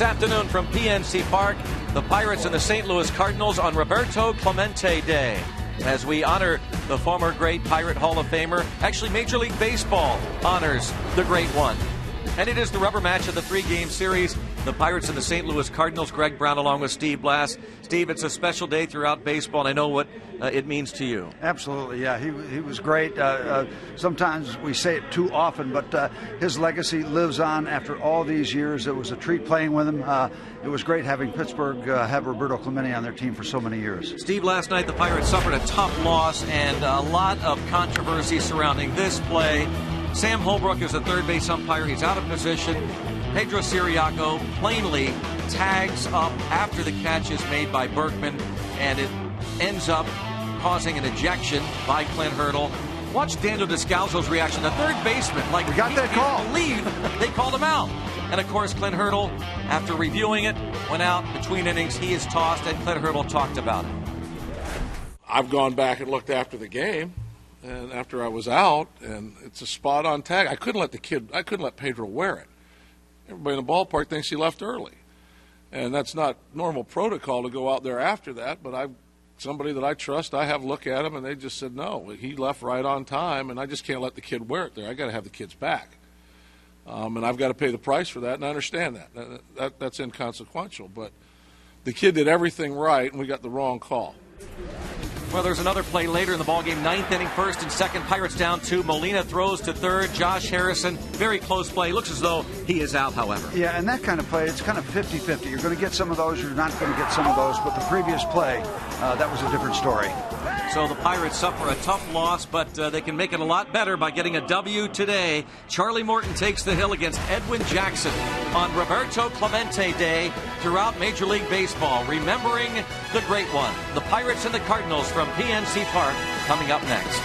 This afternoon from PNC Park, the Pirates and the St. Louis Cardinals on Roberto Clemente Day, as we honor the former great Pirate Hall of Famer. Actually, Major League Baseball honors the great one. And it is the rubber match of the three-game series, the Pirates and the St. Louis Cardinals. Greg Brown along with Steve Blass. Steve, it's a special day throughout baseball, and I know what it means to you. Absolutely, yeah. He was great. Sometimes we say it too often, but his legacy lives on after all these years. It was a treat playing with him. It was great having Pittsburgh have Roberto Clemente on their team for so many years. Steve, last night the Pirates suffered a tough loss and a lot of controversy surrounding this play. Sam Holbrook is the third base umpire. He's out of position. Pedro Siriaco plainly tags up after the catch is made by Berkman, and it ends up causing an ejection by Clint Hurdle. Watch Daniel Descalzo's reaction. The third baseman, like, we got that call. Can't believe they called him out. And of course, Clint Hurdle, after reviewing it, went out between innings. He is tossed, and Clint Hurdle talked about it. I've gone back and looked after the game, and after I was out, and it's a spot-on tag. I couldn't let Pedro wear it. Everybody in the ballpark thinks he left early, and that's not normal protocol to go out there after that. But somebody that I trust, I have look at him, and they just said no, he left right on time, and I just can't let the kid wear it there. I got to have the kids back, and I've got to pay the price for that, and I understand that. That's inconsequential, but the kid did everything right, and we got the wrong call. Well, there's another play later in the ballgame. Ninth inning, first and second. Pirates down 2. Molina throws to third. Josh Harrison, very close play. Looks as though he is out, however. Yeah, and that kind of play, it's kind of 50-50. You're going to get some of those, you're not going to get some of those. But the previous play, that was a different story. So the Pirates suffer a tough loss, but they can make it a lot better by getting a W today. Charlie Morton takes the hill against Edwin Jackson on Roberto Clemente Day throughout Major League Baseball, remembering the great one. The Pirates and the Cardinals from PNC Park coming up next.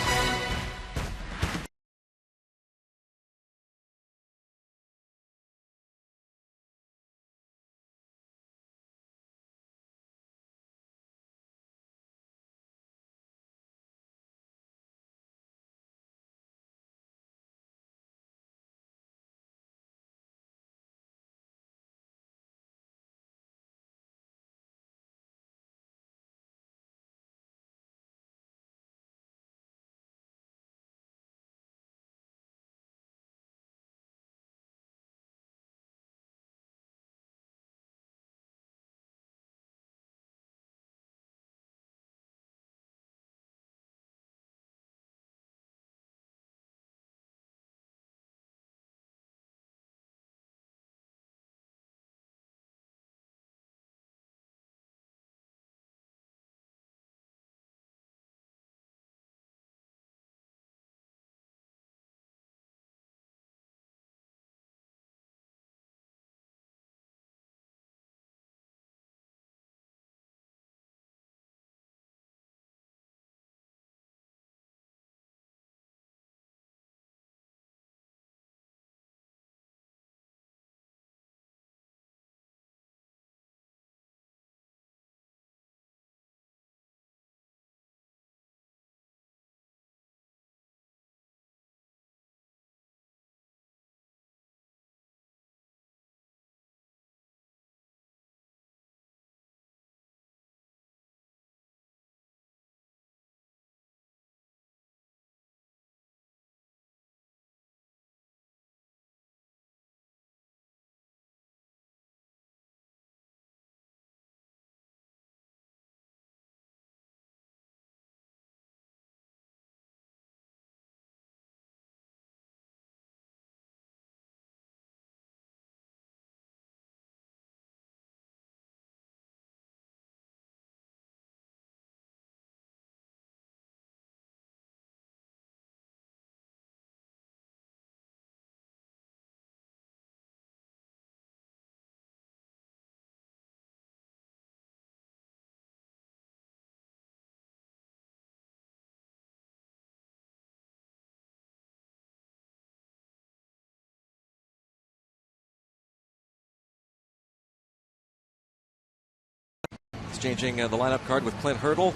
Exchanging the lineup card with Clint Hurdle,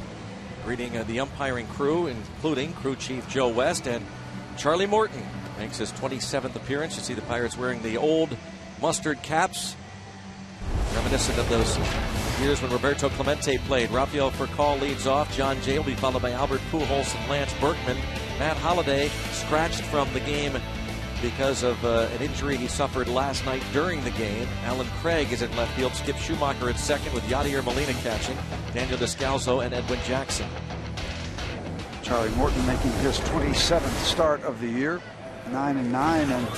greeting the umpiring crew, including crew chief Joe West, and Charlie Morton makes his 27th appearance. You see the Pirates wearing the old mustard caps. reminiscent of those years when Roberto Clemente played. Rafael Furcal leads off. John Jay will be followed by Albert Pujols and Lance Berkman. Matt Holliday scratched from the game because of an injury he suffered last night during the game. Alan Craig is in left field. Skip Schumacher at second with Yadier Molina catching. Daniel Descalzo and Edwin Jackson. Charlie Morton making his 27th start of the year, 9-9, and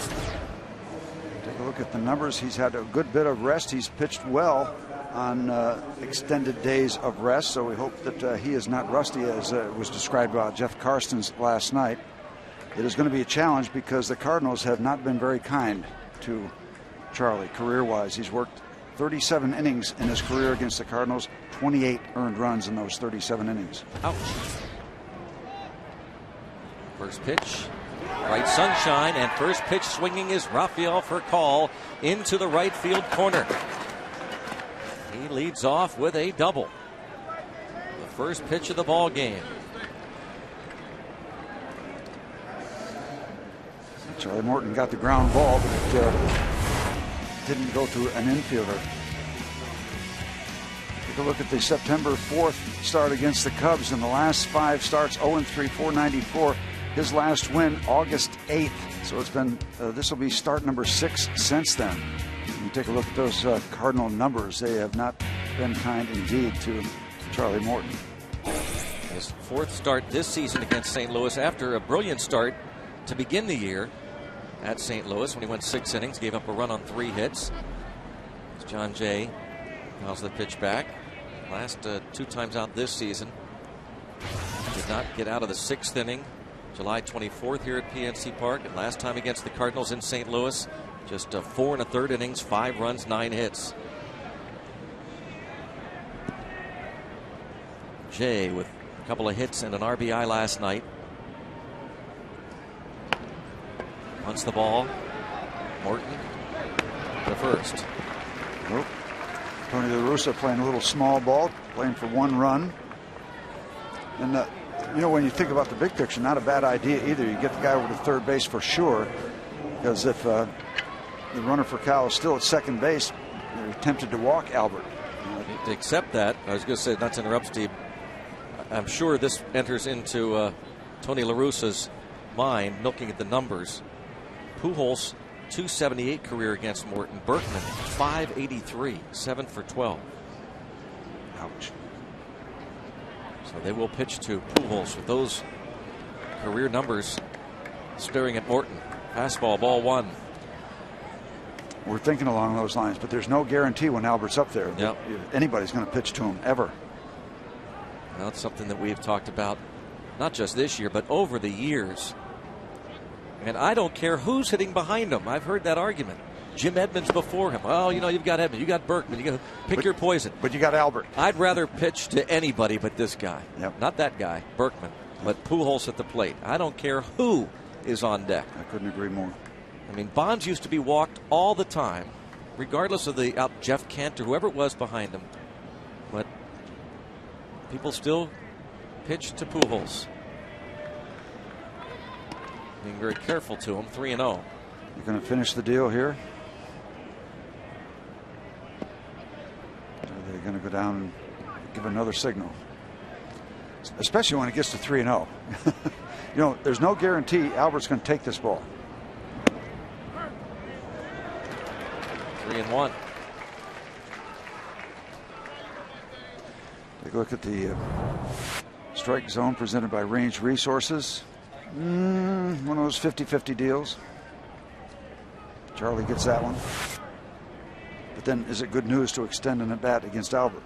take a look at the numbers. He's had a good bit of rest. He's pitched well on extended days of rest, so we hope that he is not rusty, as was described by Jeff Karstens last night. It is going to be a challenge because the Cardinals have not been very kind to Charlie career-wise. He's worked 37 innings in his career against the Cardinals, 28 earned runs in those 37 innings. Ouch. First pitch, bright sunshine, and first pitch swinging is Rafael Furcal into the right field corner. He leads off with a double. The first pitch of the ball game. Charlie Morton got the ground ball, but it didn't go to an infielder. Take a look at the September 4th start against the Cubs. In the last 5 starts, 0-3, 494. His last win, August 8th. So it's been, this will be start number 6 since then. You take a look at those Cardinal numbers. They have not been kind indeed to Charlie Morton. His 4th start this season against St. Louis after a brilliant start to begin the year at St. Louis when he went 6 innings, gave up a run on 3 hits. As John Jay fouls the pitch back. Last 2 times out this season. Did not get out of the 6th inning. July 24th here at PNC Park. And last time against the Cardinals in St. Louis, just 4 1/3 innings, 5 runs, 9 hits. Jay with a couple of hits and an RBI last night. Wants the ball. Morton to first. Nope. Tony La Russa playing a little small ball, playing for 1 run. And you know, when you think about the big picture, not a bad idea either. You get the guy over to third base for sure, because if the runner for Cal is still at second base, they're tempted to walk Albert. To accept that, I was going to say, not to interrupt Steve, I'm sure this enters into Tony La Russa's mind, looking at the numbers. Pujols, 278 career against Morton. Berkman, 583, 7 for 12. Ouch. So they will pitch to Pujols with those career numbers staring at Morton. Fastball, ball 1. We're thinking along those lines, but there's no guarantee when Albert's up there that anybody's going to pitch to him ever. Well, it's something that we've talked about, not just this year, but over the years. And I don't care who's hitting behind him. I've heard that argument. Jim Edmonds before him. Oh, you know, you've got Edmonds, you got Berkman, you got to pick your poison. But you got Albert. I'd rather pitch to anybody but this guy. Yep. Not that guy, Berkman, but Pujols at the plate. I don't care who is on deck. I couldn't agree more. I mean, Bonds used to be walked all the time, regardless of the Jeff Kent or whoever it was behind him. But people still pitch to Pujols. Being very careful to him, 3-0. You're going to finish the deal here. They're going to go down and give another signal, especially when it gets to 3-0. You know, there's no guarantee Albert's going to take this ball. 3-1. Take a look at the strike zone presented by Range Resources. One of those 50-50 deals. Charlie gets that one. But then, is it good news to extend an at-bat against Albert?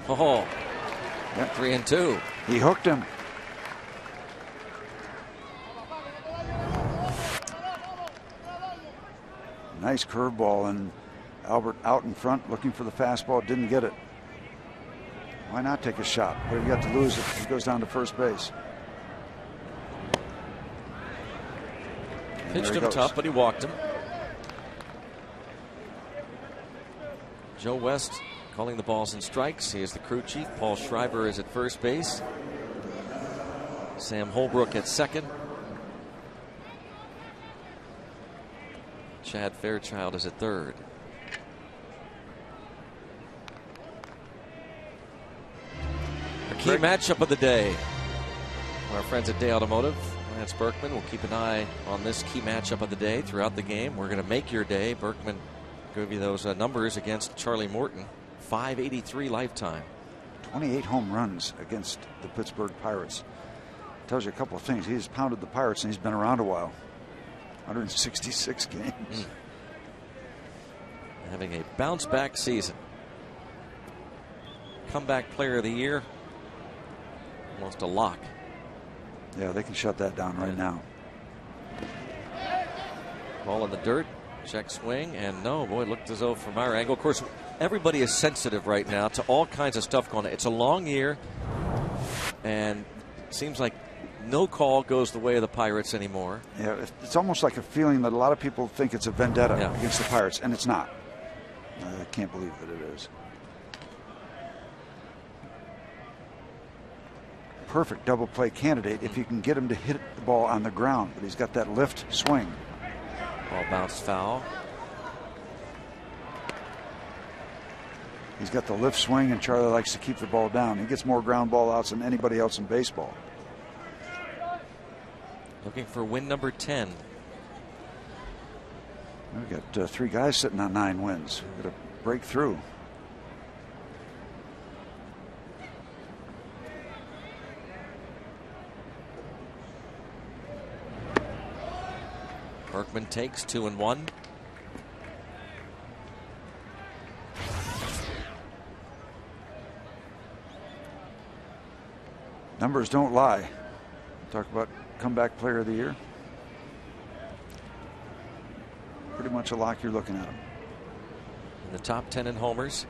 Oh, yeah. 3-2. He hooked him. Nice curveball, and Albert out in front looking for the fastball, didn't get it. Why not take a shot? What have you got to lose if he goes down to first base? Pitched him tough, but he walked him. Joe West calling the balls and strikes. He is the crew chief. Paul Schreiber is at first base. Sam Holbrook at second. Chad Fairchild is at third. key matchup of the day. Our friends at Day Automotive, Lance Berkman, will keep an eye on this key matchup of the day throughout the game. We're going to make your day. Berkman gave you those numbers against Charlie Morton. 583 lifetime. 28 home runs against the Pittsburgh Pirates. Tells you a couple of things. He's pounded the Pirates and he's been around a while. 166 games. Having a bounce back season. Comeback player of the year. Almost a lock. Yeah, they can shut that down right now. Ball in the dirt. Check swing. And no, boy, it looked as though from our angle. Of course, everybody is sensitive right now to all kinds of stuff going on. It's a long year. And it seems like no call goes the way of the Pirates anymore. Yeah, it's almost like a feeling that a lot of people think it's a vendetta against the Pirates, and it's not. I can't believe that it is. Perfect double play candidate if you can get him to hit the ball on the ground, but he's got that lift swing. Ball bounced foul. He's got the lift swing, and Charlie likes to keep the ball down. He gets more ground ball outs than anybody else in baseball. Looking for win number 10. We've got 3 guys sitting on 9 wins. We've got to break through. Berkman takes 2-1. Numbers don't lie. Talk about comeback player of the year. Pretty much a lock. You're looking at him. In the top 10 in homers.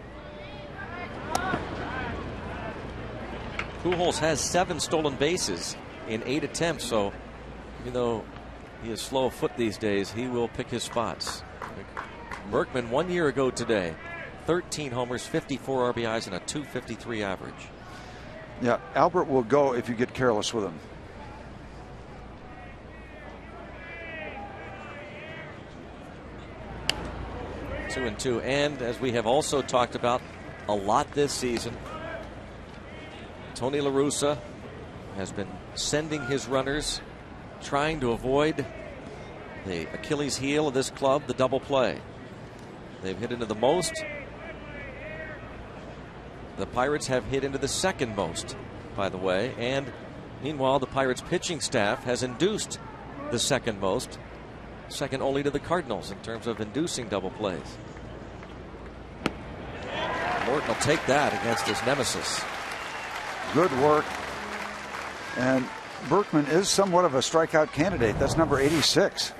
Pujols has 7 stolen bases in 8 attempts, so even though he is slow of foot these days, he will pick his spots. Berkman 1 year ago today, 13 homers, 54 RBIs, and a .253 average. Yeah, Albert will go if you get careless with him. Two and two, and as we have also talked about a lot this season, Tony La Russa has been sending his runners, trying to avoid the Achilles heel of this club, the double play. They've hit into the most. The Pirates have hit into the second most, by the way, and meanwhile the Pirates pitching staff has induced the second most, second only to the Cardinals in terms of inducing double plays. Morton will take that against his nemesis. Good work. And Berkman is somewhat of a strikeout candidate. That's number 86.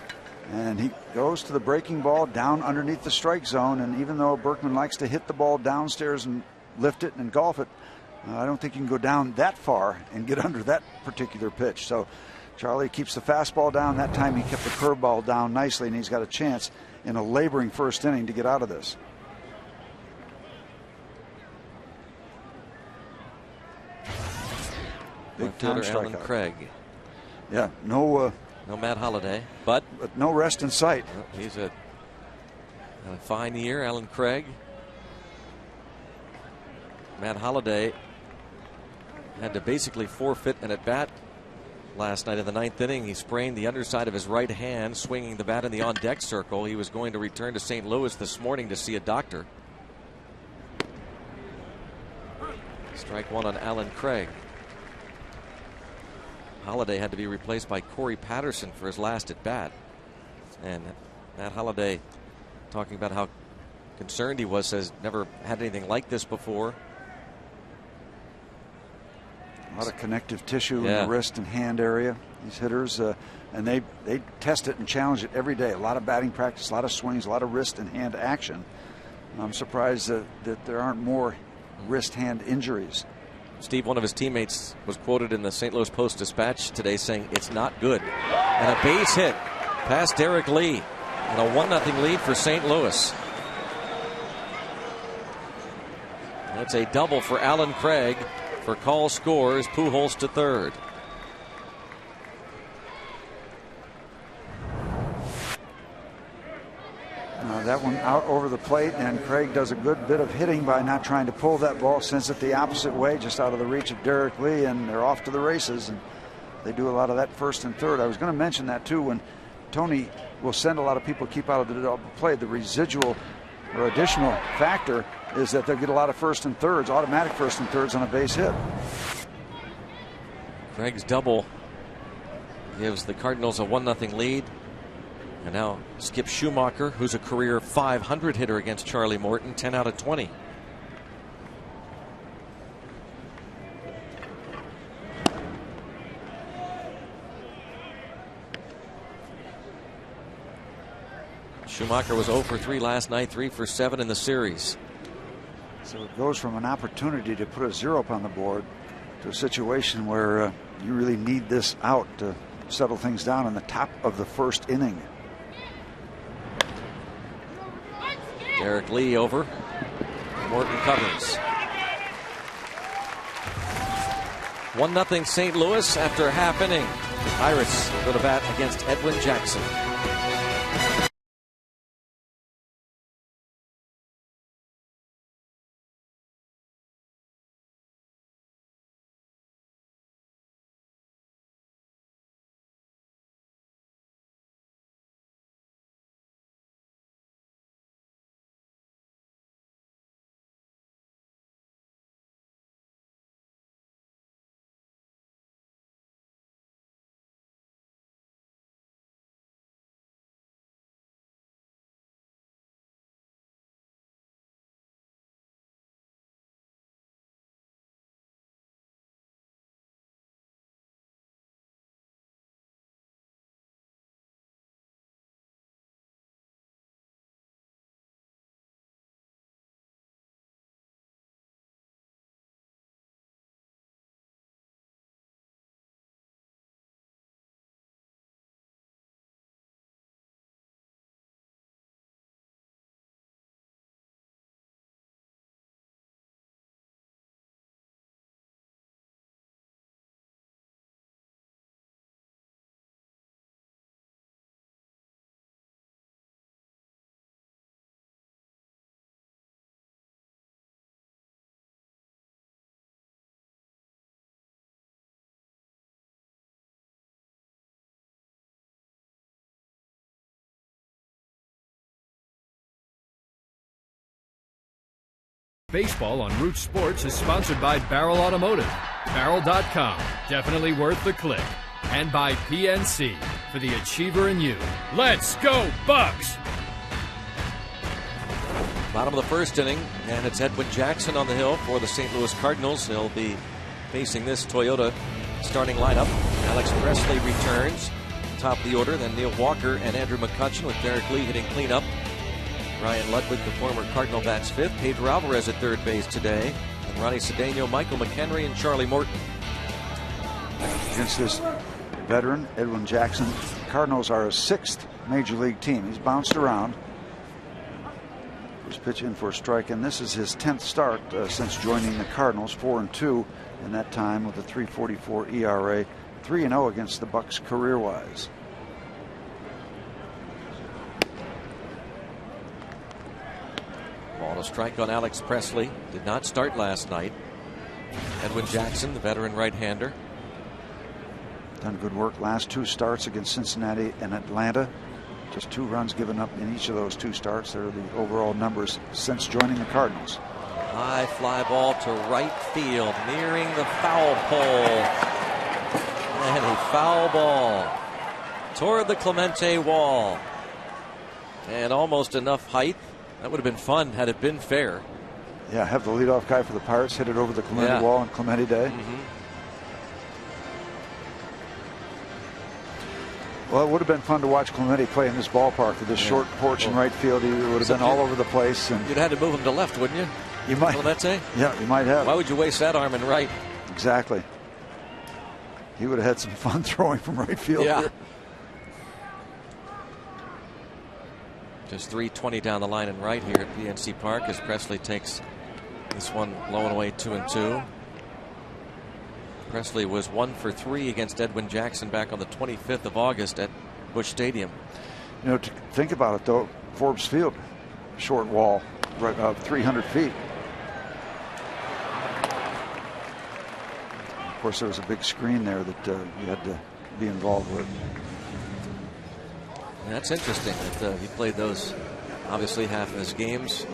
And he goes to the breaking ball down underneath the strike zone. And even though Berkman likes to hit the ball downstairs and lift it and golf it, I don't think you can go down that far and get under that particular pitch. So Charlie keeps the fastball down. That time he kept the curveball down nicely, and he's got a chance in a laboring first inning to get out of this. Big time strikeout. Alan Craig. Yeah, no Matt Holliday, but no rest in sight. He's a fine year, Alan Craig. Matt Holliday had to basically forfeit an at-bat last night in the 9th inning. He sprained the underside of his right hand, swinging the bat in the on-deck circle. He was going to return to St. Louis this morning to see a doctor. Strike one on Alan Craig. Holliday had to be replaced by Corey Patterson for his last at-bat. And Matt Holliday, talking about how concerned he was, says never had anything like this before. A lot of connective tissue in the wrist and hand area. These hitters, and they test it and challenge it every day. A lot of batting practice, a lot of swings, a lot of wrist and hand action. I'm surprised that there aren't more wrist-hand injuries. Steve, one of his teammates, was quoted in the St. Louis Post-Dispatch today saying it's not good. And a base hit past Derek Lee, and a 1-0 lead for St. Louis. That's a double for Alan Craig. For call scores, Pujols to third. That one out over the plate, and Craig does a good bit of hitting by not trying to pull that ball, sends it the opposite way, just out of the reach of Derek Lee, and they're off to the races. And they do a lot of that first and third. I was going to mention that too. When Tony will send a lot of people keep out of the play, the residual or additional factor is that they'll get a lot of first and thirds, automatic first and thirds on a base hit. Craig's double gives the Cardinals a 1-0 lead. And now Skip Schumacher, who's a career .500 hitter against Charlie Morton, 10 out of 20. Schumacher was 0 for 3 last night, 3 for 7 in the series. So it goes from an opportunity to put a 0 up on the board to a situation where you really need this out to settle things down in the top of the first inning. Derek Lee over. Morton covers. 1-0 St. Louis after a half inning. The Pirates go to bat against Edwin Jackson. Baseball on Root Sports is sponsored by Barrel Automotive, Barrel.com, definitely worth the click, and by PNC, for the achiever in you. Let's go, Bucks! Bottom of the first inning, and it's Edwin Jackson on the hill for the St. Louis Cardinals. He'll be facing this Toyota starting lineup. Alex Presley returns, top of the order, then Neil Walker and Andrew McCutchen with Derek Lee hitting cleanup. Ryan Ludwig, the former Cardinal, bats fifth. Pedro Alvarez at third base today. And Ronnie Cedeno, Michael McHenry, and Charlie Morton. Against this veteran, Edwin Jackson, the Cardinals are a 6th major league team. He's bounced around. First pitch in for a strike, and this is his 10th start since joining the Cardinals. 4-2 in that time with a 3.44 ERA. 3-0 against the Bucks career-wise. Ball to strike on Alex Presley. Did not start last night. Edwin Jackson, the veteran right-hander. Done good work last 2 starts against Cincinnati and Atlanta. Just 2 runs given up in each of those 2 starts. They're the overall numbers since joining the Cardinals. High fly ball to right field, nearing the foul pole. And a foul ball toward the Clemente wall. And almost enough height. That would have been fun had it been fair. Yeah, have the leadoff guy for the Pirates hit it over the Clemente wall on Clemente Day. Well, it would have been fun to watch Clemente play in this ballpark with this short porch in right field. He would have been all over the place. And you'd had to move him to left, wouldn't you? You might. Clemente? Yeah, you might have. Why would you waste that arm in right? Exactly. He would have had some fun throwing from right field. Yeah. Here. Just 3:20 down the line and right here at PNC Park as Presley takes this one low and away 2-2. Presley was 1 for 3 against Edwin Jackson back on the 25th of August at Busch Stadium. You know, to think about it though, Forbes Field, short wall, right about 300 feet. Of course, there was a big screen there that you had to be involved with. That's interesting that he played those, obviously, half of his games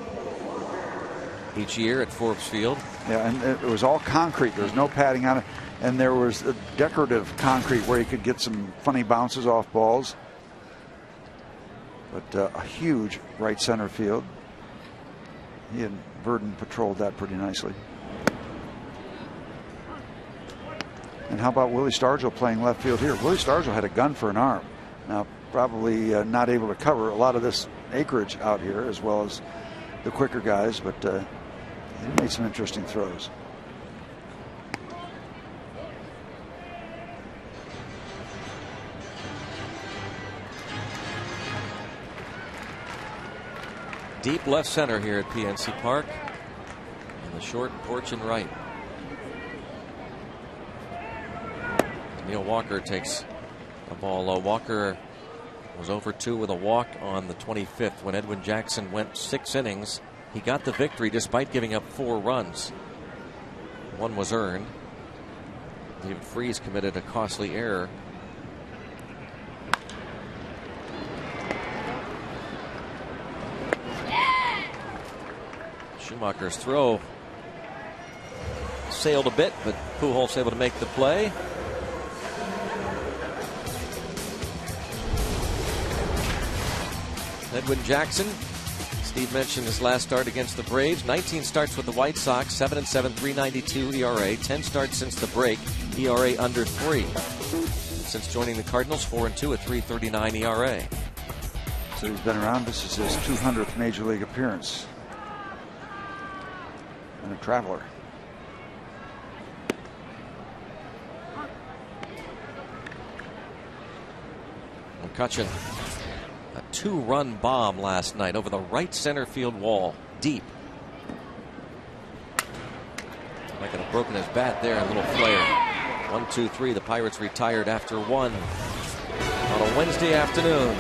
each year at Forbes Field. Yeah, and it was all concrete. There was no padding on it. And there was a decorative concrete where you could get some funny bounces off balls. But a huge right center field. He and Verdon patrolled that pretty nicely. And how about Willie Stargell playing left field here? Willie Stargell had a gun for an arm. Now, probably not able to cover a lot of this acreage out here, as well as the quicker guys, but he made some interesting throws. Deep left center here at PNC Park. And the short porch and right. Neil Walker takes the ball low. Walker was over 2 with a walk on the 25th when Edwin Jackson went 6 innings. He got the victory despite giving up 4 runs. 1 was earned. David Freese committed a costly error. Schumacher's throw sailed a bit, but Pujols able to make the play. Edwin Jackson, Steve mentioned his last start against the Braves. 19 starts with the White Sox, 7-7, 3.92 ERA. 10 starts since the break, ERA under 3. Since joining the Cardinals, 4-2 at 3.39 ERA. So he's been around. This is his 200th major league appearance. And a traveler. McCutcheon. A 2-run bomb last night over the right center field wall, deep. Might have broken his bat there, a little flare. 1, 2, 3. The Pirates retired after 1 on a Wednesday afternoon.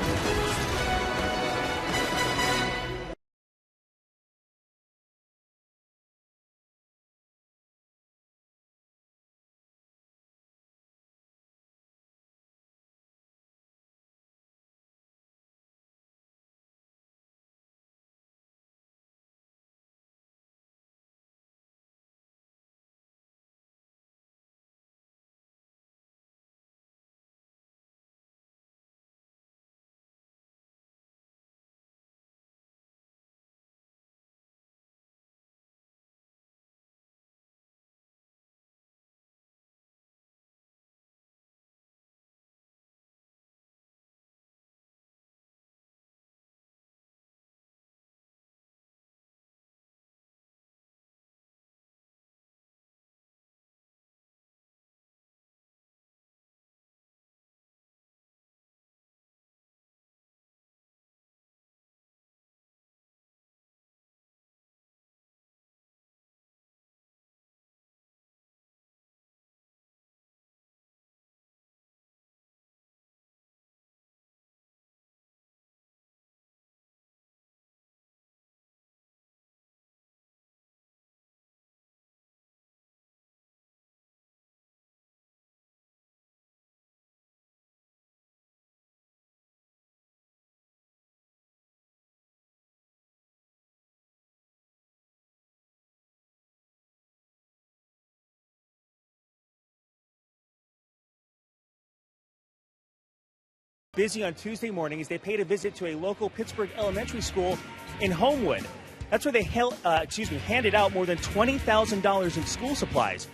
Busy on Tuesday morning as they paid a visit to a local Pittsburgh elementary school in Homewood. That's where they handed out more than $20,000 in school supplies.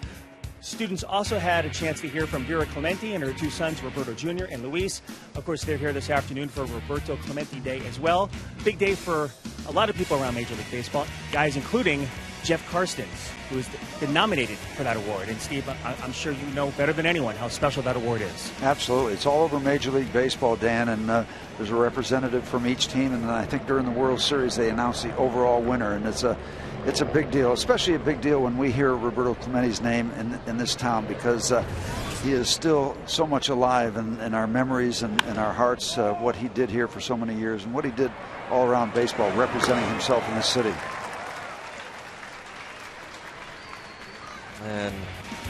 Students also had a chance to hear from Vera Clemente and her 2 sons, Roberto Jr. and Luis. Of course, they're here this afternoon for Roberto Clemente Day as well. Big day for a lot of people around Major League Baseball, guys including Jeff Karstens, who has been nominated for that award. And Steve, I'm sure you know better than anyone how special that award is. Absolutely. It's all over Major League Baseball, Dan, and there's a representative from each team, and I think during the World Series they announce the overall winner, and it's a big deal, especially a big deal when we hear Roberto Clemente's name in this town, because he is still so much alive in our memories and in our hearts. What he did here for so many years and what he did all around baseball, representing himself in the city. And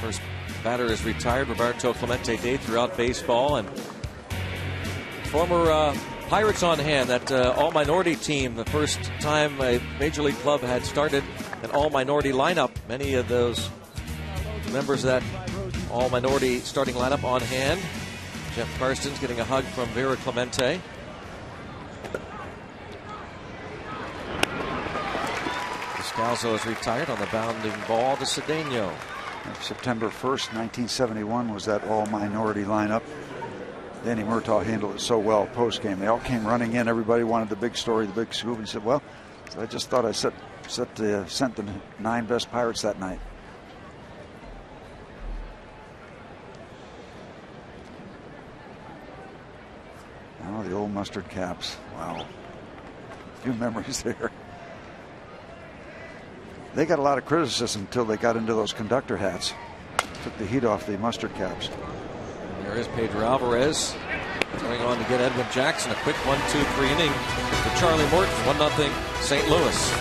first batter is retired, Roberto Clemente Jr. throughout baseball, and former Pirates on hand, that all-minority team, the first time a major league club had started an all-minority lineup. Many of those members of that all-minority starting lineup on hand. Jeff Karstens getting a hug from Vera Clemente. Descalzo is retired on the bounding ball to Cedeno. September 1st, 1971 was that all-minority lineup. Danny Murtaugh handled it so well post-game. They all came running in. Everybody wanted the big story, the big scoop. And he said, well, I just thought I sent the 9 best Pirates that night. Oh, the old mustard caps. Wow. A few memories there. They got a lot of criticism until they got into those conductor hats. Took the heat off the mustard caps. And there is Pedro Alvarez going on to get Edwin Jackson. A quick 1-2-3 inning for Charlie Morton. 1-0 St. Louis.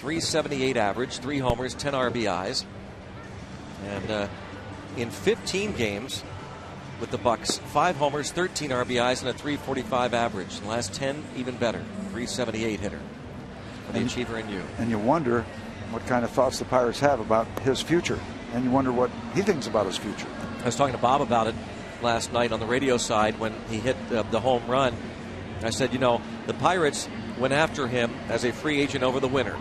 .378 average, 3 homers, 10 RBIs, and in 15 games with the Bucks, 5 homers, 13 RBIs, and a .345 average. The last 10 even better, .378 hitter for the Achiever in you. And you wonder what kind of thoughts the Pirates have about his future, and you wonder what he thinks about his future. I was talking to Bob about it last night on the radio side when he hit the home run. I said, you know, the Pirates went after him as a free agent over the winter.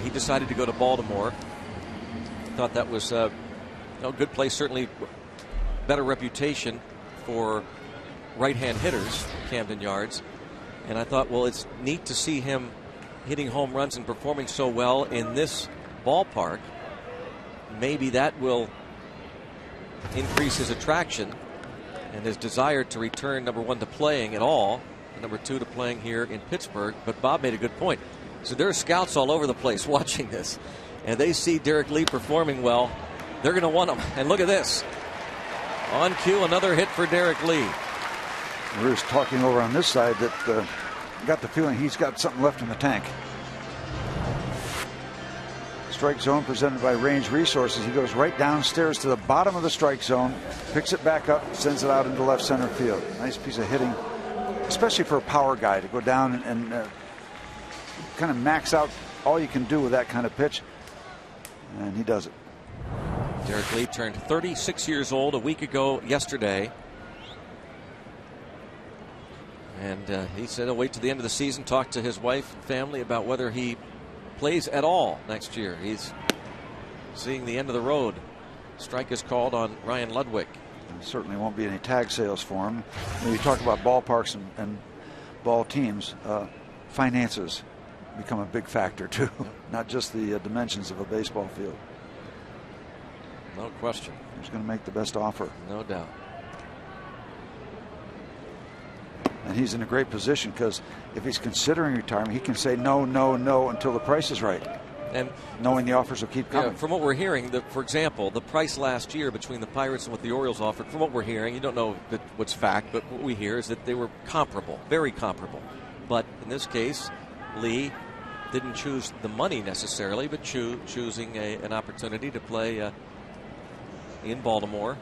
He decided to go to Baltimore. I thought that was a good place, certainly better reputation for right-hand hitters, Camden Yards. And I thought, well, it's neat to see him hitting home runs and performing so well in this ballpark. Maybe that will increase his attraction and his desire to return, number 1, to playing at all, and number 2, to playing here in Pittsburgh. But Bob made a good point. So there are scouts all over the place watching this, and they see Derek Lee performing well. They're going to want him. And look at this. On cue, another hit for Derek Lee. We're just talking over on this side that got the feeling he's got something left in the tank. Strike zone presented by Range Resources. He goes right downstairs to the bottom of the strike zone, picks it back up, sends it out into left center field. Nice piece of hitting, especially for a power guy to go down and kind of max out all you can do with that kind of pitch, and he does it. Derek Lee turned 36 years old a week ago yesterday, And he said he'll wait to the end of the season, talk to his wife and family about whether he plays at all next year. He's seeing the end of the road. Strike is called on Ryan Ludwig. There certainly won't be any tag sales for him. When you talk about ballparks and ball teams, finances become a big factor too, not just the dimensions of a baseball field. No question. He's going to make the best offer. No doubt. And he's in a great position because if he's considering retirement, he can say no, no, no until the price is right. And knowing the offers will keep coming. Yeah, from what we're hearing, for example, the price last year between the Pirates and what the Orioles offered, from what we're hearing, you don't know what's fact, but what we hear is that they were comparable, very comparable. But in this case, Lee didn't choose the money necessarily, but choosing an opportunity to play in Baltimore.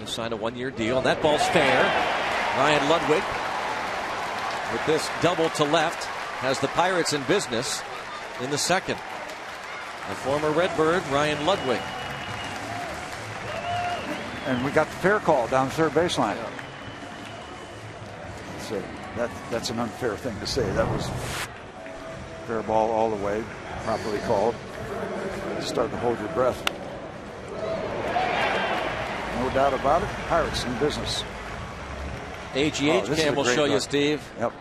He signed a one-year deal, and that ball's fair. Ryan Ludwig, with this double to left, has the Pirates in business in the second. The former Redbird, Ryan Ludwig. And we got the fair call down the third baseline. So that's an unfair thing to say. That was fair ball all the way, properly called. Start to hold your breath. No doubt about it. Pirates in business. AGH cam will show you, Steve. Yep.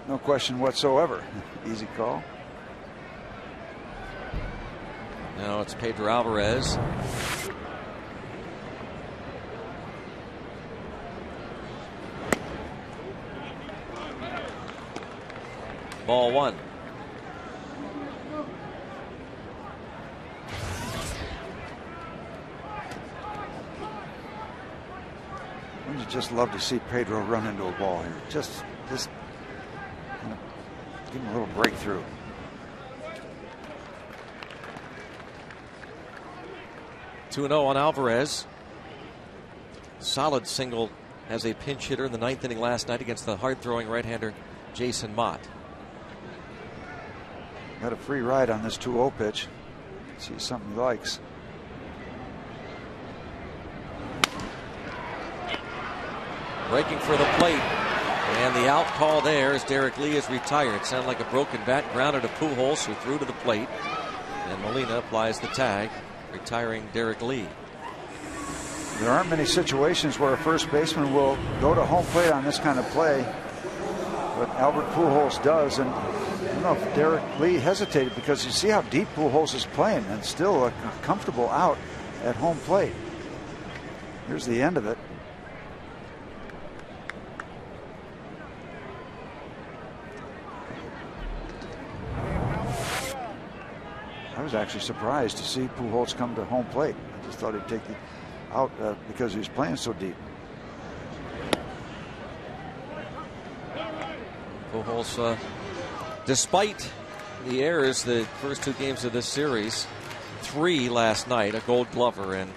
No question whatsoever. Easy call. Now it's Pedro Alvarez. Ball one. Wouldn't you just love to see Pedro run into a ball here? Just give him a little breakthrough. Two 2-0 on Alvarez. Solid single as a pinch hitter in the ninth inning last night against the hard-throwing right-hander Jason Mott. Got a free ride on this 2-0 pitch. See something he likes. Breaking for the plate. And the out call there as Derek Lee is retired. It sounded like a broken bat, grounded to Pujols, who threw to the plate. And Molina applies the tag, retiring Derek Lee. There aren't many situations where a first baseman will go to home plate on this kind of play, but Albert Pujols does. And I don't know if Derek Lee hesitated, because you see how deep Pujols is playing, and still a comfortable out at home plate. Here's the end of it. I was actually surprised to see Pujols come to home plate. I just thought he'd take the out because he was playing so deep. Pujols, despite the errors the first two games of this series, 3 last night, a Gold Glover, and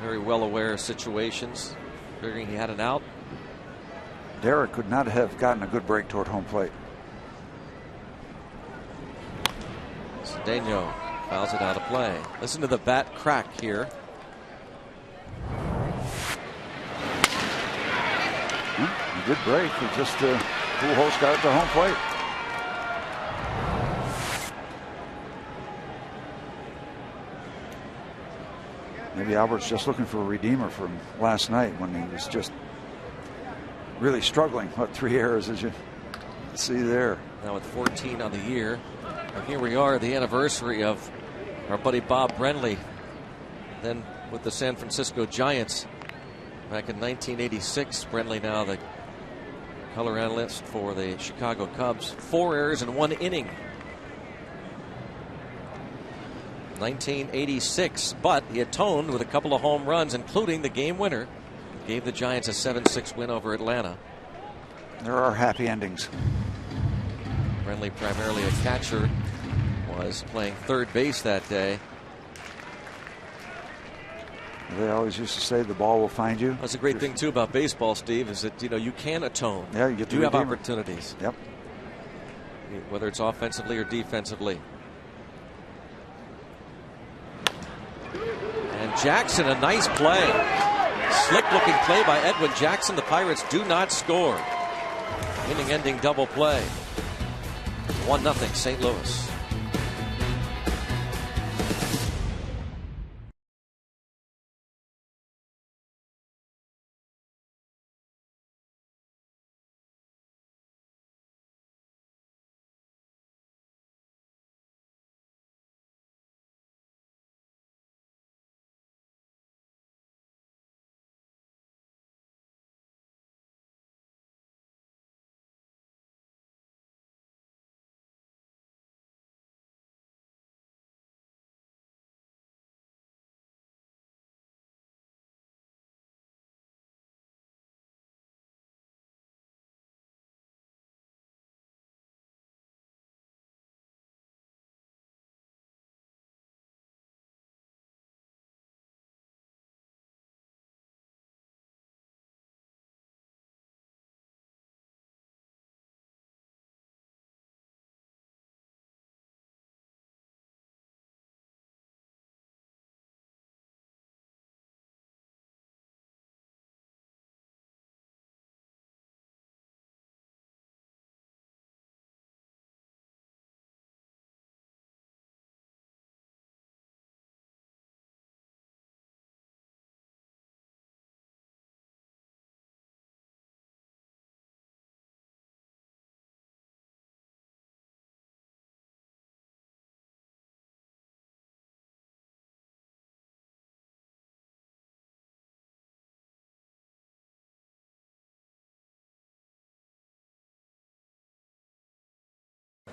very well aware of situations, figuring he had an out. Derek could not have gotten a good break toward home plate. Cedeno fouls it out of play. Listen to the bat crack here. A good break. He just Pujols got it to home plate. Maybe Albert's just looking for a redeemer from last night when he was just really struggling. What 3 errors as you see there. Now with 14 on the year. And here we are, the anniversary of our buddy Bob Brenly. Then with the San Francisco Giants back in 1986. Brenly now the color analyst for the Chicago Cubs. 4 errors in 1 inning. 1986, but he atoned with a couple of home runs, including the game winner. Gave the Giants a 7-6 win over Atlanta. There are happy endings. Brenly, primarily a catcher, was playing third base that day. They always used to say the ball will find you. That's a great thing too about baseball, Steve, is that you can atone. Yeah, you get to have opportunities. Yep. Whether it's offensively or defensively. And Jackson, a nice play. Slick-looking play by Edwin Jackson. The Pirates do not score. Inning-ending double play. 1-0 St. Louis.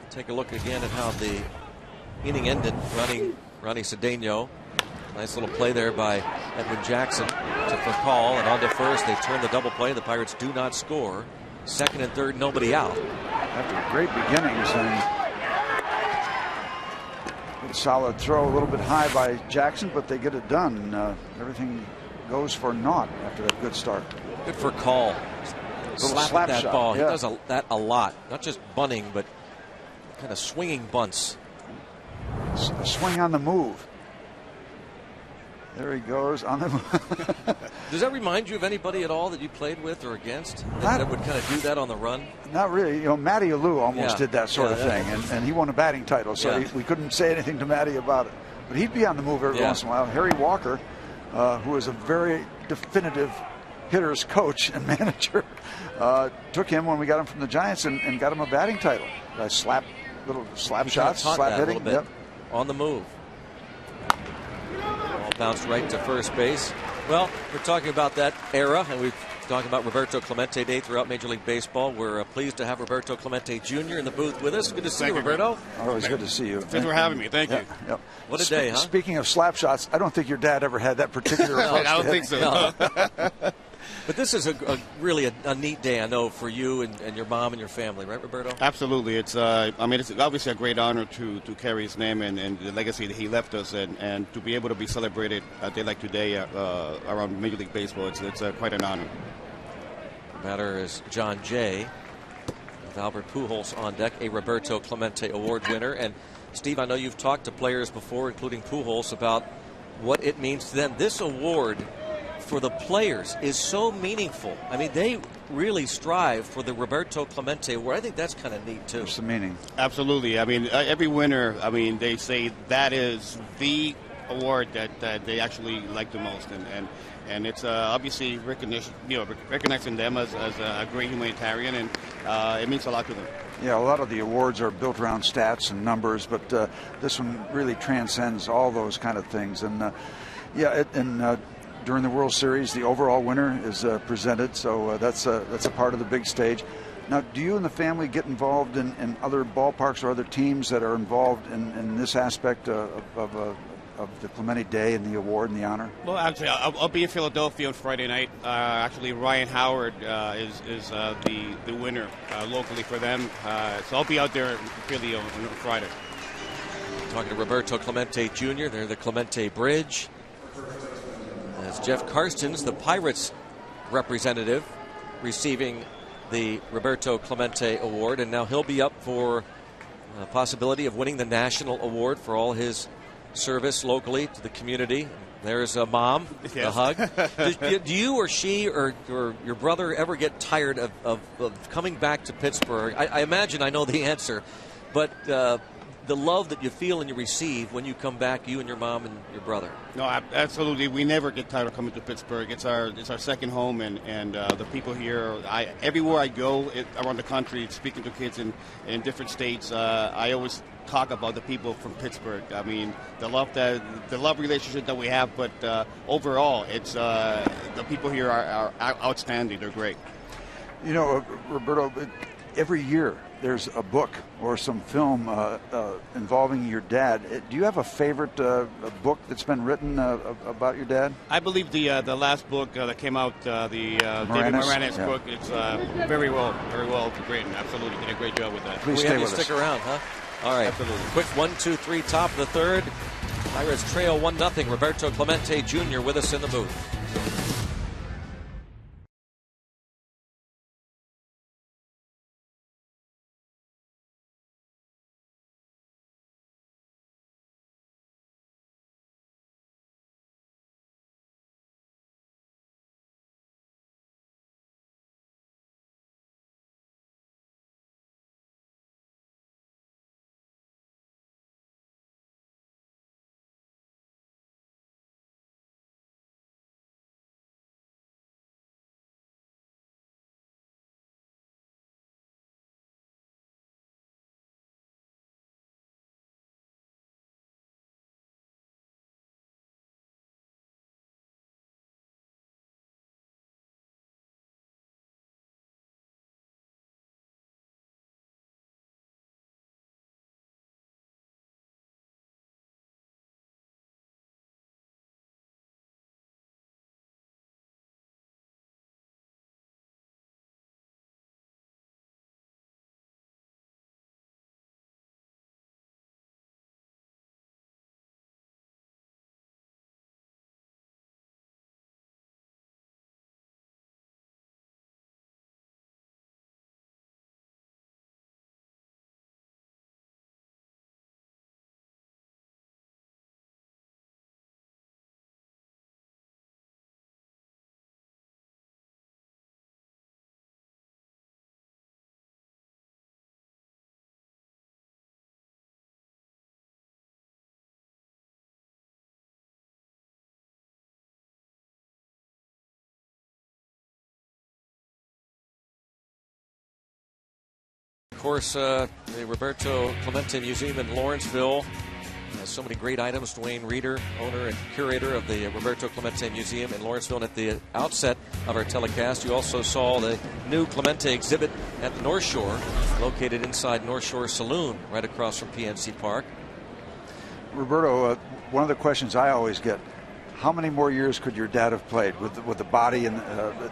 Take a look again at how the inning ended. Ronnie Cedeno. Nice little play there by Edwin Jackson to for call and on to first. They turn the double play. The Pirates do not score. Second and third, nobody out. After great beginnings and good solid throw, a little bit high by Jackson, but they get it done. Everything goes for naught after that good start. Good for call. Slap that shot, ball. yeah. He does that a lot. Not just bunting, but kind of swinging bunts. A swing on the move. There he goes on the move. Does that remind you of anybody at all that you played with or against that would kind of do that on the run? Not really. You know, Matty Alou almost did that sort of thing, and he won a batting title, so we couldn't say anything to Matty about it. But he'd be on the move every once in a while. Harry Walker, who is a very definitive hitter's coach and manager, took him when we got him from the Giants and got him a batting title. Little slap shots, slap hitting. Yep. On the move. Ball bounced right to first base. Well, we're talking about that era, and we've talked about Roberto Clemente Day throughout Major League Baseball. We're pleased to have Roberto Clemente Jr. in the booth with us. Good to see you, Roberto. Always good to see you. Thanks for having me. Thank you. Yep. What a day, huh? Speaking of slap shots, I don't think your dad ever had that particular approach. I don't think so. No. But this is really a neat day, I know, for you and your mom and your family, right, Roberto? Absolutely. It's it's obviously a great honor to carry his name and the legacy that he left us, and to be able to be celebrated a day like today around Major League Baseball. It's quite an honor. The batter is John Jay, with Albert Pujols on deck, a Roberto Clemente Award winner. And Steve, I know you've talked to players before, including Pujols, about what it means to them. This award for the players is so meaningful. I mean, they really strive for the Roberto Clemente Award. I think that's kind of neat, too. What's the meaning? Absolutely. I mean, every winner, they say that is the award that they actually like the most. And it's obviously recognizing them as a great humanitarian, and it means a lot to them. Yeah, a lot of the awards are built around stats and numbers, but this one really transcends all those kind of things. And, during the World Series, the overall winner is presented, so that's a part of the big stage. Now, do you and the family get involved in other ballparks or other teams that are involved in this aspect of the Clemente Day and the award and the honor? Well, actually, I'll be in Philadelphia on Friday night. Actually, Ryan Howard is the winner locally for them, so I'll be out there in Philly on Friday. Talking to Roberto Clemente Jr., they're the Clemente Bridge. As Jeff Karstens, the Pirates representative, receiving the Roberto Clemente Award, and now he'll be up for a possibility of winning the national award for all his service locally to the community. There's a mom, Yes. a hug. Do you or she or your brother ever get tired of coming back to Pittsburgh? I imagine I know the answer, but the love that you feel and you receive when you come back, you and your mom and your brother. No, absolutely. We never get tired of coming to Pittsburgh. It's our second home, and the people here. Everywhere I go around the country, speaking to kids in different states, I always talk about the people from Pittsburgh. I mean, the love relationship that we have, but overall, it's the people here are outstanding. They're great. You know, Roberto, every year there's a book or some film involving your dad. Do you have a favorite book that's been written about your dad? I believe the last book that came out, David Moranis book, it's very well written. Absolutely, did a great job with that. Please we stay have you with stick us. around, huh? All right. Absolutely. Quick 1-2-3, top of the third. Pirates trail 1-0. Roberto Clemente Jr. with us in the booth. Of course, the Roberto Clemente Museum in Lawrenceville has so many great items. Dwayne Reeder, owner and curator of the Roberto Clemente Museum in Lawrenceville. And at the outset of our telecast, you also saw the new Clemente exhibit at the North Shore, located inside North Shore Saloon, right across from PNC Park. Roberto, one of the questions I always get, how many more years could your dad have played with the body and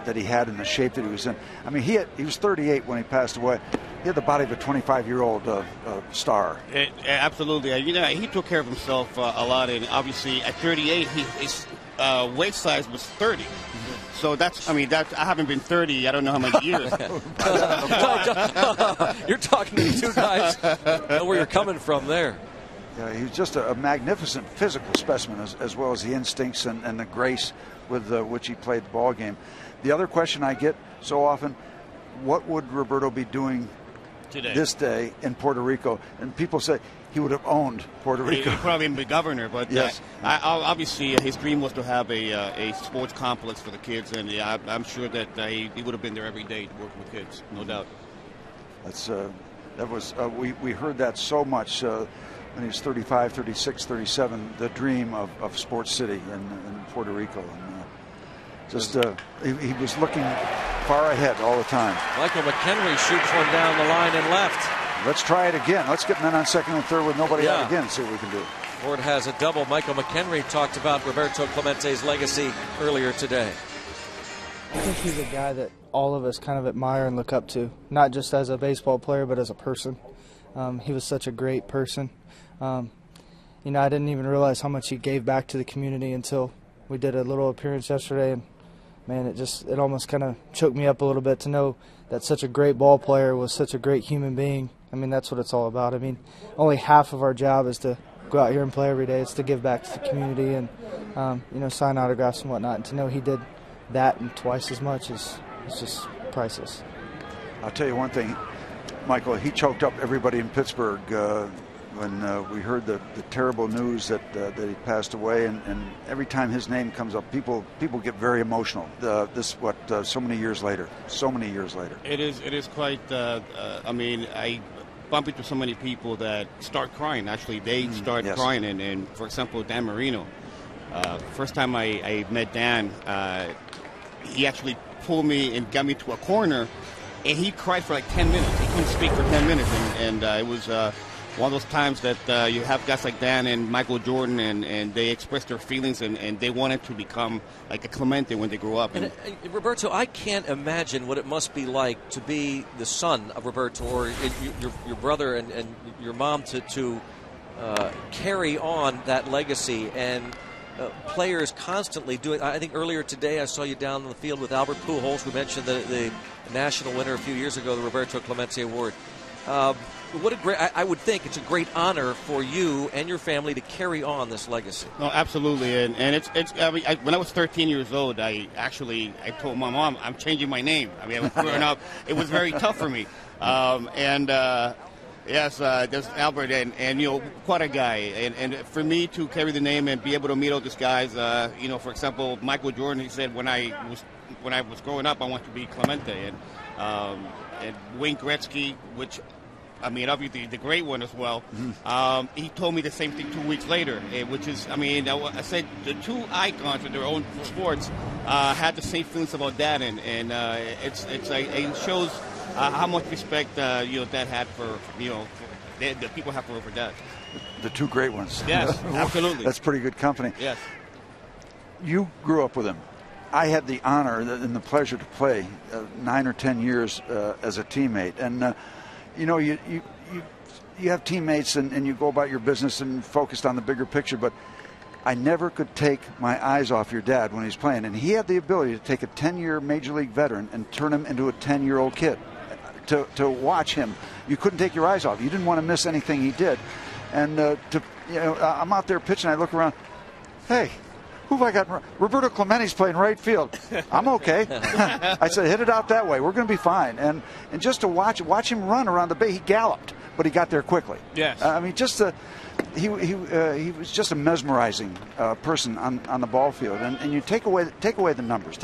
that he had and the shape that he was in? I mean, he was 38 when he passed away. He had the body of a 25-year-old star. Absolutely. You know, he took care of himself a lot, and obviously at 38, his weight size was 30. So I haven't been 30. I don't know how many years. You're talking to two guys. Know where you're coming from there. Yeah, he was just a magnificent physical specimen, as well as the instincts and the grace with which he played the ball game. The other question I get so often, what would Roberto be doing today, this day in Puerto Rico? And people say he would have owned Puerto Rico. He'd probably be governor, but yes. Obviously his dream was to have a sports complex for the kids, and I'm sure that he would have been there every day working with kids, no doubt. We heard that so much when he was 35, 36, 37, the dream of Sports City in Puerto Rico. And he was looking far ahead all the time. Michael McHenry shoots one down the line and left. Let's try it again. Let's get men on second and third with nobody out again and see what we can do. Ford has a double. Michael McHenry talked about Roberto Clemente's legacy earlier today. I think he's a guy that all of us kind of admire and look up to, not just as a baseball player, but as a person. He was such a great person. You know, I didn't even realize how much he gave back to the community until we did a little appearance yesterday, and man, it almost kind of choked me up a little bit to know that such a great ball player was such a great human being. I mean, that's what it's all about. I mean, only half of our job is to go out here and play every day. It's to give back to the community and, sign autographs and whatnot. And to know he did that and twice as much is just priceless. I'll tell you one thing, Michael, he choked up everybody in Pittsburgh when we heard the terrible news that he passed away, and every time his name comes up, people get very emotional. So many years later. It is quite. I bump into so many people that start crying. Actually, they start crying, and for example, Dan Marino. First time I met Dan, he actually pulled me and got me to a corner, and he cried for like 10 minutes. He couldn't speak for 10 minutes, and it was one of those times that you have guys like Dan and Michael Jordan, and they express their feelings, and they wanted to become like a Clemente when they grew up. And Roberto, I can't imagine what it must be like to be the son of Roberto, or your brother and your mom, to carry on that legacy, and players constantly doing. I think earlier today I saw you down on the field with Albert Pujols, who mentioned the national winner a few years ago, the Roberto Clemente Award. What a great! I would think it's a great honor for you and your family to carry on this legacy. No, absolutely, and it's. When I was 13 years old, I told my mom I'm changing my name. I mean, I was growing up. It was very tough for me, Yes, there's Albert, and quite a guy. And for me to carry the name and be able to meet all these guys, for example, Michael Jordan, he said when I was growing up, I want to be Clemente, and Wayne Gretzky, which, I mean, obviously the great one as well. He told me the same thing 2 weeks later, which is, I said the two icons in their own sports had the same feelings about that, and it shows how much respect Dad had for the people have for Dad. The two great ones. Yes, absolutely. That's pretty good company. Yes. You grew up with him. I had the honor and the pleasure to play 9 or 10 years as a teammate, and you have teammates and you go about your business and focused on the bigger picture, but I never could take my eyes off your dad when he's playing, and he had the ability to take a 10-year major league veteran and turn him into a 10-year-old kid. To watch him, you couldn't take your eyes off. You didn't want to miss anything he did, and I'm out there pitching. I look around, hey, who have I got? Roberto Clemente's playing right field. I'm okay. I said, hit it out that way. We're going to be fine. And just to watch him run around the bay, he galloped, but he got there quickly. Yes. He was just a mesmerizing person on the ball field. And you take away the numbers.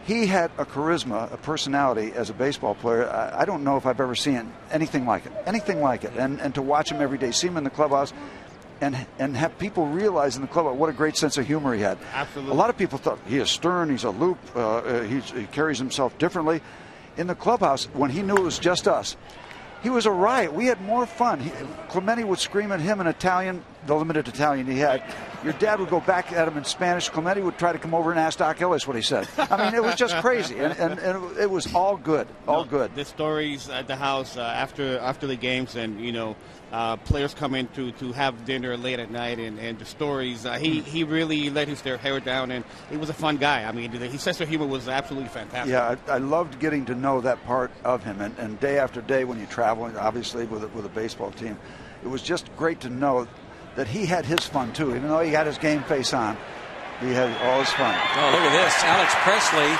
He had a charisma, a personality as a baseball player. I don't know if I've ever seen anything like it. And to watch him every day, see him in the clubhouse, and have people realize in the clubhouse what a great sense of humor he had. Absolutely. A lot of people thought he is stern, he's aloof, he carries himself differently. In the clubhouse, when he knew it was just us, he was a riot. We had more fun. Clemente would scream at him in Italian, the limited Italian he had. Your dad would go back at him in Spanish. Clemente would try to come over and ask Doc Ellis what he said. I mean, it was just crazy, and it was all good, good. The stories at the house after the games, and players come in to have dinner late at night, and the stories. He really let his hair down, and he was a fun guy. I mean, his sense of humor was absolutely fantastic. Yeah, I loved getting to know that part of him, and day after day when you travel, obviously with a baseball team, it was just great to know that he had his fun too. Even though he had his game face on, he had all his fun. Oh, look at this. Alex Presley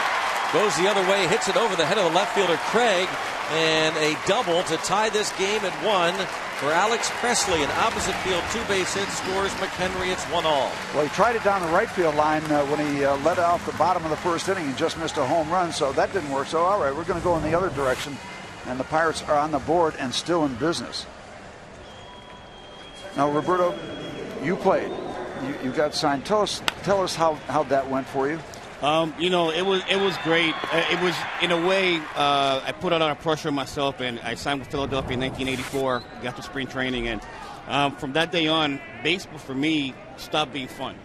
goes the other way, hits it over the head of the left fielder Craig, and a double to tie this game at 1 for Alex Presley. An opposite field two-base hit, scores McHenry. It's 1-1. Well, he tried it down the right field line when he let it off the bottom of the first inning and just missed a home run, so that didn't work. So, all right, we're going to go in the other direction, and the Pirates are on the board and still in business. Now, Roberto, you played. You got signed. Tell us how that went for you. It was great. It was, in a way, I put a lot of pressure on myself, and I signed with Philadelphia in 1984, got to spring training, and from that day on, baseball for me stopped being fun.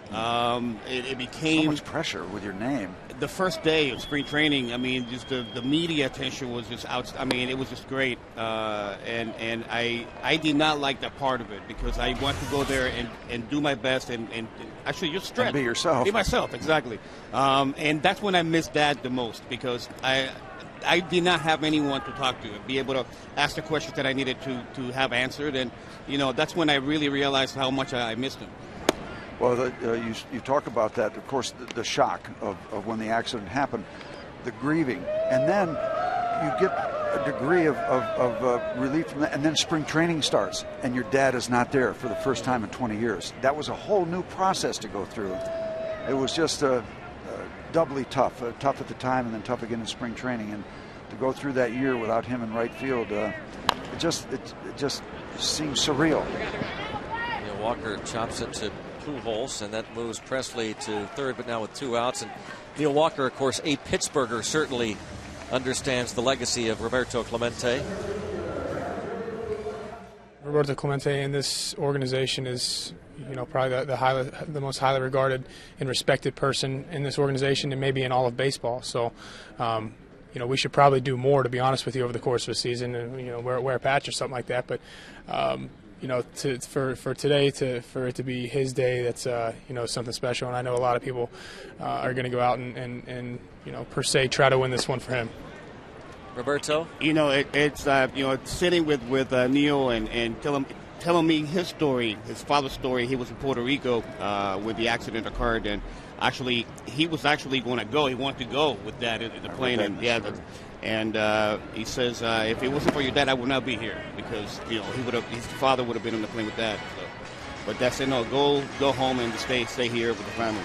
It became so much pressure with your name. The first day of spring training, I mean, just the media attention was just out. I mean, it was just great, and I did not like that part of it because I want to go there and do my best and actually just stretch. And be yourself. Be myself, exactly. And that's when I missed Dad the most because I did not have anyone to talk to, be able to ask the questions that I needed to have answered. And, that's when I really realized how much I missed him. Well, you talk about that, of course, the shock of when the accident happened, the grieving, and then you get a degree of relief from that, and then spring training starts, and your dad is not there for the first time in 20 years. That was a whole new process to go through. It was just doubly tough at the time, and then tough again in spring training, and to go through that year without him in right field, it just seems surreal. Walker chops it to Pujols, and that moves Presley to third, but now with 2 outs. And Neil Walker, of course, a Pittsburgher, certainly understands the legacy of Roberto Clemente. Roberto Clemente in this organization is, probably the most highly regarded and respected person in this organization, and maybe in all of baseball. So, we should probably do more, to be honest with you, over the course of a season, and wear a patch or something like that. But for today, for it to be his day, that's something special. And I know a lot of people are going to go out and per se try to win this one for him. Roberto, it's sitting with Neil and telling me his story, his father's story. He was in Puerto Rico when the accident occurred, and he was actually going to go. He wanted to go with Dad in the plane, and he says, if it wasn't for your dad, I would not be here, because his father would have been on the plane with Dad. So. But Dad said, no, go home and stay here with the family.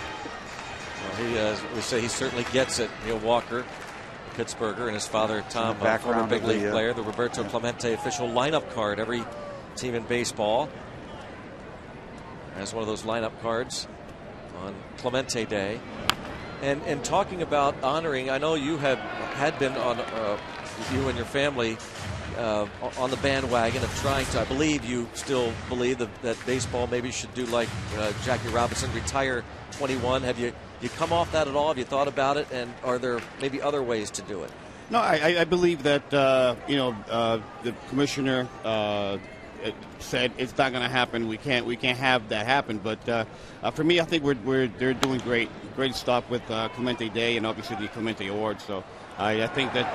Well, we say he certainly gets it. Neil Walker, Pittsburgher, and his father Tom, a former big league player. The Roberto Clemente official lineup card. Every team in baseball has one of those lineup cards on Clemente Day. And talking about honoring, I know you had been on, you and your family, on the bandwagon of trying to, I believe you still believe that baseball maybe should do like Jackie Robinson, retire 21. Have you come off that at all? Have you thought about it? And are there maybe other ways to do it? No, I believe that, the commissioner said it's not going to happen. We can't have that happen. But for me, I think they're doing great stuff with Clemente Day and obviously the Clemente Award. So I think that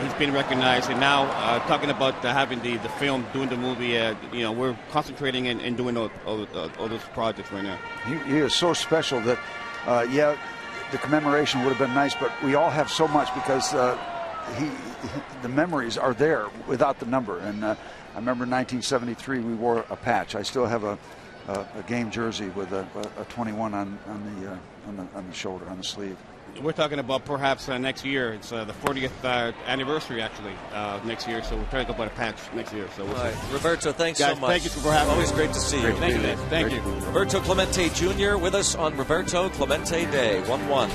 he's been recognized. And now talking about having the film, doing the movie, we're concentrating and doing all those projects right now. He is so special that the commemoration would have been nice, but we all have so much because the memories are there without the number. And I remember in 1973 we wore a patch. I still have a game jersey with a 21 on the shoulder, on the sleeve. We're talking about perhaps next year. It's the 40th anniversary, actually, next year. So we're talking about a patch next year. So Roberto, thanks guys, so much. Thank you for having me. Always great to see you. Thank you. Roberto Clemente Jr. with us on Roberto Clemente Day. 1-1.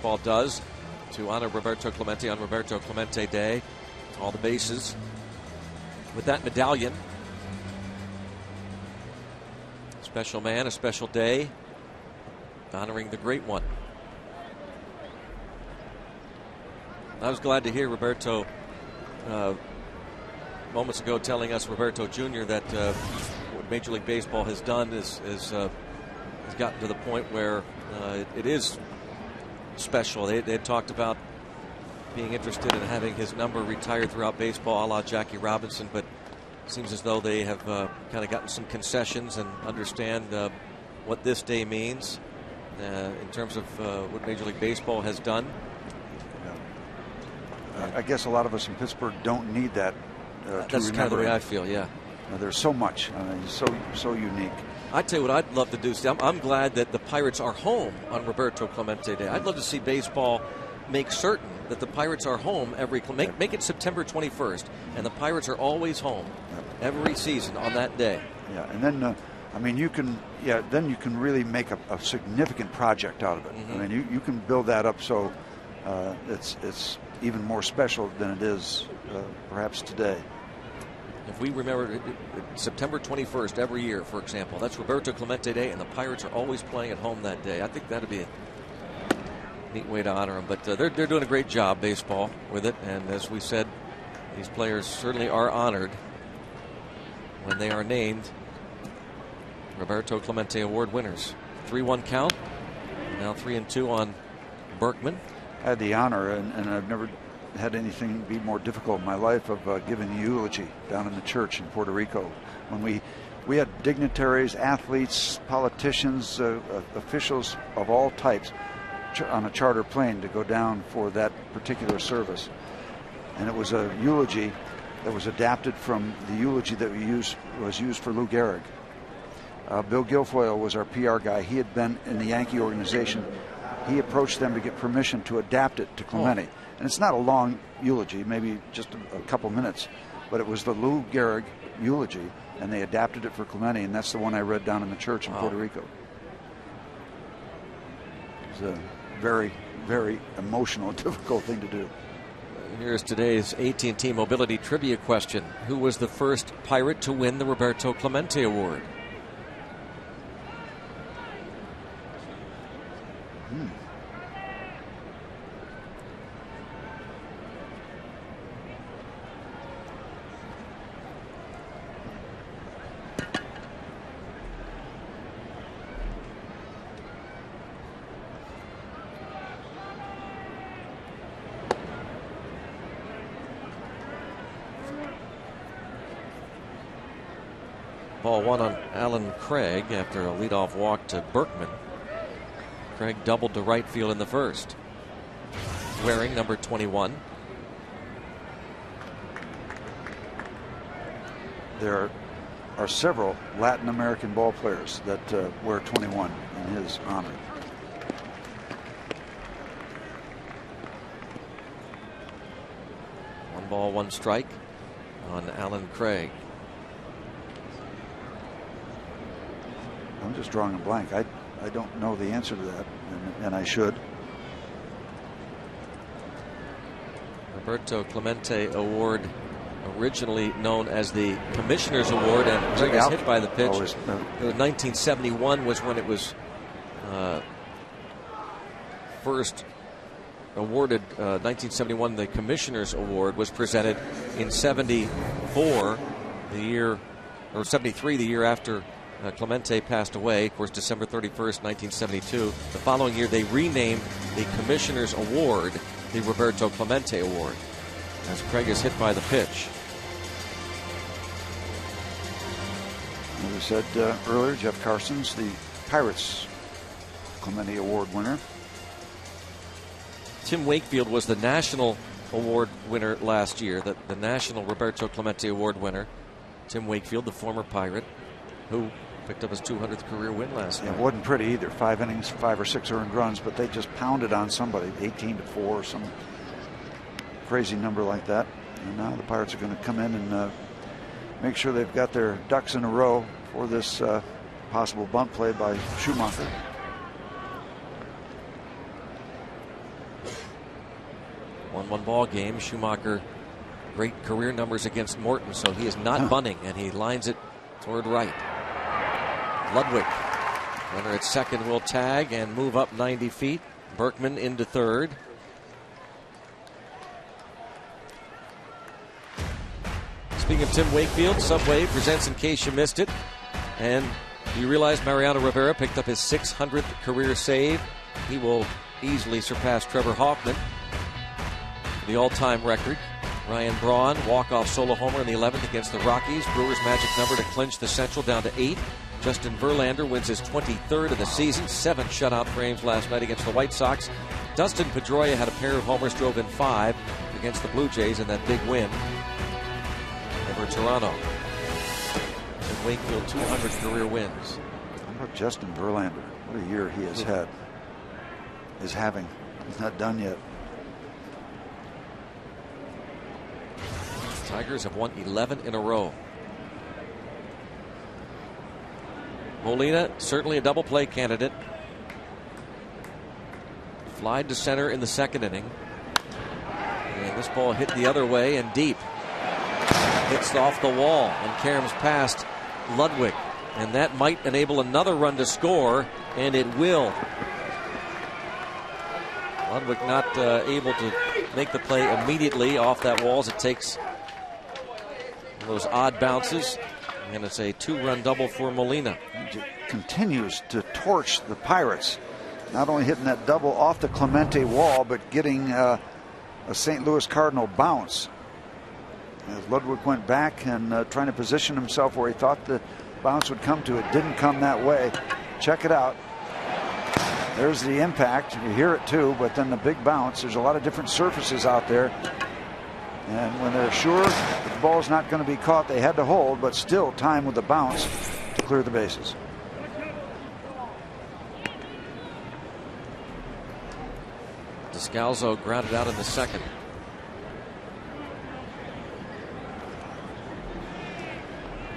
Baseball does to honor Roberto Clemente on Roberto Clemente Day. All the bases with that medallion. Special man, a special day, honoring the great one. I was glad to hear Roberto moments ago telling us, Roberto Jr., that what Major League Baseball has done has gotten to the point where it is special. They had talked about being interested in having his number retired throughout baseball, a la Jackie Robinson, but it seems as though they have kind of gotten some concessions and understand what this day means in terms of what Major League Baseball has done. I guess a lot of us in Pittsburgh don't need that. That's kind of the way I feel, yeah. There's so much. He's so unique. I tell you what I'd love to do, Steve. I'm glad that the Pirates are home on Roberto Clemente Day. I'd love to see baseball make certain that the Pirates are home make it September 21st, and the Pirates are always home every season on that day. Yeah, and then you can really make a significant project out of it. Mm-hmm. I mean, you can build that up so it's even more special than it is perhaps today. If we remember September 21st every year, for example, that's Roberto Clemente Day, and the Pirates are always playing at home that day. I think that'd be a neat way to honor him. But they're doing a great job, baseball, with it. And as we said, these players certainly are honored when they are named Roberto Clemente Award winners. 3-1 count. Now 3-2 on Berkman. I had the honor, and I've never had anything be more difficult in my life, of giving a eulogy down in the church in Puerto Rico. When we had dignitaries, athletes, politicians, officials of all types on a charter plane to go down for that particular service. And it was a eulogy that was adapted from the eulogy that was used for Lou Gehrig. Bill Guilfoyle was our PR guy. He had been in the Yankee organization. He approached them to get permission to adapt it to Clemente. And it's not a long eulogy, maybe just a couple minutes, but it was the Lou Gehrig eulogy, and they adapted it for Clemente, and that's the one I read down in the church in Puerto Rico. It was a very, very emotional, difficult thing to do. Here's today's AT&T Mobility Trivia question. Who was the first Pirate to win the Roberto Clemente Award? Ball one on Alan Craig after a leadoff walk to Berkman. Craig doubled to right field in the first. Wearing number 21. There are several Latin American ball players that wear 21 in his honor. One ball, one strike on Alan Craig. I'm just drawing a blank. I don't know the answer to that, and I should. Roberto Clemente Award, originally known as the Commissioner's Award, and Craig is hit by the pitch. 1971 was when it was first awarded. 1971, the Commissioner's Award was presented in 74, the year, or 73, the year after Clemente passed away, of course, December 31st, 1972. The following year, they renamed the Commissioner's Award the Roberto Clemente Award, as Craig is hit by the pitch. As we said earlier, Jeff Carson's the Pirates Clemente Award winner. Tim Wakefield was the National Award winner last year, the National Roberto Clemente Award winner. Tim Wakefield, the former Pirate, who picked up his 200th career win last night. It wasn't pretty either. 5 innings, 5 or 6 earned runs, but they just pounded on somebody, 18-4, some crazy number like that. And now the Pirates are going to come in and make sure they've got their ducks in a row for this possible bunt play by Schumacher. One ball game. Schumacher, great career numbers against Morton, so he is not bunting, and he lines it toward right. Ludwig, runner at second, will tag and move up 90 feet. Berkman into third. Speaking of Tim Wakefield, Subway presents In Case You Missed It. And you realize Mariano Rivera picked up his 600th career save. He will easily surpass Trevor Hoffman for the all-time record. Ryan Braun, walk-off solo homer in the 11th against the Rockies. Brewers' magic number to clinch the Central down to 8. Justin Verlander wins his 23rd of the season. 7 shutout frames last night against the White Sox. Dustin Pedroia had a pair of homers, drove in 5 against the Blue Jays in that big win over Toronto. And Wakefield, 200 career wins. How about Justin Verlander? What a year he has had. Is having. He's not done yet. Tigers have won 11 in a row. Molina, certainly a double play candidate. Flied to center in the second inning. And this ball hit the other way and deep. Hits off the wall and caroms past Ludwig. And that might enable another run to score, and it will. Ludwig not able to make the play immediately off that wall as it takes those odd bounces. And it's a 2-run double for Molina. He continues to torch the Pirates. Not only hitting that double off the Clemente wall, but getting a St. Louis Cardinal bounce. As Ludwig went back and trying to position himself where he thought the bounce would come to, it didn't come that way. Check it out. There's the impact. You hear it too, but then the big bounce. There's a lot of different surfaces out there. And when they're sure the ball's not going to be caught, they had to hold, but still time with the bounce to clear the bases. Descalzo grounded out in the second.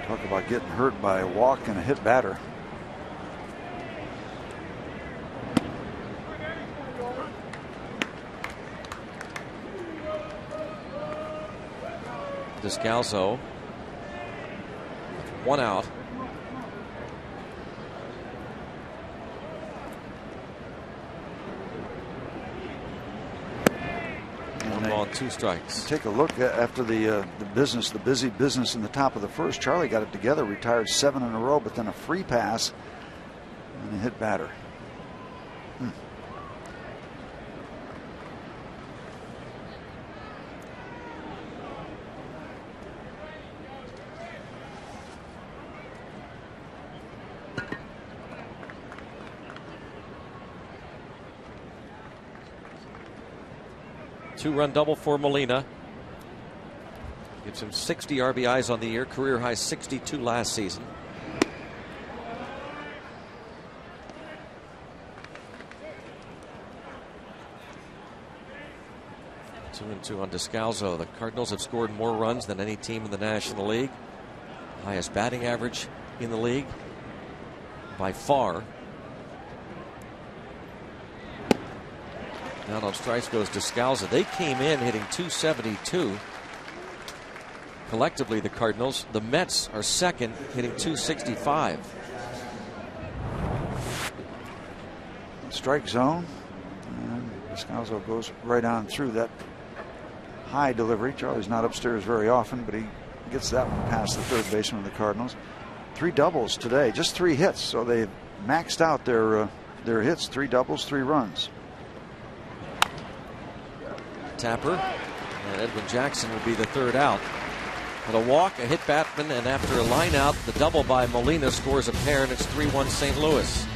Talk about getting hurt by a walk and a hit batter. Descalzo, 1 out. One ball and 2 strikes. Take a look after the busy business in the top of the first. Charlie got it together, retired 7 in a row, but then a free pass and a hit batter. 2-run double for Molina. Gives him 60 RBIs on the year, career high 62 last season. Two and two on Descalzo. The Cardinals have scored more runs than any team in the National League. Highest batting average in the league by far. Down on strikes goes Descalzo. They came in hitting 272. Collectively, the Cardinals. The Mets are second, hitting 265. Strike zone. And Descalzo goes right on through that high delivery. Charlie's not upstairs very often, but he gets that one past the third baseman of the Cardinals. 3 doubles today, just 3 hits. So they've maxed out their hits. 3 doubles, 3 runs. Tapper and Edwin Jackson will be the third out. But a walk, a hit Batman, and after a line out, the double by Molina scores a pair, and it's 3-1 St. Louis.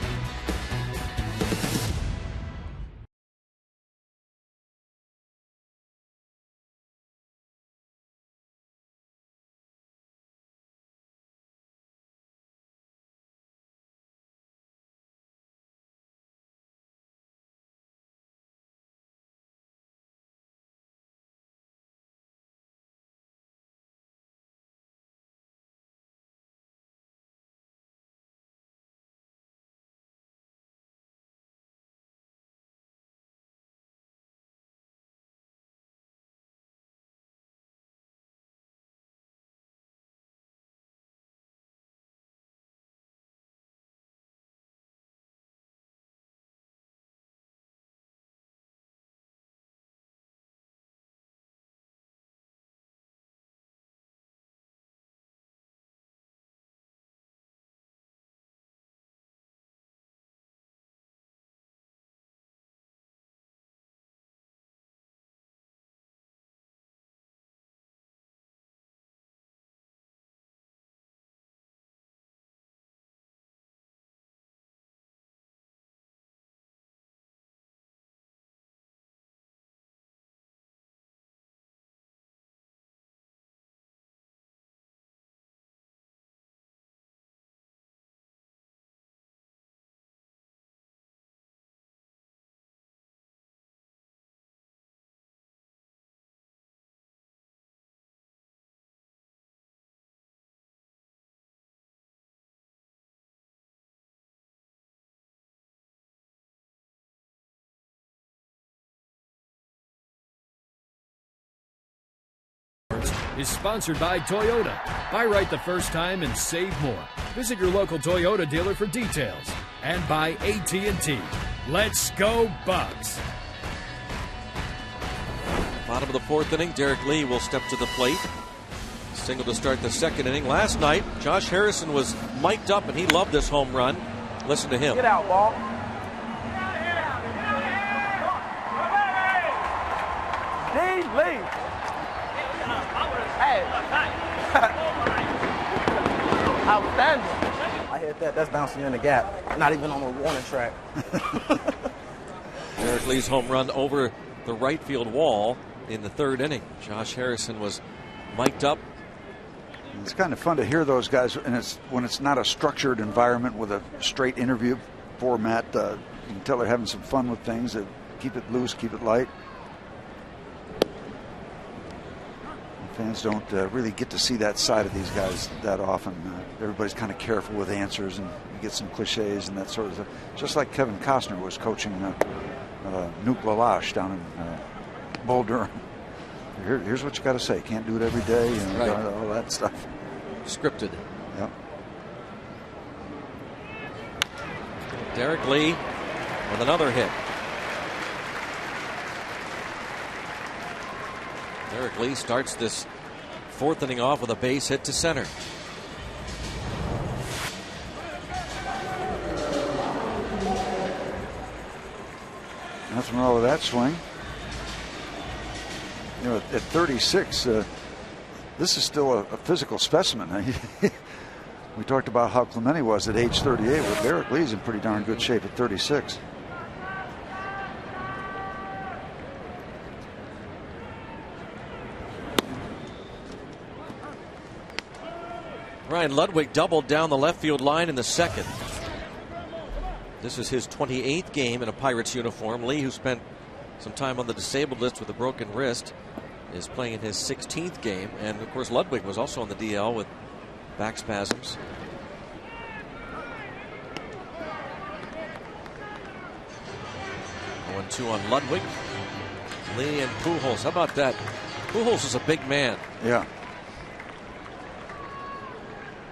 is sponsored by Toyota. Buy right the first time and save more. Visit your local Toyota dealer for details. And by AT&T. Let's go Bucks. Bottom of the fourth inning, Derek Lee will step to the plate. Single to start the second inning. Last night, Josh Harrison was mic'd up, and he loved this home run. Listen to him. Get out, ball. Lee. Hey. Outstanding. I hit that. That's bouncing you in the gap. Not even on the warning track. Derek Lee's home run over the right field wall in the third inning. Josh Harrison was mic'd up. It's kind of fun to hear those guys, and when it's not a structured environment with a straight interview format. You can tell they're having some fun with things. They keep it loose, keep it light. Fans don't really get to see that side of these guys that often. Everybody's kind of careful with answers, and you get some cliches and that sort of stuff. Just like Kevin Costner was coaching Nuke Lalash down in Bull Durham. Here's what you got to say. Can't do it every day, and right. All that stuff. Scripted. Yep. Derek Lee with another hit. Derek Lee starts this fourth inning off with a base hit to center. Nothing wrong with that swing. You know, at 36, this is still a physical specimen. We talked about how Clemente was at age 38. Well, Derek Lee's in pretty darn good shape at 36. Ryan Ludwig doubled down the left field line in the second. This is his 28th game in a Pirates uniform. Lee, who spent some time on the disabled list with a broken wrist, is playing in his 16th game. And of course, Ludwig was also on the DL with back spasms. One, two on Ludwig. Lee and Pujols. How about that? Pujols is a big man. Yeah.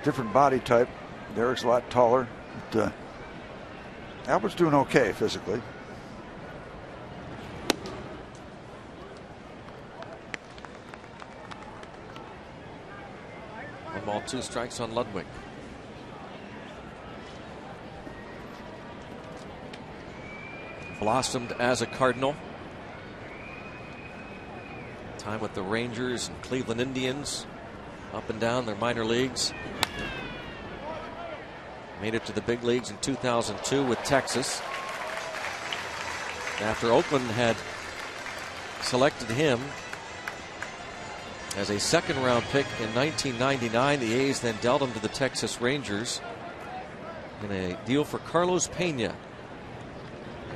Different body type. Derek's a lot taller. But, Albert's doing okay physically. One ball, two strikes on Ludwig. Blossomed as a Cardinal. Time with the Rangers and Cleveland Indians. Up and down their minor leagues. Made it to the big leagues in 2002 with Texas. After Oakland had selected him as a second-round pick in 1999, the A's then dealt him to the Texas Rangers in a deal for Carlos Pena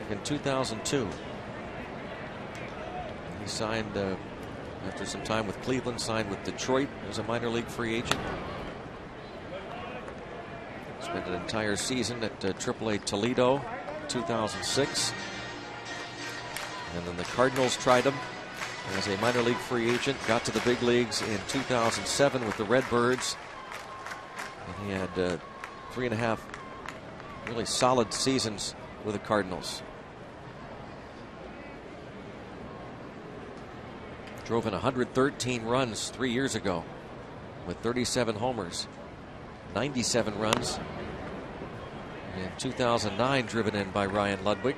in 2002. He signed after some time with Cleveland, signed with Detroit as a minor league free agent. Spent an entire season at AAA Toledo in 2006. And then the Cardinals tried him as a minor league free agent. Got to the big leagues in 2007 with the Redbirds. And he had 3.5 really solid seasons with the Cardinals. Drove in 113 runs 3 years ago with 37 homers. 97 runs in 2009 driven in by Ryan Ludwig.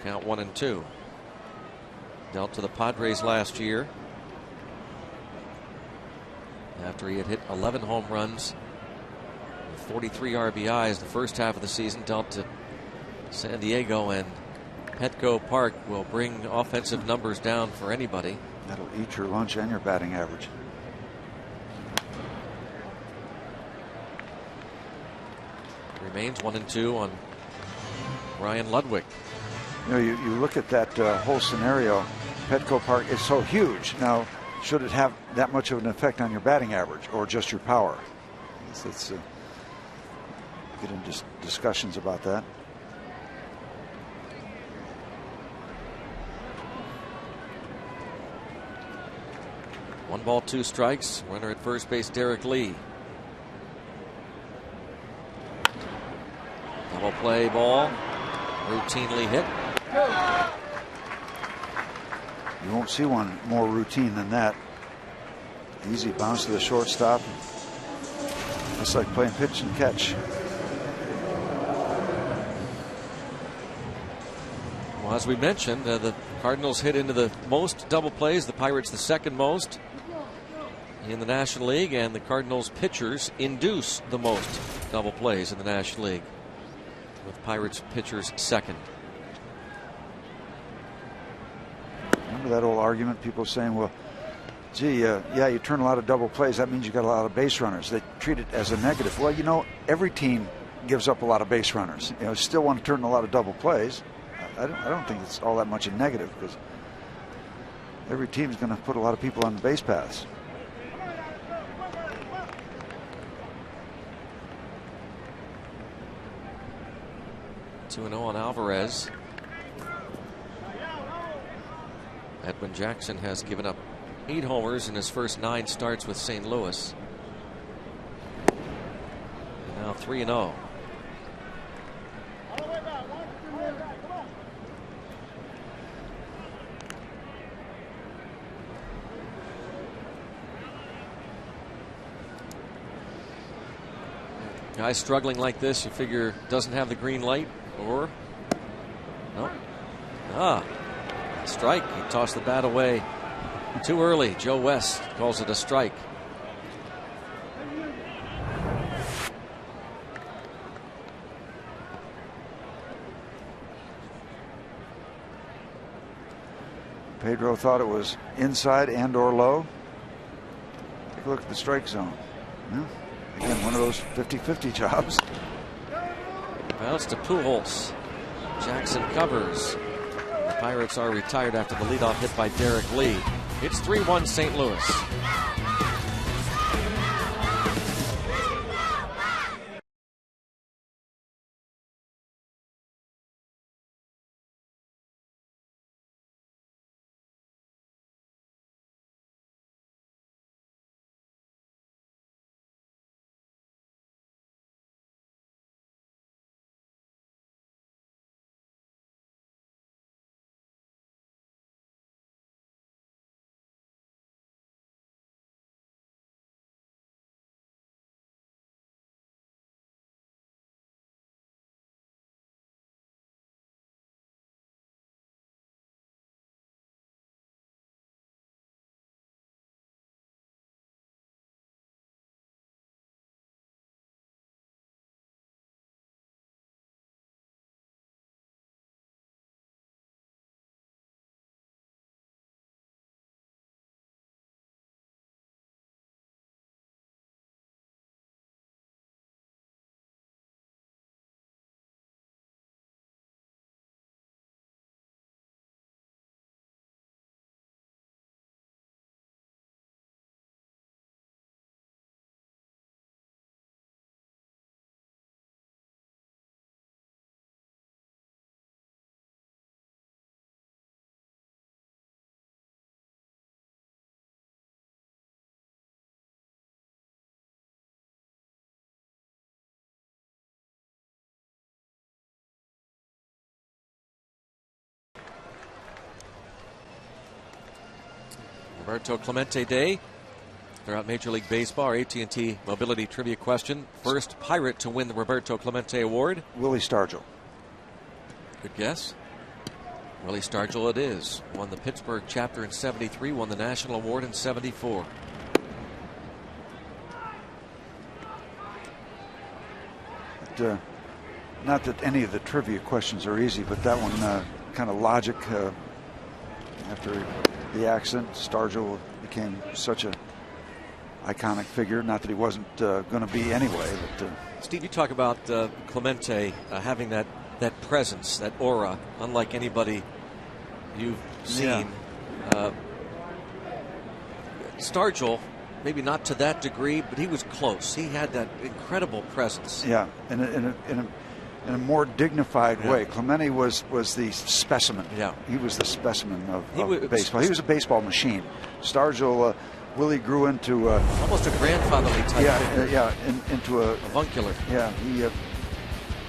Count 1-2. Dealt to the Padres last year after he had hit 11 home runs with 43 RBIs the first half of the season. Dealt to San Diego, and Petco Park will bring offensive numbers down for anybody. That'll eat your lunch and your batting average. Remains 1-2 on Ryan Ludwig. You know, you look at that whole scenario. Petco Park is so huge. Now, should it have that much of an effect on your batting average or just your power? Let's get into discussions about that. 1 ball, 2 strikes. Runner at first base, Derek Lee. Double play ball, routinely hit. You won't see one more routine than that. Easy bounce to the shortstop. Just like playing pitch and catch. Well, as we mentioned, the Cardinals hit into the most double plays, the Pirates the second most in the National League, and the Cardinals pitchers induce the most double plays in the National League, with Pirates pitchers second. Remember that old argument, people saying, well, gee, yeah, you turn a lot of double plays, that means you got a lot of base runners. They treat it as a negative. Well, you know, every team gives up a lot of base runners. You know, still want to turn a lot of double plays. I don't think it's all that much a negative, because every team is going to put a lot of people on the base paths. Two 2-0 on Alvarez. Edwin Jackson has given up 8 homers in his first 9 starts with St. Louis. And now 3-0. Guy struggling like this, you figure doesn't have the green light, or no. Strike. He tossed the bat away too early. Joe West calls it a strike. Pedro thought it was inside and or low. Take a look at the strike zone. Yeah. Again, one of those 50-50 jobs. Bounce to Pujols. Jackson covers. The Pirates are retired after the leadoff hit by Derek Lee. It's 3-1 St. Louis. Roberto Clemente Day throughout Major League Baseball. Our AT&T Mobility Trivia question. First Pirate to win the Roberto Clemente Award. Willie Stargell. Good guess. Willie Stargell it is. Won the Pittsburgh chapter in '73. Won the National Award in '74. Not that any of the trivia questions are easy, but that one kind of logic. After the accident, Stargell became such an iconic figure. Not that he wasn't going to be anyway. But Steve, you talk about Clemente having that presence, that aura, unlike anybody you've seen. Yeah. Stargell, maybe not to that degree, but he was close. He had that incredible presence. Yeah, in a more dignified way. Clemente was the specimen. Yeah, he was the specimen of baseball. He was a baseball machine. Stargell Willie grew into almost a grandfatherly type figure. Into a avuncular. Yeah, he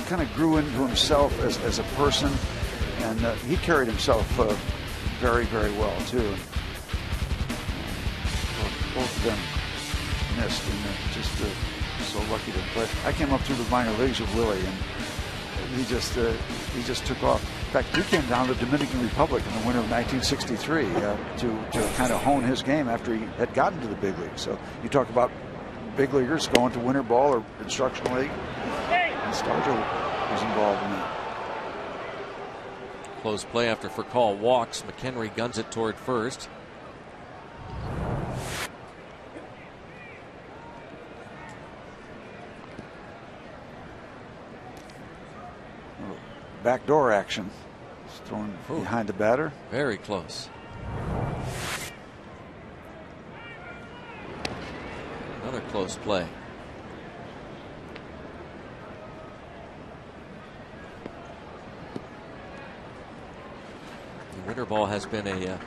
kind of grew into himself as a person, and he carried himself very, very well too. Both of them missed, and just so lucky to play. I came up through the minor leagues with Willie, and he just took off. In fact, he came down to the Dominican Republic in the winter of 1963 to kind of hone his game after he had gotten to the big leagues. So you talk about big leaguers going to winter ball or instructional league, and Stargell was involved in that. Close play after Furcal walks. McHenry guns it toward first. Backdoor action. It's thrown behind the batter. Very close. Another close play. The winter ball has been a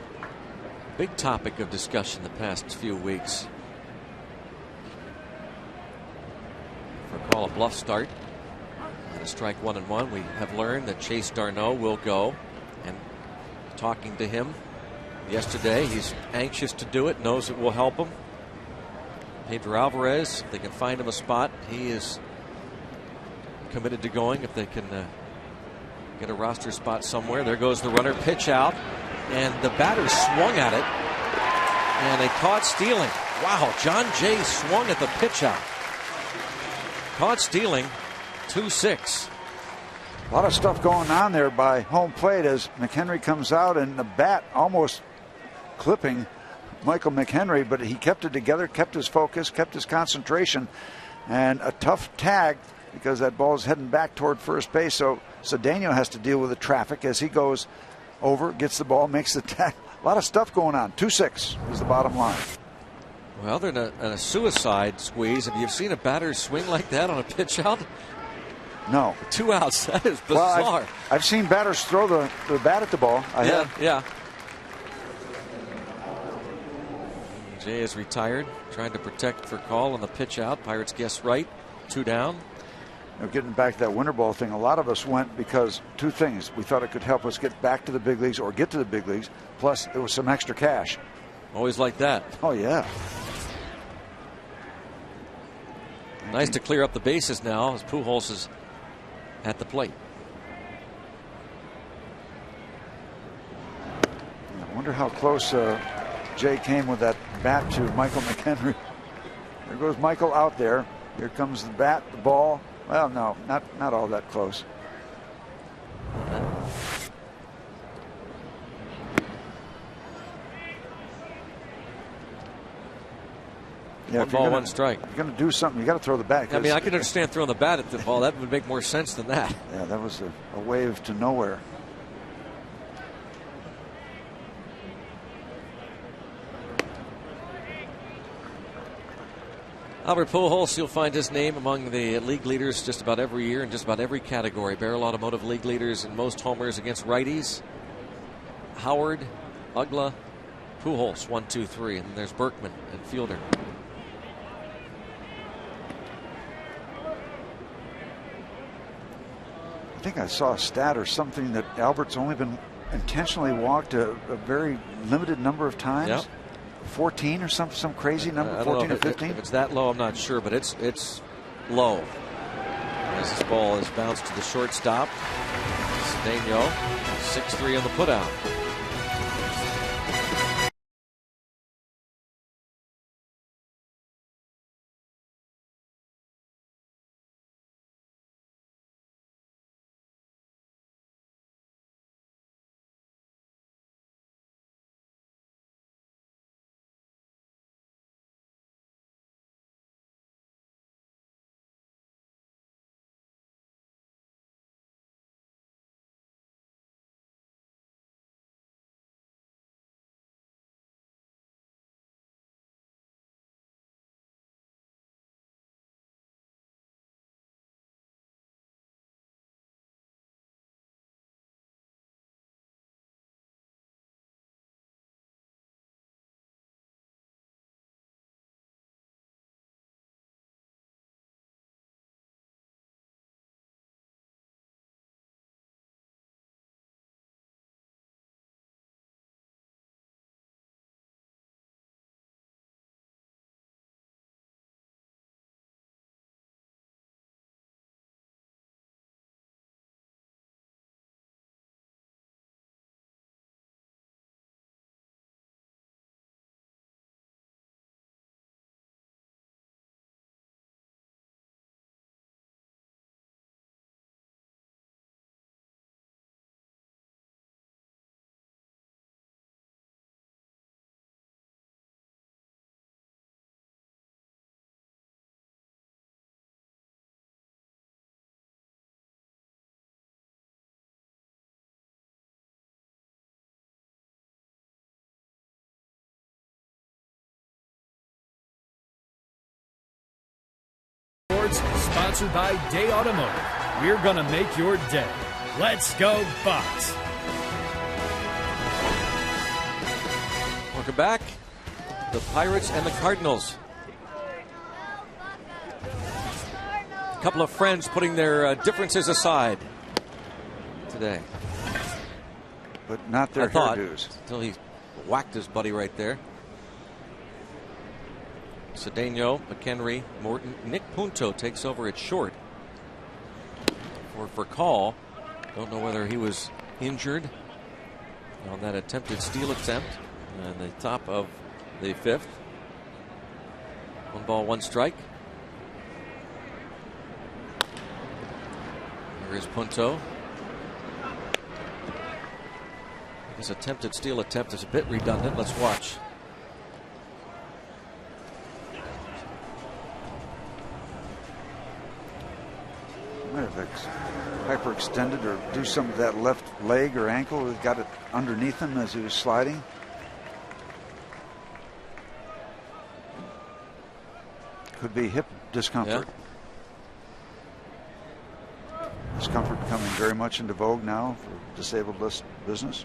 big topic of discussion the past few weeks. Furcal, a bluff start. And a strike 1-1. We have learned that Chase Darno will go, and talking to him yesterday, he's anxious to do it, knows it will help him. Pedro Alvarez, if they can find him a spot, he is committed to going if they can get a roster spot somewhere. There goes the runner, pitch out, and the batter swung at it, and they caught stealing. Wow, John Jay swung at the pitch out. Caught stealing. 2-6. A lot of stuff going on there by home plate as McHenry comes out, and the bat almost clipping Michael McHenry, but he kept it together, kept his focus, kept his concentration, and a tough tag because that ball is heading back toward first base. So Cedeno has to deal with the traffic as he goes over, gets the ball, makes the tag. A lot of stuff going on. 2-6 is the bottom line. Well, they're in a suicide squeeze. Have you seen a batter swing like that on a pitch out? No. 2 outs. That is bizarre. Well, I've seen batters throw the bat at the ball. Yeah. Jay is retired, trying to protect Furcal on the pitch out. Pirates guess right. 2 down. Getting back to that winter ball thing, a lot of us went because two things. We thought it could help us get back to the big leagues or get to the big leagues. Plus, it was some extra cash. Always like that. Oh, yeah. Nice to clear up the bases now as Pujols is at the plate. I wonder how close Jay came with that bat to Michael McHenry. There goes Michael out there. Here comes the bat, the ball. Well, no, not all that close. Yeah, 1 ball, 1 strike. If you're going to do something, you got to throw the bat. I mean, I can understand throwing the bat at the ball. That would make more sense than that. Yeah, that was a wave to nowhere. Albert Pujols, you'll find his name among the league leaders just about every year in just about every category. Barrel Automotive league leaders in most homers against righties. Howard, Ugla, Pujols, 1, 2, 3. And then there's Berkman and Fielder. I think I saw a stat or something that Albert's only been intentionally walked a very limited number of times. Yep. 14 or some crazy number, 14 or 15. If it's that low, I'm not sure, but it's low. As this ball is bounced to the shortstop, Cedeno, 6-3 on the putout. Sports is sponsored by Day Automotive. We're going to make your day. Let's go, Bucks! Welcome back. The Pirates and the Cardinals. A couple of friends putting their differences aside today. But not their hairdos. Until he whacked his buddy right there. Cedeno, McHenry, Morton. Nick Punto takes over at short. For call. Don't know whether he was injured on that attempted steal attempt. And the top of the fifth. 1 ball, 1 strike. There is Punto. His attempted steal attempt is a bit redundant. Let's watch. Might have hyperextended or do some of that left leg or ankle. Got it underneath him as he was sliding. Could be hip discomfort. Yeah. Discomfort becoming very much into vogue now for disabled list business.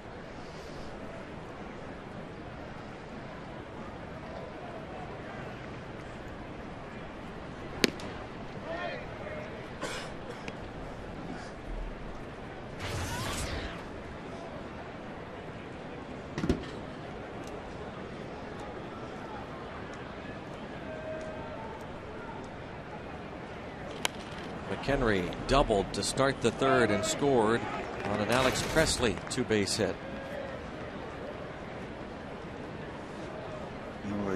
McHenry doubled to start the third and scored on an Alex Presley 2-base hit.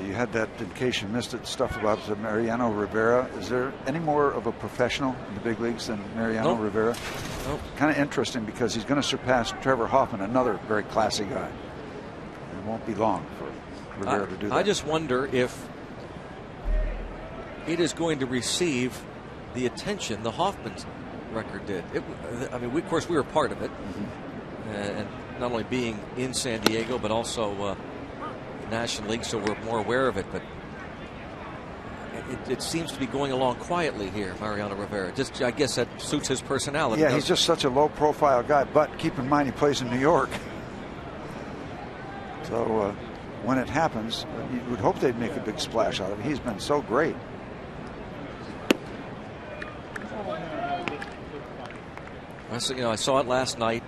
You had that, in case you missed it, stuff about Mariano Rivera. Is there any more of a professional in the big leagues than Mariano Rivera? Nope. Kind of interesting because he's going to surpass Trevor Hoffman, another very classy guy. It won't be long for Rivera to do that. I just wonder if it is going to receive the attention the Hoffman record did. I mean, of course, we were part of it. And not only being in San Diego, but also National League, so we're more aware of it. But it seems to be going along quietly here, Mariano Rivera. Just, I guess that suits his personality. Yeah, he's just such a low-profile guy. But keep in mind, he plays in New York. So when it happens, you would hope they'd make a big splash out of it. He's been so great. I saw it last night,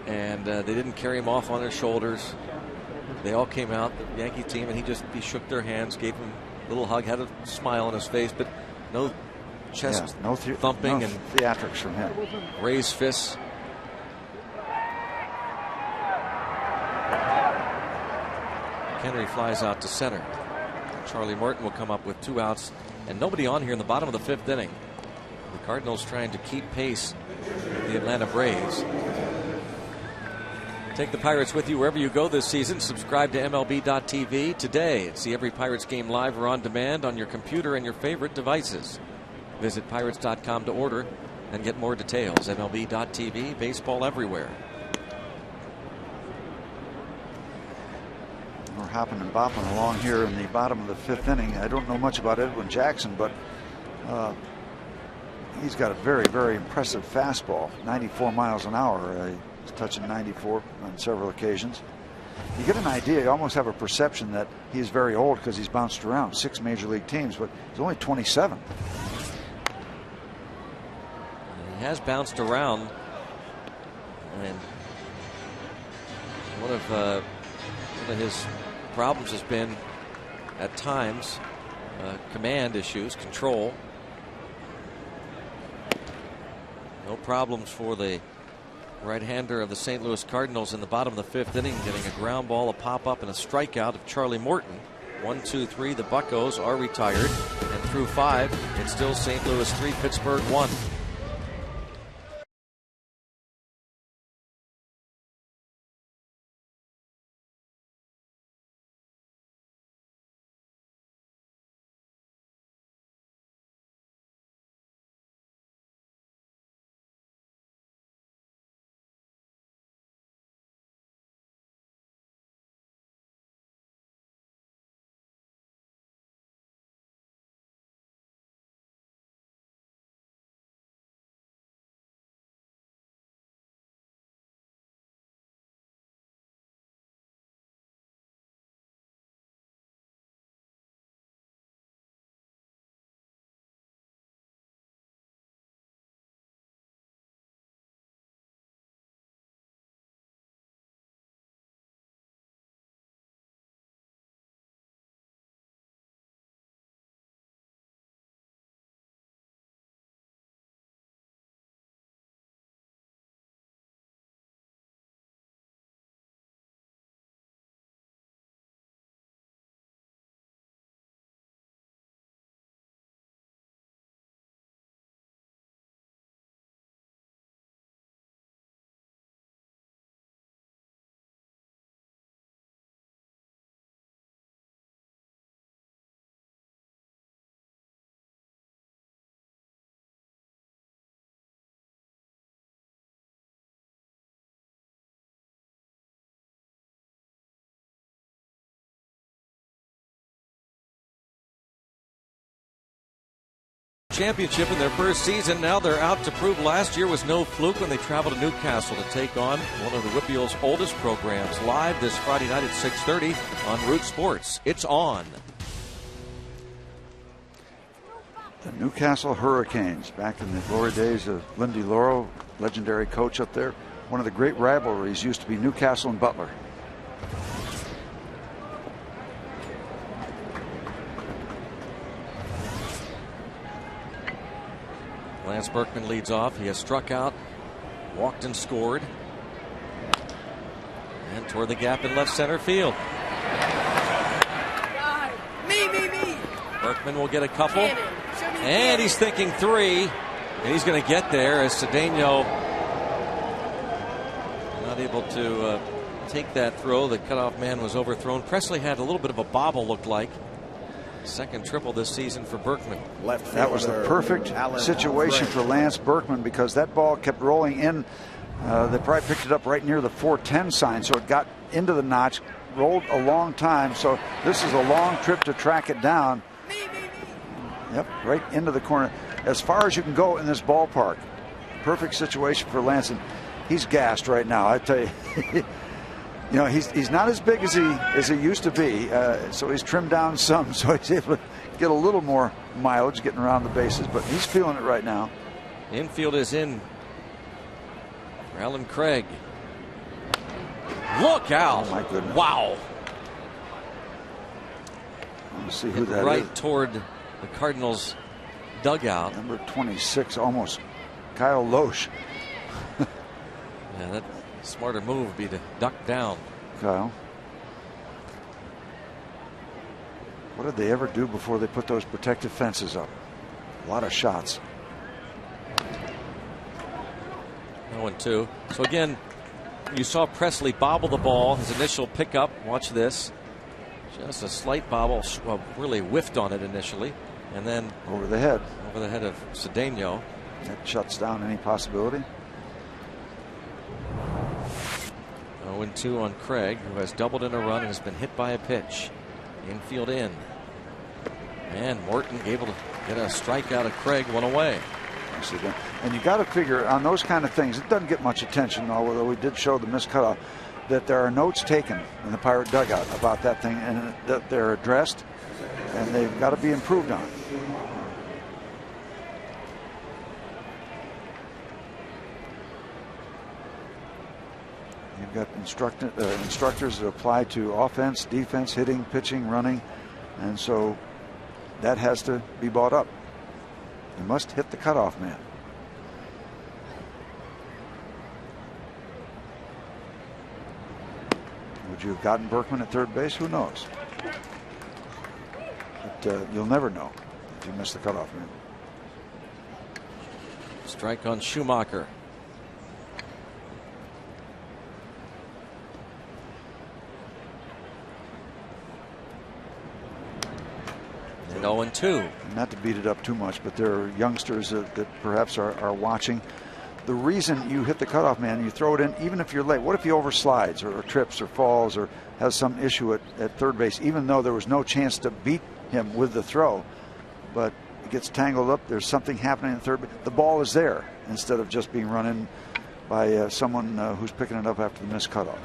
and they didn't carry him off on their shoulders. They all came out, the Yankee team, and he shook their hands, gave him a little hug, had a smile on his face, but no chest thumping and theatrics from him. Raised fists. Henry flies out to center. Charlie Morton will come up with 2 outs, and nobody on here in the bottom of the 5th inning. The Cardinals trying to keep pace with the Atlanta Braves. Take the Pirates with you wherever you go this season. Subscribe to MLB.tv today and see every Pirates game live or on demand on your computer and your favorite devices. Visit Pirates.com to order and get more details. MLB.tv, baseball everywhere. We're hopping and bopping along here in the bottom of the 5th inning. I don't know much about Edwin Jackson, but he's got a very, very impressive fastball, 94 miles an hour. He's touching 94 on several occasions. You get an idea, you almost have a perception that he's very old because he's bounced around 6 major league teams, but he's only 27. He has bounced around, and one of his problems has been at times command issues, control. No problems for the right-hander of the St. Louis Cardinals in the bottom of the 5th inning, getting a ground ball, a pop-up, and a strikeout of Charlie Morton. 1, 2, 3. The Buccos are retired, and through 5, it's still St. Louis 3, Pittsburgh 1. championship in their first season. Now they're out to prove last year was no fluke when they traveled to Newcastle to take on one of the Whitfields' oldest programs. Live this Friday night at 6:30 on Root Sports. It's on. The Newcastle Hurricanes, back in the glory days of Lindy Laurel, legendary coach up there. One of the great rivalries used to be Newcastle and Butler. Lance Berkman leads off. He has struck out, walked and scored. And toward the gap in left center field. Me. Berkman will get a couple. And he's thinking 3. And he's going to get there as Cedeno not able to take that throw. The cutoff man was overthrown. Presley had a little bit of a bobble, looked like. Second triple this season for Berkman. That was the perfect situation for Lance Berkman because that ball kept rolling in. They probably picked it up right near the 410 sign, so it got into the notch, rolled a long time. So this is a long trip to track it down. Yep, right into the corner. As far as you can go in this ballpark. Perfect situation for Lance. And he's gassed right now, I tell you. You know, he's not as big as he used to be, so he's trimmed down some, so he's able to get a little more mileage getting around the bases, but he's feeling it right now. Infield is in for Alan Craig. Look out. Oh, my goodness. Wow. Let's see who that right is. Toward the Cardinals' dugout. Number 26, almost Kyle Loesch. Yeah, that smarter move would be to duck down. Kyle. What did they ever do before they put those protective fences up? A lot of shots. 0-2. So again, you saw Presley bobble the ball. His initial pickup. Watch this. Just a slight bobble. Well, really whiffed on it initially. And then over the head. Over the head of Cedeno. That shuts down any possibility. 0-2 on Craig, who has doubled in a run and has been hit by a pitch. Infield in. And Morton able to get a strikeout of Craig, one away. And you got to figure on those kind of things, it doesn't get much attention, although we did show the missed cutoff, that there are notes taken in the Pirate dugout about that thing and that they're addressed and they've got to be improved on. You've got instructors that apply to offense, defense, hitting, pitching, running, and so that has to be brought up. You must hit the cutoff man. Would you have gotten Berkman at third base? Who knows? But you'll never know if you miss the cutoff man. Strike on Schumacher. And 0-2. Not to beat it up too much, but there are youngsters that perhaps are watching. The reason you hit the cutoff man, you throw it in, even if you're late. What if he overslides or trips or falls or has some issue at third base, even though there was no chance to beat him with the throw, but it gets tangled up, there's something happening in third base. The ball is there instead of just being run in by someone who's picking it up after the missed cutoff.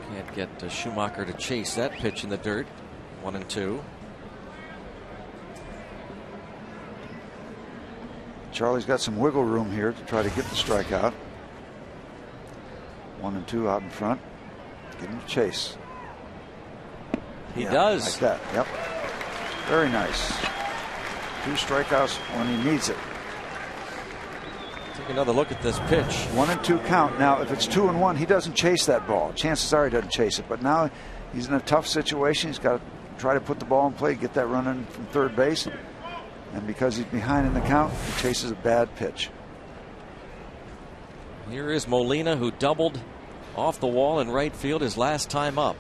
Can't get Schumacher to chase that pitch in the dirt. 1-2. Charlie's got some wiggle room here to try to get the strikeout. 1-2 out in front. Get him to chase. He does. Like that. Yep. Very nice. 2 strikeouts when he needs it. Take another look at this pitch. 1-2 count. Now, if it's 2-1, he doesn't chase that ball. Chances are he doesn't chase it. But now he's in a tough situation. He's got to try to put the ball in play, get that run in from third base. And because he's behind in the count, he chases a bad pitch. Here is Molina, who doubled off the wall in right field his last time up.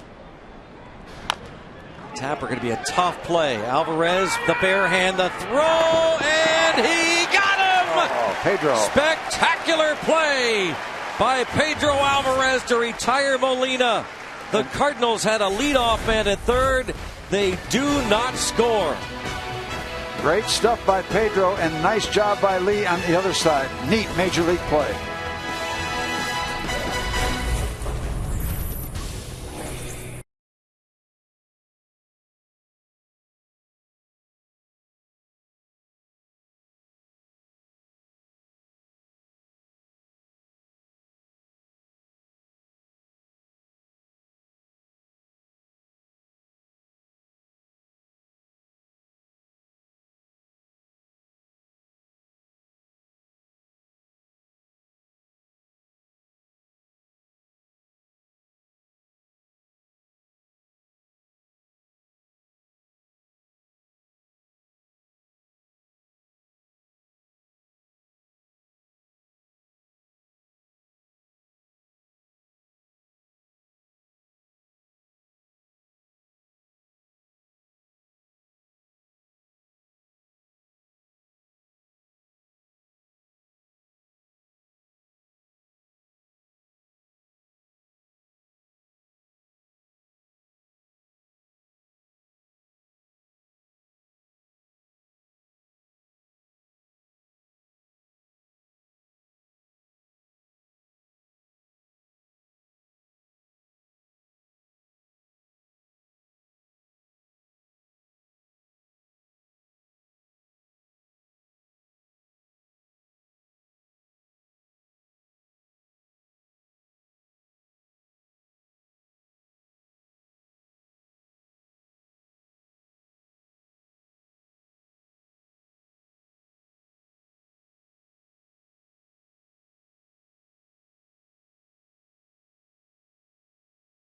Tapper going to be a tough play. Alvarez, the bare hand, the throw, and he got him! Oh, Pedro. Spectacular play by Pedro Alvarez to retire Molina. The Cardinals had a leadoff man at third. They do not score. Great stuff by Pedro, and nice job by Lee on the other side. Neat major league play.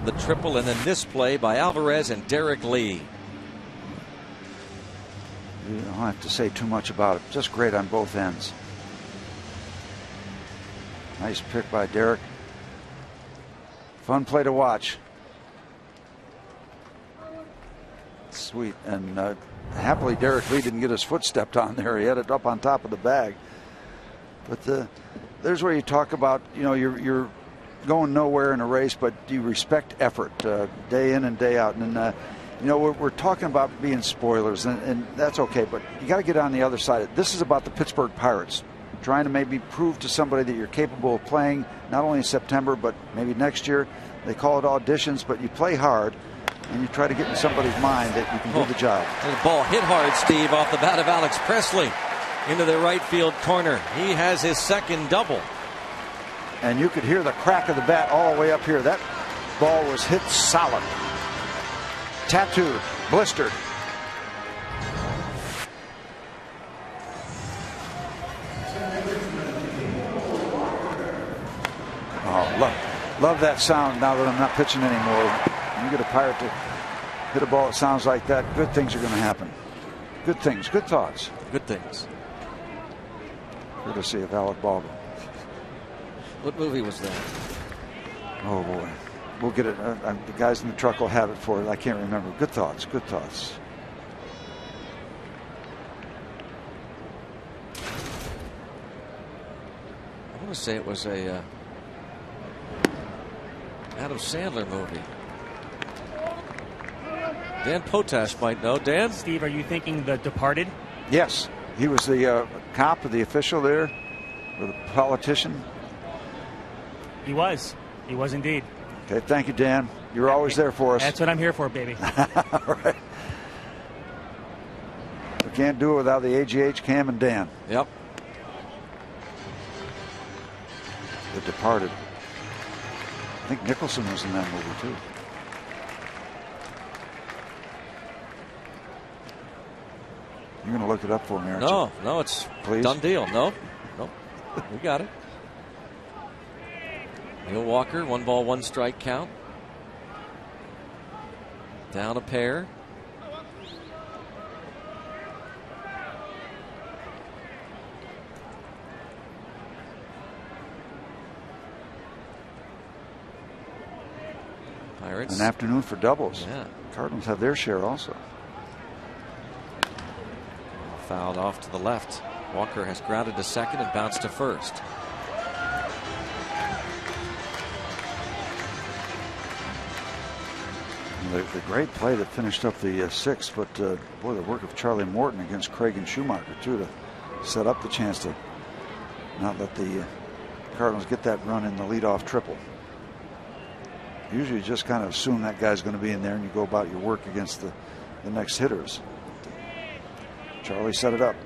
The triple, and then this play by Alvarez and Derek Lee. You don't have to say too much about it. Just great on both ends. Nice pick by Derek. Fun play to watch. Sweet. And happily Derek Lee didn't get his foot stepped on there. He had it up on top of the bag. But there's where you talk about, you know, you're going nowhere in a race, but you respect effort day in and day out. And you know, we're talking about being spoilers, and that's okay, but you got to get on the other side. This is about the Pittsburgh Pirates trying to maybe prove to somebody that you're capable of playing not only in September but maybe next year. They call it auditions, but you play hard and you try to get in somebody's mind that you can do the job. And the ball hit hard, Steve, off the bat of Alex Presley into the right field corner. He has his second double. And you could hear the crack of the bat all the way up here. That ball was hit solid. Tattooed, blistered. Oh, love that sound now that I'm not pitching anymore. When you get a Pirate to hit a ball that sounds like that, good things are going to happen. Good things, good thoughts. Good things. Courtesy of Alec Baldwin. What movie was that? Oh boy, we'll get it. The guys in the truck will have it for it. I can't remember. Good thoughts. Good thoughts. I want to say it was a Adam Sandler movie. Dan Potash might know. Dan? Steve, are you thinking The Departed? Yes, he was the cop or the official there, or the politician. He was. He was indeed. Okay, thank you, Dan. You're always there for us. That's what I'm here for, baby. All right. We can't do it without the AGH, Cam, and Dan. Yep. The Departed. I think Nicholson was in that movie, too. You're going to look it up for me, aren't you? No, it's Please? Done deal. No, we got it. Neil Walker, 1 ball, 1 strike count. Down a pair. Pirates. An afternoon for doubles. Yeah. Cardinals have their share also. Fouled off to the left. Walker has grounded to second and bounced to first. The great play that finished up the sixth, but boy, the work of Charlie Morton against Craig and Schumacher too, to set up the chance to not let the Cardinals get that run in the leadoff triple. Usually you just kind of assume that guy's going to be in there and you go about your work against the next hitters. Charlie set it up.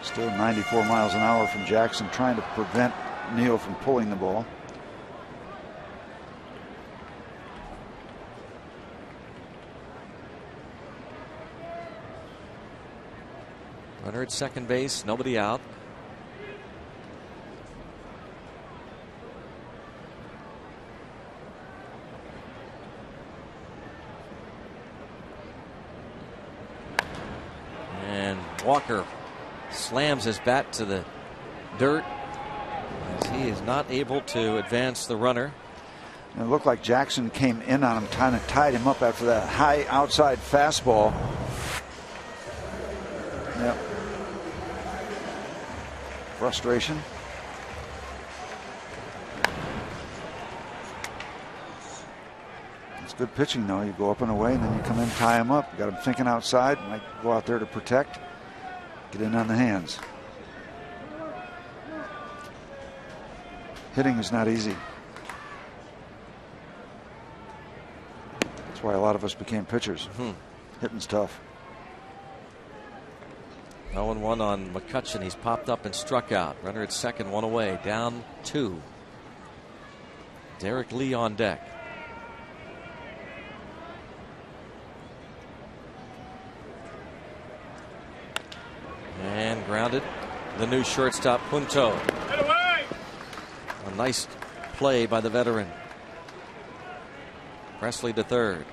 Still 94 miles an hour from Jackson, trying to prevent Neal from pulling the ball. Runner at second base, nobody out. And Walker slams his bat to the dirt as he is not able to advance the runner. And it looked like Jackson came in on him, kind of tied him up after that high outside fastball. Yep. Frustration. It's good pitching, though. You go up and away, and then you come in, tie him up. You got him thinking outside. Might go out there to protect. Get in on the hands. Hitting is not easy. That's why a lot of us became pitchers. Hitting's tough. 0-1 on McCutchen. He's popped up and struck out. Runner at second, one away. Down 2. Derek Lee on deck. And grounded. The new shortstop, Punto. A nice play by the veteran. Presley to third.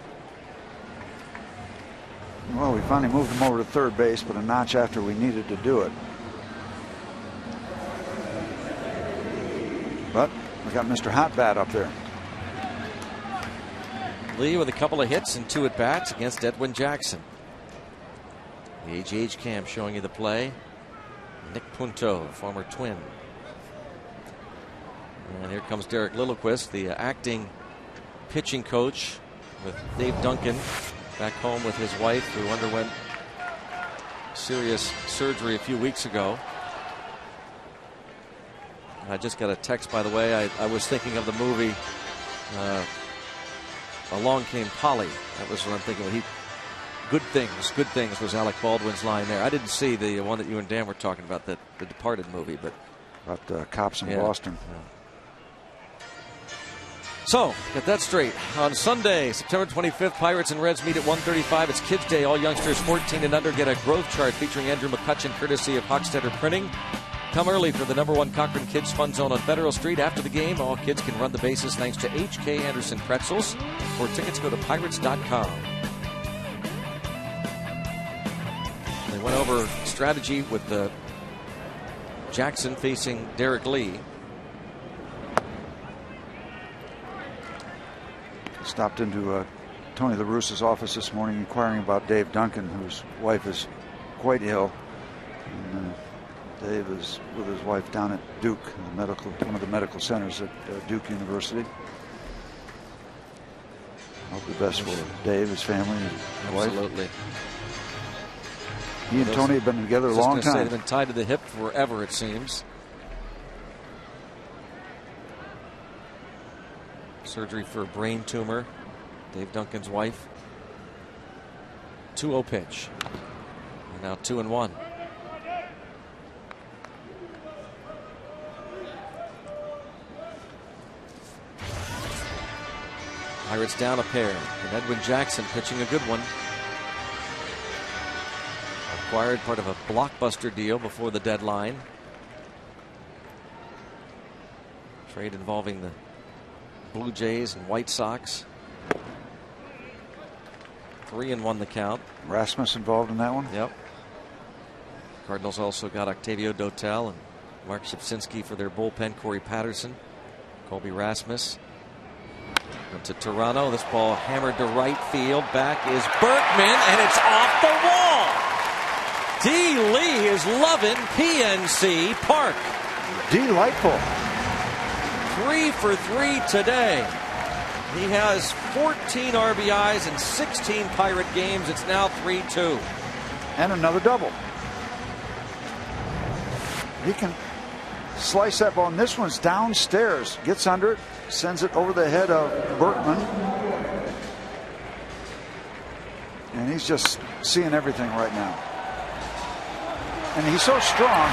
Well, we finally moved him over to third base, but a notch after we needed to do it. But we got Mr. Hot Bat up there. Lee with a couple of hits and 2 at-bats against Edwin Jackson. The AGH cam showing you the play. Nick Punto, former Twin. And here comes Derek Lilliquist, the acting pitching coach with Dave Duncan, back home with his wife, who underwent serious surgery a few weeks ago. I just got a text, by the way. I was thinking of the movie Along Came Polly. That was what I'm thinking. Good Things was Alec Baldwin's line there. I didn't see the one that you and Dan were talking about, the Departed movie, but about cops in Boston. Yeah. So, get that straight. On Sunday, September 25th, Pirates and Reds meet at 1:35. It's Kids Day. All youngsters 14 and under get a growth chart featuring Andrew McCutchen, courtesy of Hochstetter Printing. Come early for the #1 Cochran Kids Fun Zone on Federal Street. After the game, all kids can run the bases thanks to H.K. Anderson Pretzels. For tickets, go to Pirates.com. They went over strategy with the Jackson facing Derek Lee. Stopped into Tony La Russa's office this morning inquiring about Dave Duncan, whose wife is quite ill. And, Dave is with his wife down at Duke, one of the medical centers at Duke University. Hope the best for Dave, his family, his wife. Absolutely. He and Tony have been together a long time. They've been tied to the hip forever, it seems. Surgery for a brain tumor. Dave Duncan's wife. 2-0 pitch. And now 2-1. Pirates down a pair. And Edwin Jackson pitching a good one. Acquired part of a blockbuster deal before the deadline. Trade involving the Blue Jays and White Sox. 3-1 the count. Rasmus involved in that one? Yep. Cardinals also got Octavio Dotel and Mark Shipsinski for their bullpen. Corey Patterson, Colby Rasmus. Went to Toronto. This ball hammered to right field. Back is Berkman, and it's off the wall. D. Lee is loving PNC Park. Delightful. 3 for 3 today. He has 14 RBIs in 16 Pirate games. It's now 3-2. And another double. He can slice that ball. And this one's downstairs. Gets under it, sends it over the head of Berkman. And he's just seeing everything right now. And he's so strong,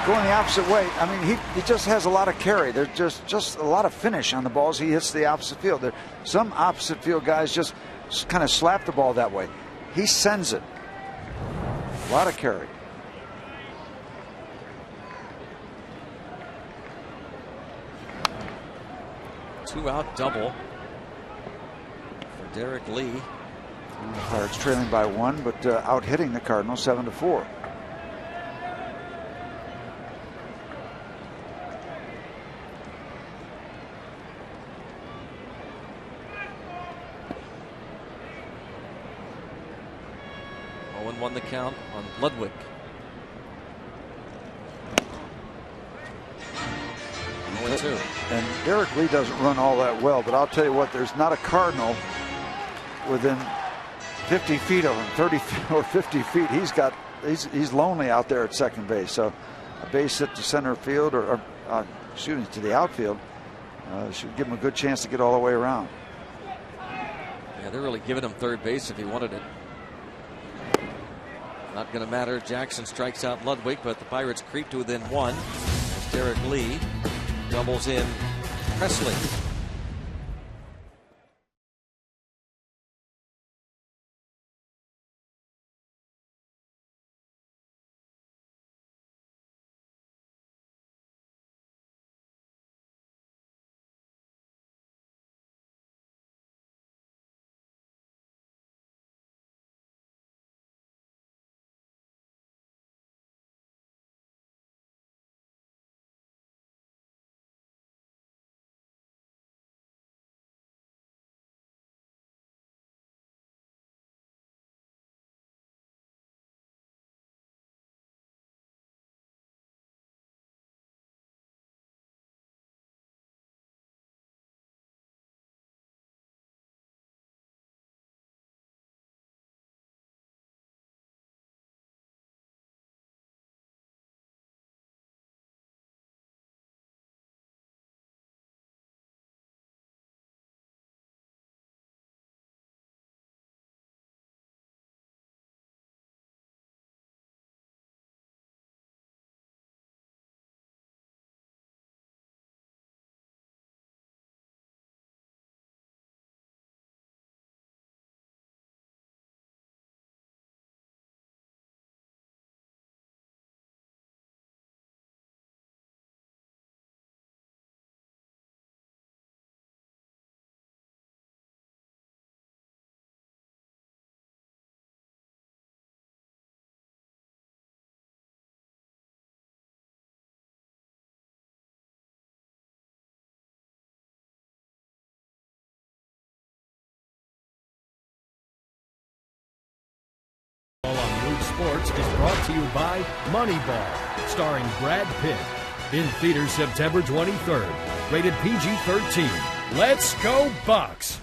going the opposite way. I mean, he just has a lot of carry. There's just a lot of finish on the balls he hits the opposite field. Some opposite field guys just kind of slap the ball that way. He sends it. A lot of carry. Two-out double for Derek Lee. The Pirates trailing by 1, but out hitting the Cardinals 7-4. Won the count on Ludwig. And Derek Lee doesn't run all that well, but I'll tell you what, there's not a Cardinal within 50 feet of him, 30 or 50 feet. He's lonely out there at second base. So a base hit to center field or to the outfield should give him a good chance to get all the way around. Yeah, they're really giving him third base if he wanted it. Not going to matter. Jackson strikes out Ludwig, but the Pirates creep to within 1. As Derek Lee doubles in Presley. Sports is brought to you by Moneyball, starring Brad Pitt. In theaters September 23rd. Rated PG-13. Let's go Bucks!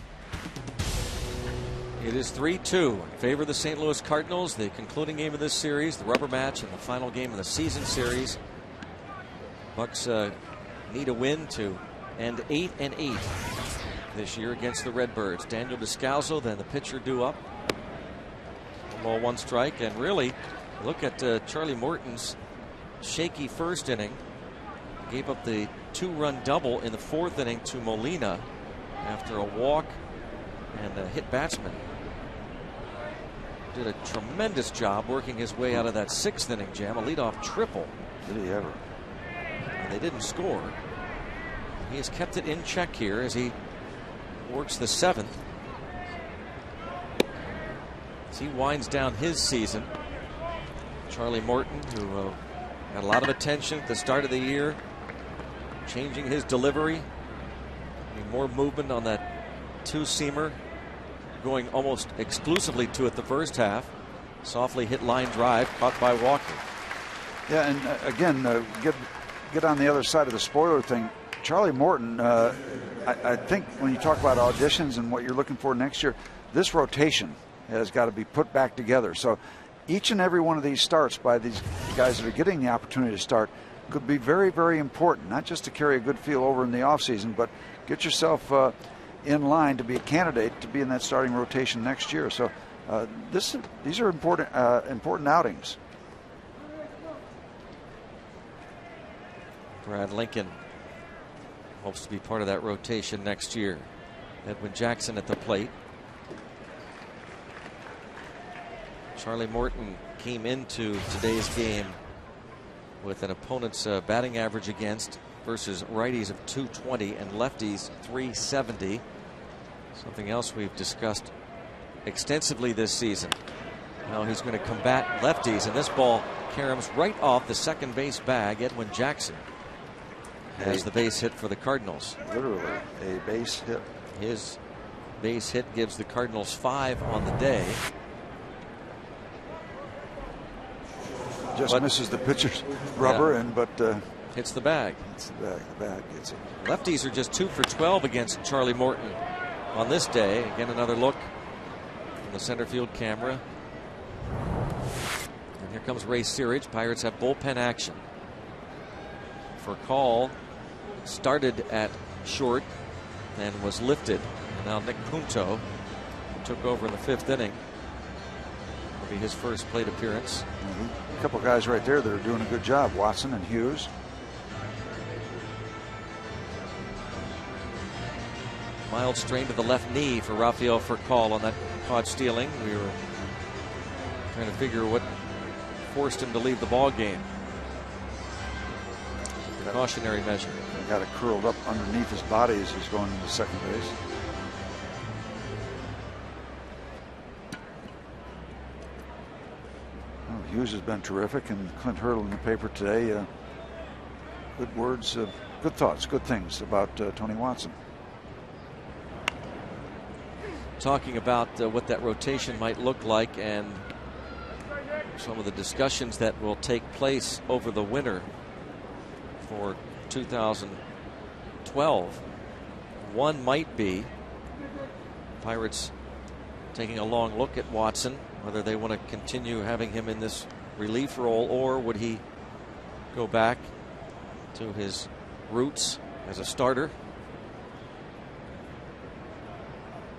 It is 3-2 in favor of the St. Louis Cardinals. The concluding game of this series, the rubber match, and the final game of the season series. Bucks need a win to end 8-8 this year against the Redbirds. Daniel Descalso, then the pitcher due up. 1-1 strike, and really look at Charlie Morton's shaky first inning. Gave up the 2-run double in the 4th inning to Molina after a walk and a hit batsman. Did a tremendous job working his way out of that 6th inning jam, a leadoff triple. Did he ever? And they didn't score. He has kept it in check here as he works the 7th. As he winds down his season. Charlie Morton, who got a lot of attention at the start of the year, changing his delivery, more movement on that 2-seamer, going almost exclusively to it the first half. Softly hit line drive, caught by Walker. Yeah, and again, get on the other side of the spoiler thing. Charlie Morton, I think when you talk about auditions and what you're looking for next year, this rotation has got to be put back together. So each and every one of these starts by these guys that are getting the opportunity to start could be very, very important, not just to carry a good feel over in the offseason, but get yourself in line to be a candidate to be in that starting rotation next year. So these are important outings. Brad Lincoln hopes to be part of that rotation next year. Edwin Jackson at the plate. Charlie Morton came into today's game with an opponent's batting average against versus righties of 220 and lefties 370. Something else we've discussed extensively this season. Now he's going to combat lefties, and this ball caroms right off the second base bag. Edwin Jackson has the base hit for the Cardinals. Literally a base hit. His base hit gives the Cardinals 5 on the day. Just misses the pitcher's rubber, but hits the bag. Hits the bag. The bag gets it. Lefties are just 2 for 12 against Charlie Morton on this day. Again, another look from the center field camera. And here comes Ray Searage. Pirates have bullpen action. For call, started at short and was lifted. And now Nick Punto took over in the 5th inning. Will be his first plate appearance. A couple guys right there that are doing a good job, Watson and Hughes. Mild strain to the left knee for Rafael Furcal on that caught stealing. We were trying to figure what forced him to leave the ball game. Precautionary measure. Got it curled up underneath his body as he's going into second base. Hughes has been terrific, and Clint Hurdle in the paper today. Good words, good thoughts, good things about Tony Watson. Talking about what that rotation might look like and some of the discussions that will take place over the winter for 2012. One might be Pirates taking a long look at Watson, whether they want to continue having him in this relief role, or would he go back to his roots as a starter.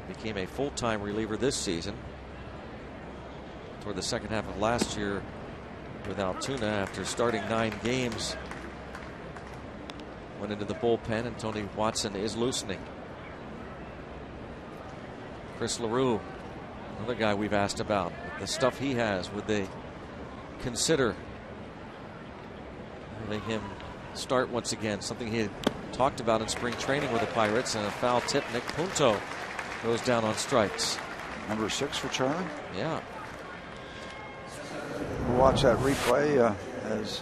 Became a full-time reliever this season. Toward the second half of last year with Altoona, after starting 9 games, went into the bullpen, and Tony Watson is loosening. Chris LaRue, another guy we've asked about the stuff he has. Would they consider having him start once again? Something he had talked about in spring training with the Pirates. And a foul tip. Nick Punto goes down on strikes. Number 6 for Charlie. Yeah. We'll watch that replay as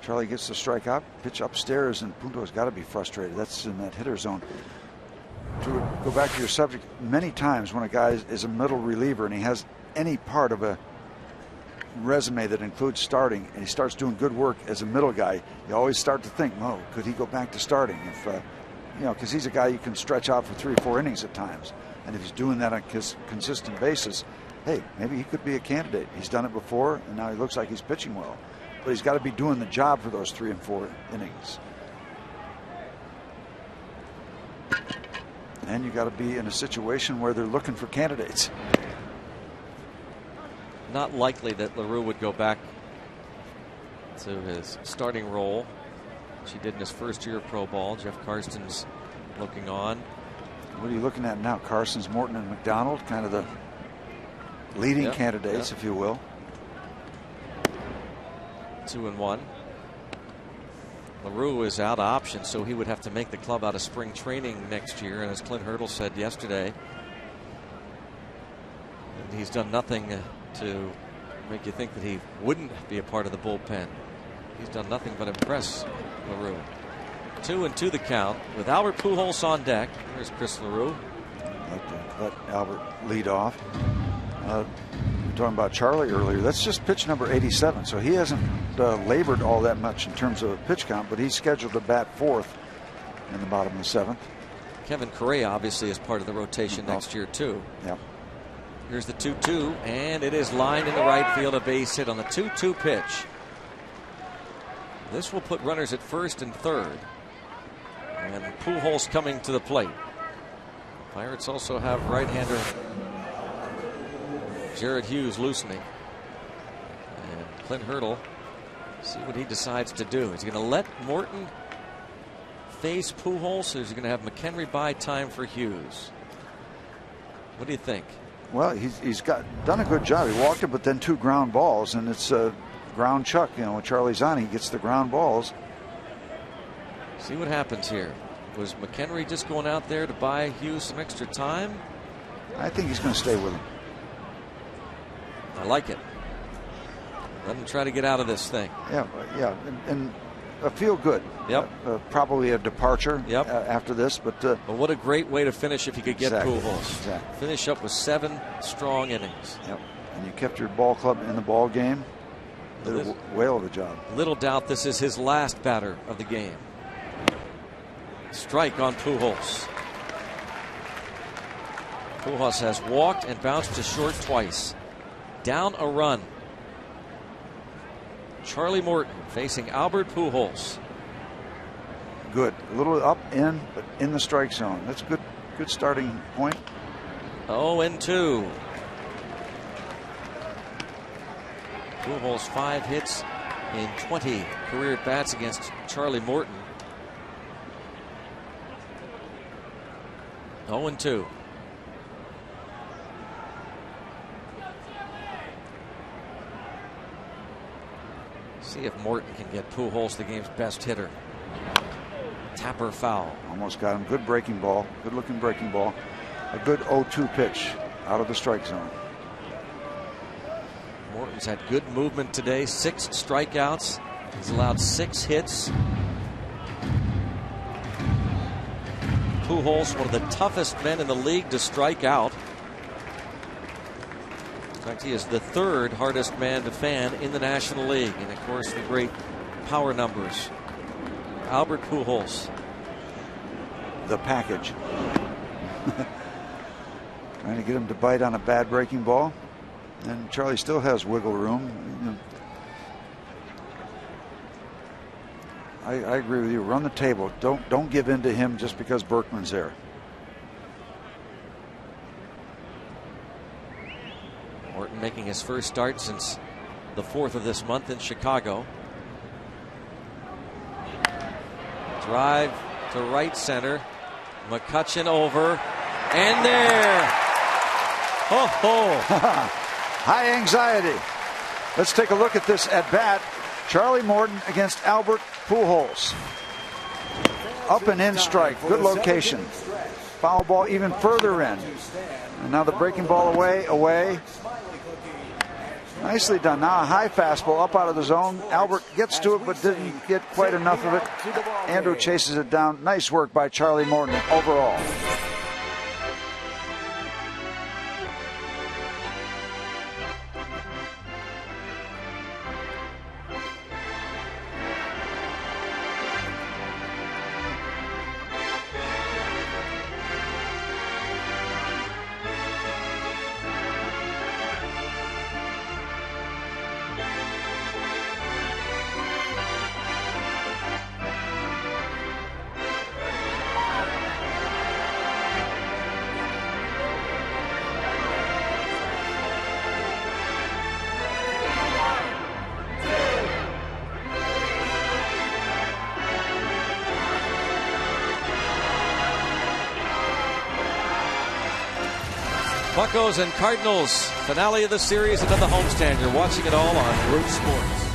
Charlie gets the strikeout, pitch upstairs, and Punto's got to be frustrated. That's in that hitter zone. To go back to your subject, many times when a guy is a middle reliever and he has any part of a resume that includes starting, and he starts doing good work as a middle guy, you always start to think, oh, could he go back to starting? If because he's a guy you can stretch out for 3 or 4 innings at times, and if he's doing that on a consistent basis, hey, maybe he could be a candidate. He's done it before, and now he looks like he's pitching well, but he's got to be doing the job for those 3 and 4 innings. And you got to be in a situation where they're looking for candidates. Not likely that LaRue would go back to his starting role, which he did in his first year of pro ball. Jeff Karsten's looking on. What are you looking at now? Carson's, Morton, and McDonald, kind of the leading candidates, if you will. 2-1. LaRue is out of options, so he would have to make the club out of spring training next year. And as Clint Hurdle said yesterday, he's done nothing to make you think that he wouldn't be a part of the bullpen. He's done nothing but impress LaRue. 2-2 the count with Albert Pujols on deck. Here's Chris LaRue. I'd like to let Albert lead off. We're talking about Charlie earlier. That's just pitch number 87, so he hasn't labored all that much in terms of a pitch count, but he's scheduled to bat 4th in the bottom of the 7th. Kevin Correa obviously is part of the rotation next year too. Yep. Here's the 2-2, and it is lined in the right field, a base hit on the 2-2 pitch. This will put runners at first and third. And Pujols coming to the plate. Pirates also have right-hander Jared Hughes loosening. And Clint Hurdle, see what he decides to do. Is he going to let Morton face Pujols, or is he going to have McHenry buy time for Hughes? What do you think? Well, he's done a good job. He walked it, but then 2 ground balls, and it's a ground chuck. You know, when Charlie's on, he gets the ground balls. See what happens here. Was McHenry just going out there to buy Hughes some extra time? I think he's going to stay with him. I like it. Let him try to get out of this thing. Yeah, and feel good. Yep. Probably a departure. Yep. After this, but what a great way to finish if you could get exactly, Pujols. Exactly. Finish up with 7 strong innings. Yep. And you kept your ball club in the ball game. Did a whale of a job. Little doubt this is his last batter of the game. Strike on Pujols. Pujols has walked and bounced to short twice. Down a run. Charlie Morton facing Albert Pujols. Good. A little up, in, but in the strike zone. That's good. Good starting point. 0-2. Pujols 5 hits in 20 career at bats against Charlie Morton. 0-2. See if Morton can get Pujols the game's best hitter. Tapper foul. Almost got him. Good breaking ball. Good looking breaking ball. A good 0-2 pitch out of the strike zone. Morton's had good movement today. 6 strikeouts. He's allowed 6 hits. Pujols, one of the toughest men in the league to strike out. In fact, he is the 3rd hardest man to fan in the National League. And of course, the great power numbers. Albert Pujols. The package. Trying to get him to bite on a bad breaking ball. And Charlie still has wiggle room. I agree with you. Run the table. Don't give in to him just because Berkman's there. Morton making his first start since the 4th of this month in Chicago. Drive to right center. McCutchen over. And there. Ho ho. High anxiety. Let's take a look at this at bat. Charlie Morton against Albert Pujols. Up and in strike. Good location. Foul ball even further in. And now the breaking ball away. Nicely done. Now a high fastball up out of the zone. Albert gets to it but didn't get quite enough of it. Andrew chases it down. Nice work by Charlie Morton overall. Buccos and Cardinals, finale of the series and of the homestand. You're watching it all on Root Sports.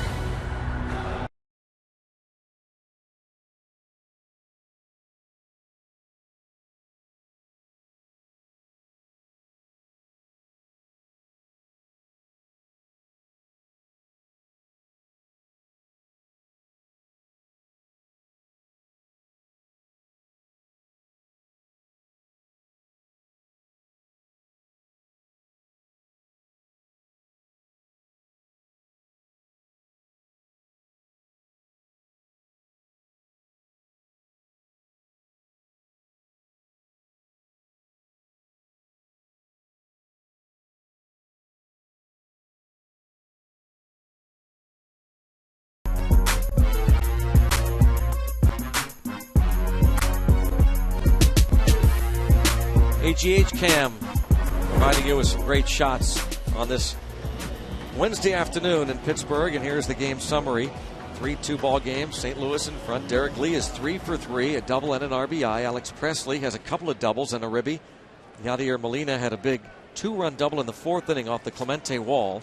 AGH Cam providing you with some great shots on this Wednesday afternoon in Pittsburgh. And here's the game summary. 3-2 ball game. St. Louis in front. Derek Lee is 3 for 3, a double and an RBI. Alex Presley has a couple of doubles and a ribby. Yadier Molina had a big 2-run double in the 4th inning off the Clemente wall.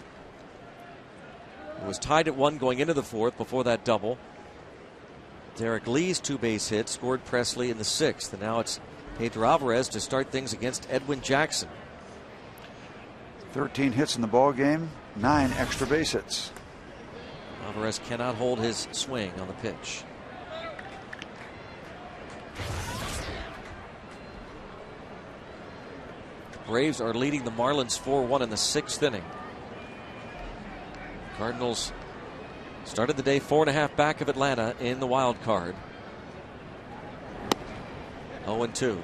It was tied at 1 going into the 4th before that double. Derek Lee's 2 base hits scored Presley in the 6th. And now it's Pedro Alvarez to start things against Edwin Jackson. 13 hits in the ball game, 9 extra base hits. Alvarez cannot hold his swing on the pitch. The Braves are leading the Marlins 4-1 in the 6th inning. Cardinals started the day 4.5 back of Atlanta in the wild card. 0-2.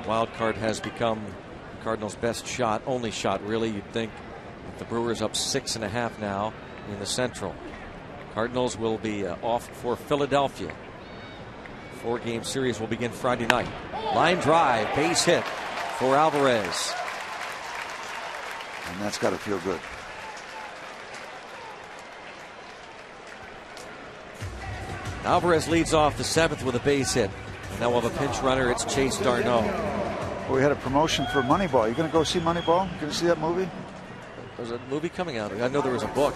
The wild card has become the Cardinals' best shot, only shot really. You'd think the Brewers up 6.5 now in the Central. Cardinals will be off for Philadelphia. 4-game series will begin Friday night. Line drive, base hit for Alvarez. And that's got to feel good. Alvarez leads off the 7th with a base hit. And now we'll have a pinch runner. It's Chase Darno. Well, we had a promotion for Moneyball. You going to go see Moneyball? You going to see that movie? There's a movie coming out. I know there was a book.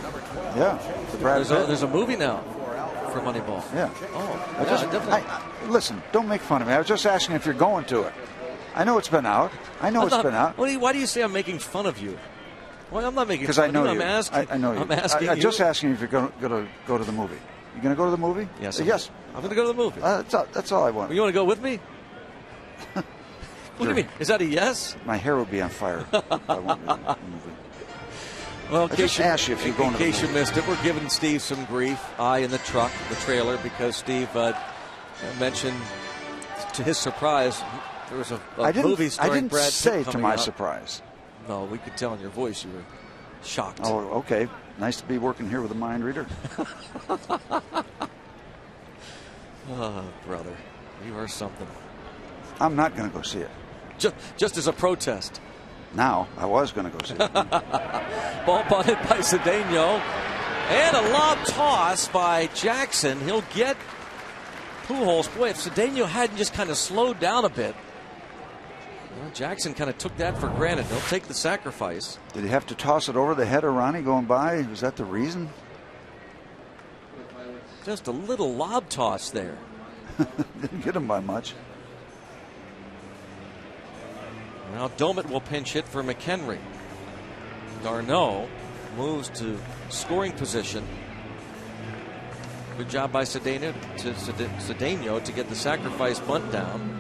Yeah. There's a movie now for Moneyball. Yeah. Oh, definitely. Listen, don't make fun of me. I was just asking if you're going to it. I know it's been out. It's been out. Why do you say I'm making fun of you? Well, I'm not making fun of you. Because I know you. I'm asking. I know you. I'm asking I'm you. just asking if you're going to go to the movie. You going to go to the movie? Yes. Yes. I'm going to go to the movie. That's all I want. You want to go with me? What do you mean? Is that a yes? My hair would be on fire. If I went to the movie. Well, I just asked you if you're going to the movie. In case you missed it, we're giving Steve some grief. I in the truck, the trailer, because Steve mentioned, to his surprise, there was a movie starring Brad Pitt. I didn't say to my out. surprise. No, we could tell in your voice you were shocked. Oh, okay. Nice to be working here with a mind reader. Oh, brother, you are something. I'm not going to go see it. Just as a protest. Now, I was going to go see it. Ball bunted by Cedeno. And a lob toss by Jackson. He'll get Pujols. Boy, if Cedeno hadn't just kind of slowed down a bit. Well, Jackson kind of took that for granted. He'll take the sacrifice. Did he have to toss it over the head of Ronnie going by? Was that the reason? Just a little lob toss there. Didn't get him by much. Now Domet will pinch hit for McHenry. Darno moves to scoring position. Good job by Cedeno to get the sacrifice bunt down.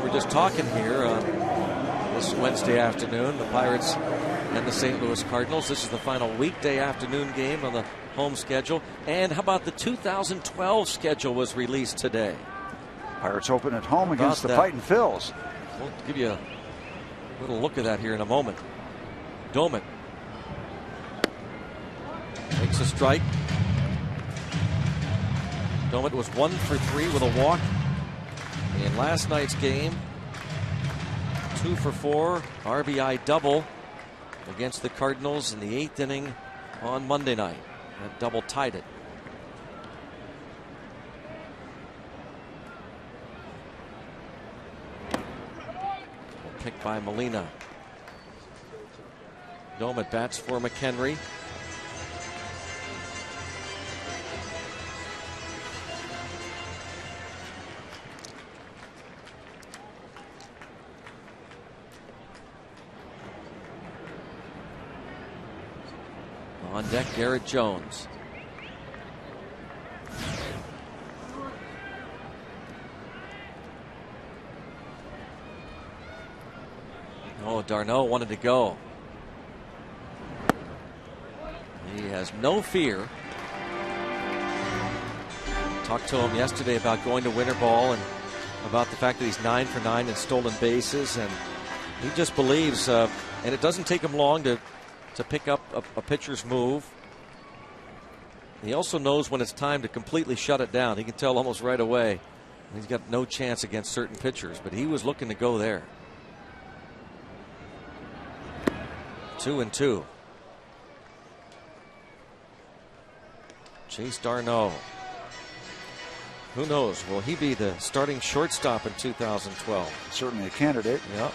We're just talking here on this Wednesday afternoon, the Pirates and the St. Louis Cardinals. This is the final weekday afternoon game on the home schedule. And how about the 2012 schedule was released today? Pirates open at home against the Fightin' Phils. We'll give you a little look at that here in a moment. Domet takes a strike. Domet was 1 for 3 with a walk in last night's game. 2 for 4 RBI double against the Cardinals in the 8th inning on Monday night. That double tied it. Picked by Molina. Domet bats for McHenry. On deck, Garrett Jones. Oh, Darno wanted to go. He has no fear. Talked to him yesterday about going to winter ball and about the fact that he's 9 for 9 in stolen bases, and he just believes, and it doesn't take him long to pick up a pitcher's move. He also knows when it's time to completely shut it down. He can tell almost right away. He's got no chance against certain pitchers, but he was looking to go there. 2-2. Chase d'Arnaud. Who knows? Will he be the starting shortstop in 2012? Certainly a candidate. Yeah.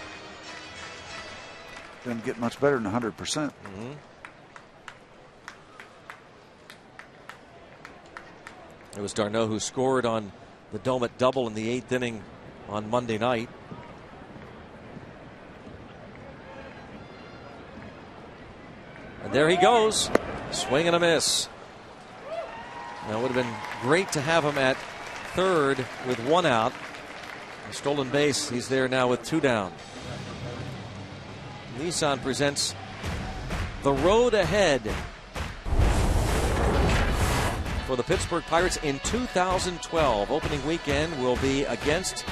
Didn't get much better than 100%. Mm-hmm. It was d'Arnaud who scored on the Domet double in the 8th inning on Monday night. And there he goes. Swing and a miss. Now it would have been great to have him at third with 1 out. A stolen base. He's there now with 2 down. Nissan presents the road ahead for the Pittsburgh Pirates in 2012. Opening weekend will be against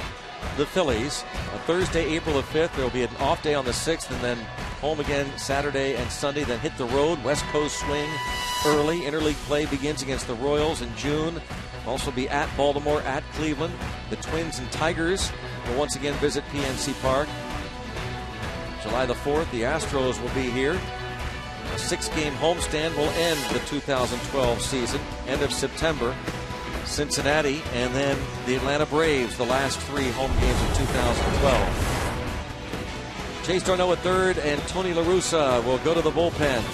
the Phillies. On Thursday, April the 5th, there will be an off day on the 6th, and then home again Saturday and Sunday. Then hit the road, West Coast swing early. Interleague play begins against the Royals in June. Also be at Baltimore, at Cleveland. The Twins and Tigers will once again visit PNC Park. July the 4th, the Astros will be here. A 6-game homestand will end the 2012 season. End of September, Cincinnati, and then the Atlanta Braves, the last 3 home games of 2012. Chase d'Arnaud at third, and Tony La Russa will go to the bullpen.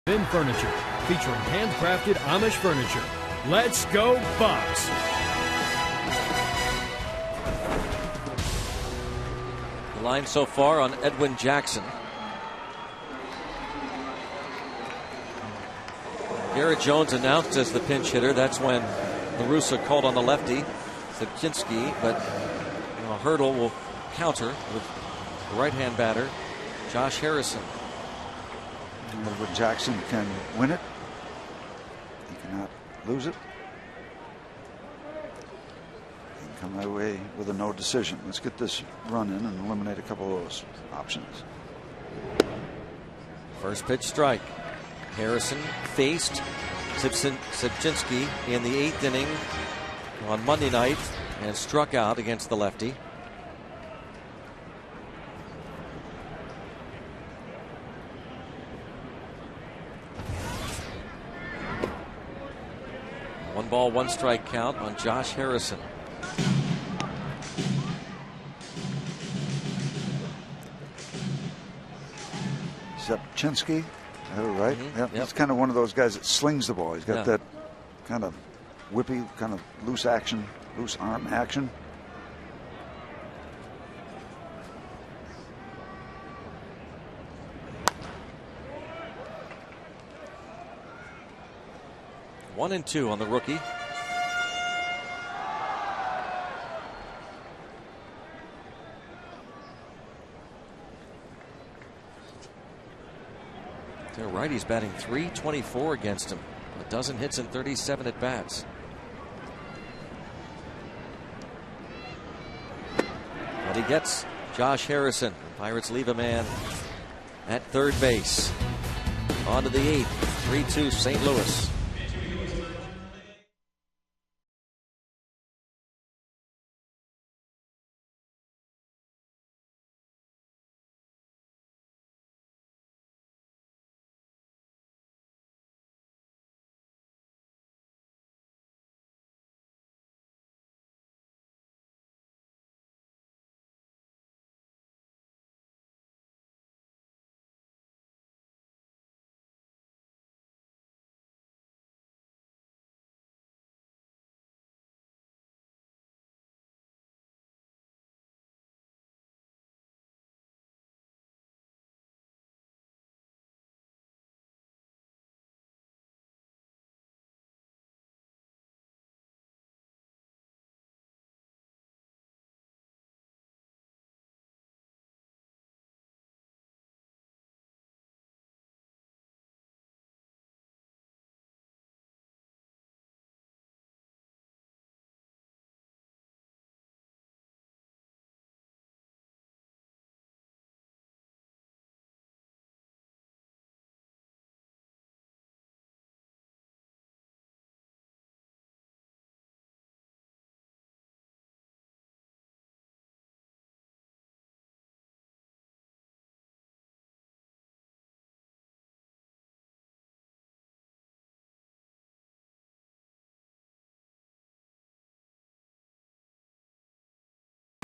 Bin Furniture, featuring handcrafted Amish furniture. Let's go Bucks! The line so far on Edwin Jackson. Garrett Jones announced as the pinch hitter. That's when La Russa called on the lefty, Sabchinski, but Hurdle will counter with the right-hand batter, Josh Harrison. Edwin Jackson can win it. He cannot lose it. He can come away with a no decision. Let's get this run in and eliminate a couple of those options. First pitch strike. Harrison faced Sabchinski in the 8th inning on Monday night and struck out against the lefty. One ball, one strike count on Josh Harrison. Sabchinski, oh, right? Mm-hmm. Yep. He's kind of one of those guys that slings the ball. He's got that kind of whippy, kind of loose action, loose arm action. One and two on the rookie. Their righty's batting .324 against him. A dozen hits in 37 at bats. But he gets Josh Harrison. Pirates leave a man at third base. On to the 8th. 3-2 St. Louis.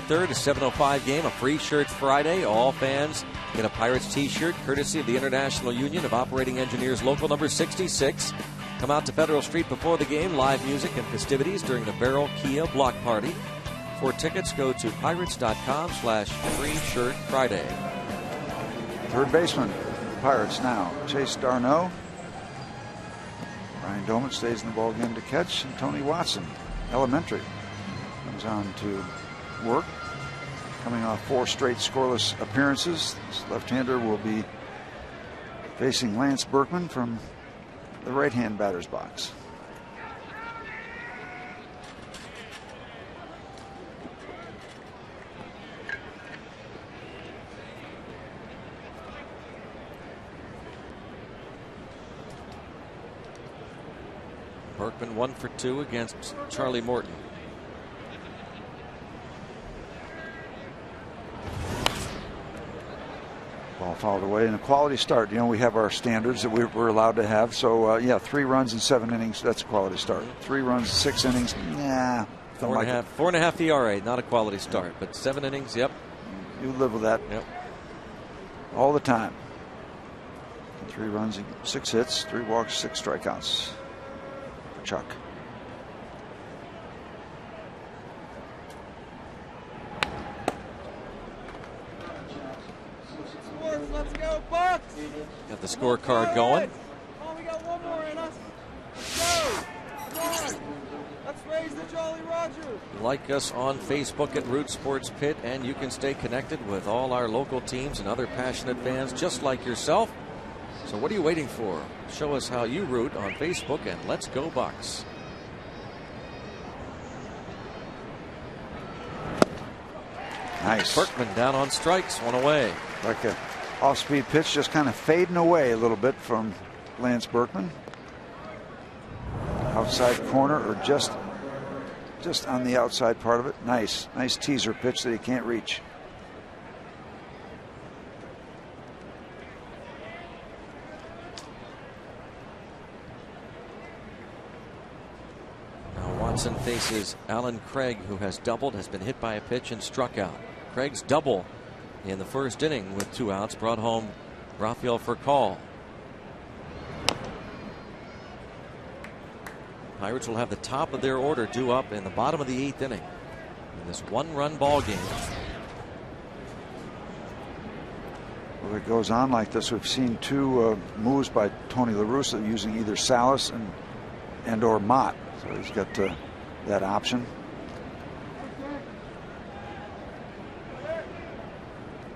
Third, a 7:05 game, a free shirt Friday. All fans get a Pirates t-shirt courtesy of the International Union of Operating Engineers Local number 66. Come out to Federal Street before the game. Live music and festivities during the Barrel Kia Block Party. For tickets, go to pirates.com/free shirt Friday. Third baseman, Pirates now. Chase Darno. Ryan Doman stays in the ballgame to catch. And Tony Watson, elementary, comes on to work. Coming off 4 straight scoreless appearances. This left-hander will be facing Lance Berkman from the right-hand batter's box. Berkman 1 for 2 against Charlie Morton. Ball fouled away, and a quality start. You know, we have our standards that we're allowed to have. So, yeah, 3 runs in 7 innings, that's a quality start. 3 runs, 6 innings, nah. 4.5 ERA, not a quality start, but 7 innings, yep. You live with that. Yep. All the time. 3 runs, 6 hits, 3 walks, 6 strikeouts for Chuck. Let's go, Bucks! Got the scorecard going. Oh, we got one more in us. Let's go! Come on! Let's raise the Jolly Roger! Like us on Facebook at Root Sports Pit, and you can stay connected with all our local teams and other passionate fans just like yourself. So what are you waiting for? Show us how you root on Facebook, and let's go Bucks. Nice. Berkman down on strikes, 1 away. Like a off-speed pitch, just kind of fading away a little bit from Lance Berkman. Outside corner, or just on the outside part of it. Nice teaser pitch that he can't reach. Now Watson faces Alan Craig, who has doubled, has been hit by a pitch and struck out. Craig's double in the first inning with 2 outs brought home Rafael Furcal. Pirates will have the top of their order due up in the bottom of the 8th inning in this 1-run ball game. Well, it goes on like this. We've seen 2 moves by Tony La Russa using either Salas and or Mott. So he's got that option.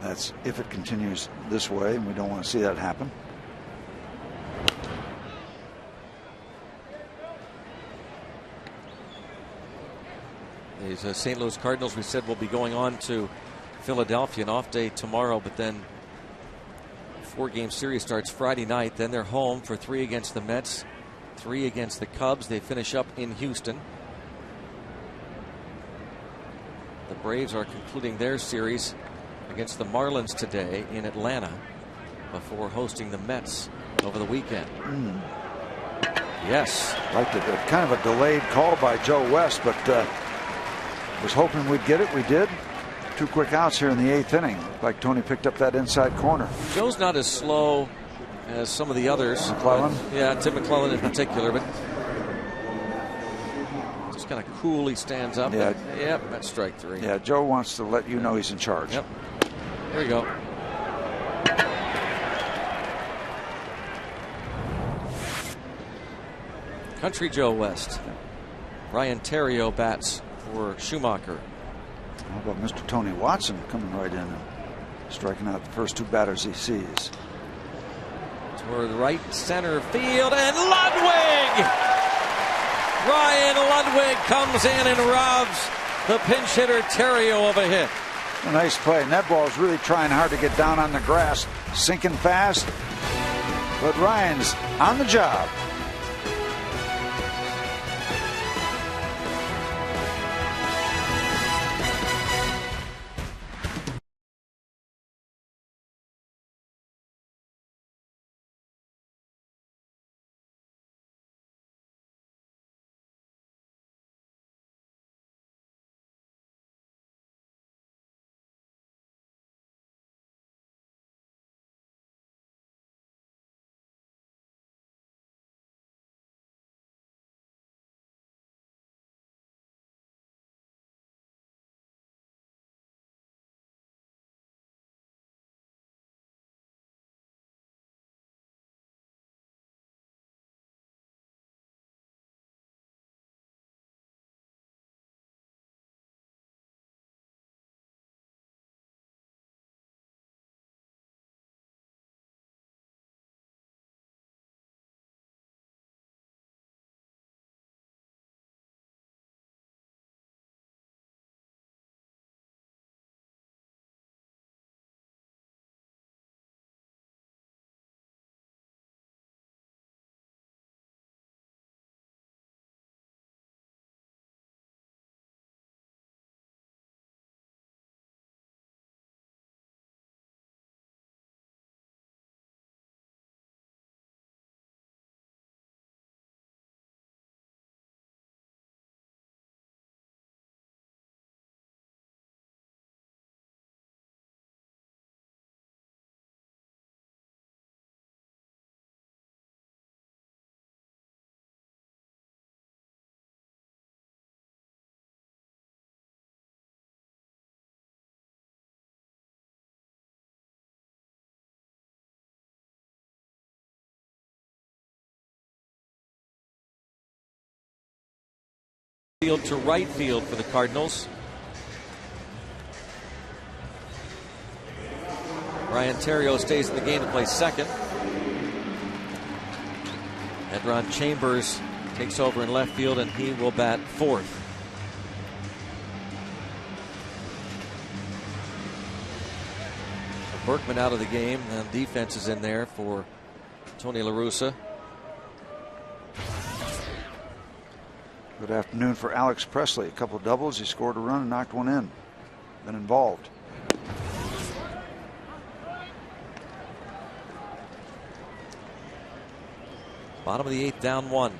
That's if it continues this way, and we don't want to see that happen. These St. Louis Cardinals, we said, will be going on to Philadelphia, an off day tomorrow, but then 4-game series starts Friday night. Then they're home for 3 against the Mets, 3 against the Cubs. They finish up in Houston. The Braves are concluding their series against the Marlins today in Atlanta before hosting the Mets over the weekend. Yes. Like kind of a delayed call by Joe West, but was hoping we'd get it. We did. 2 quick outs here in the 8th inning. Like Tony picked up that inside corner. Joe's not as slow as some of the others. McClellan? Yeah, Tim McClellan in particular, but just kind of coolly stands up. Yeah. Yep, that's strike 3. Yeah, Joe wants to let you know he's in charge. Yep. There you go. Country Joe West. Ryan Theriot bats for Schumacher. How about Mr. Tony Watson coming right in and striking out the first 2 batters he sees. Toward right center field, and Ludwig! Ryan Ludwig comes in and robs the pinch hitter Theriot of a hit. A nice play, and that ball is really trying hard to get down on the grass, sinking fast. But Ryan's on the job. Field to right field for the Cardinals. Ryan Theriot stays in the game to play second. Edron Chambers takes over in left field, and he will bat fourth. Berkman out of the game, and defense is in there for Tony La Russa. Good afternoon for Alex Presley. A couple of doubles. He scored a run and knocked one in. Been involved. Bottom of the 8th, down 1.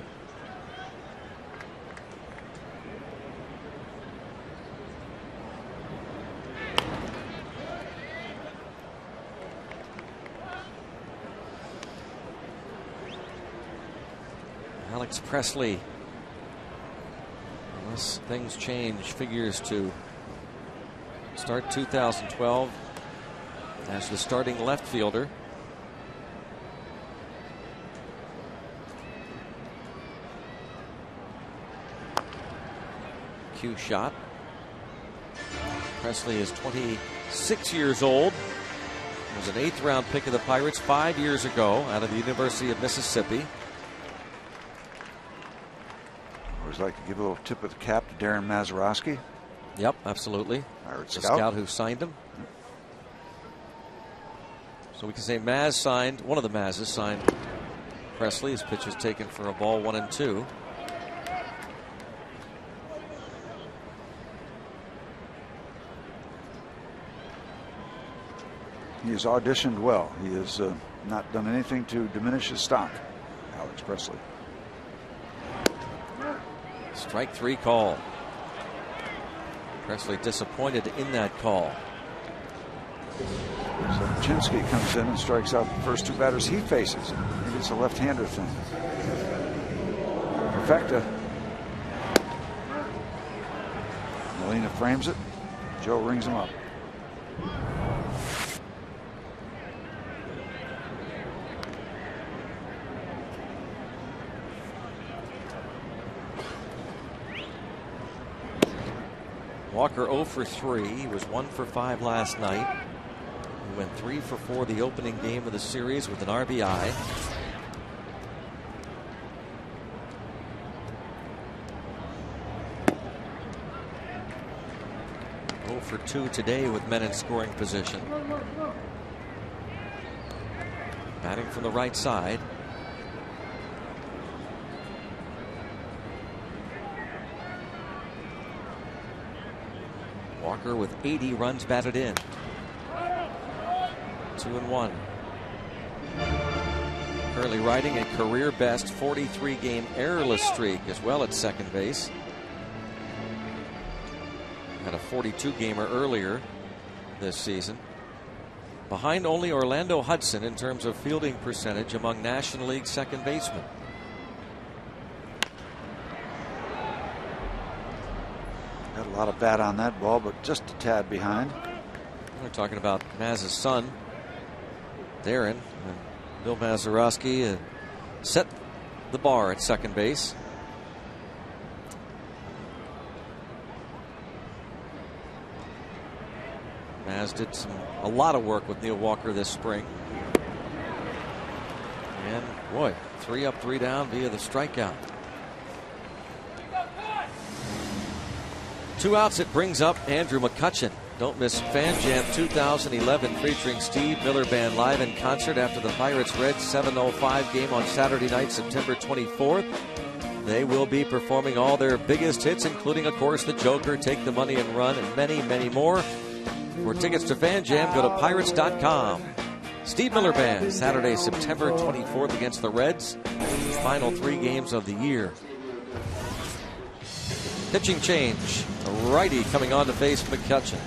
Alex Presley, unless things change, figures to start 2012 as the starting left fielder. Cue shot. Presley is 26 years old. Was an 8th round pick of the Pirates 5 years ago out of the University of Mississippi. Always like to give a little tip of the cap to Darren Mazeroski. Yep, absolutely. Pirates the scout. scout who signed him. So we can say Maz signed, one of the Mazes signed Presley. His pitch is taken for a ball, 1-2. He has auditioned well. He has not done anything to diminish his stock, Alex Presley. Strike 3 call. Presley disappointed in that call. So Chinsky comes in and strikes out the first 2 batters he faces. Maybe it's a left-hander thing. Perfecta. Molina frames it. Joe rings him up. Walker 0 for 3. He was 1 for 5 last night. He went 3 for 4 the opening game of the series with an RBI. For 2 today with men in scoring position. Batting from the right side. Walker with 80 runs batted in. 2-1. Currently riding a career best 43-game errorless streak as well at second base. Had a 42-gamer earlier this season. Behind only Orlando Hudson in terms of fielding percentage among National League second basemen. Got a lot of bat on that ball, but just a tad behind. We're talking about Maz's son, Darren. And Bill Mazeroski set the bar at second base. Maz did a lot of work with Neil Walker this spring. And boy, 3 up, 3 down via the strikeout. 2 outs, it brings up Andrew McCutchen. Don't miss Fan Jam 2011 featuring Steve Miller Band live in concert after the Pirates-Reds 7:05 game on Saturday night, September 24th. They will be performing all their biggest hits, including, of course, The Joker, Take the Money and Run, and many, many more. For tickets to Fan Jam, go to Pirates.com. Steve Miller Band, Saturday, September 24th against the Reds. Final 3 games of the year. Pitching change. A righty coming on to face McCutchen.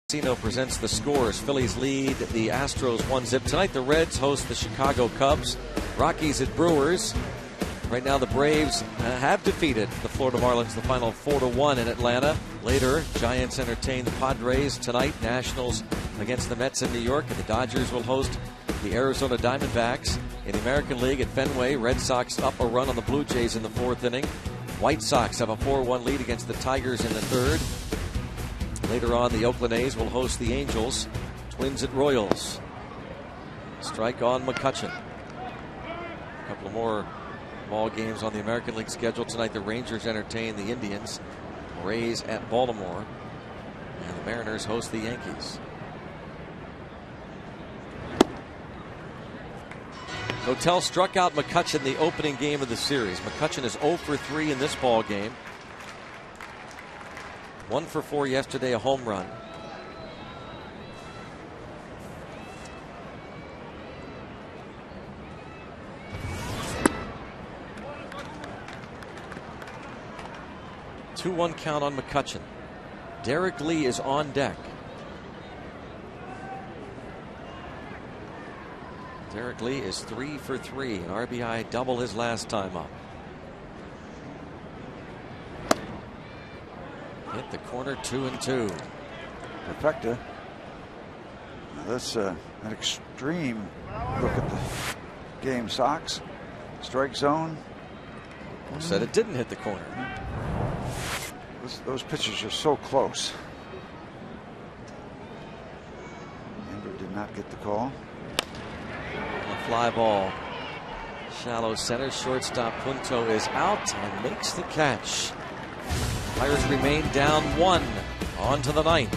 Casino presents the scores. Phillies lead the Astros 1-0. Tonight the Reds host the Chicago Cubs. Rockies at Brewers. Right now the Braves have defeated the Florida Marlins the final 4-1 in Atlanta. Later, Giants entertain the Padres. Tonight, Nationals against the Mets in New York. And the Dodgers will host the Arizona Diamondbacks. In the American League at Fenway, Red Sox up a run on the Blue Jays in the 4th inning. White Sox have a 4-1 lead against the Tigers in the 3rd. Later on, the Oakland A's will host the Angels. Twins at Royals. Strike on McCutchen. A couple of more ball games on the American League schedule tonight. The Rangers entertain the Indians. Rays at Baltimore. And the Mariners host the Yankees. Hotel struck out McCutchen the opening game of the series. McCutchen is 0 for 3 in this ball game. 1 for 4 yesterday, a home run. Two-one count on McCutchen. Derek Lee is on deck. Derek Lee is 3 for 3, an RBI double his last time up. Hit the corner, 2-2. Perfecta. Now that's an extreme look at the game. Sox, strike zone. Said it didn't hit the corner. Those pitches are so close. Amber did not get the call. A fly ball. Shallow center. Shortstop Punto is out and makes the catch. Pirates remain down 1. On to the 9th.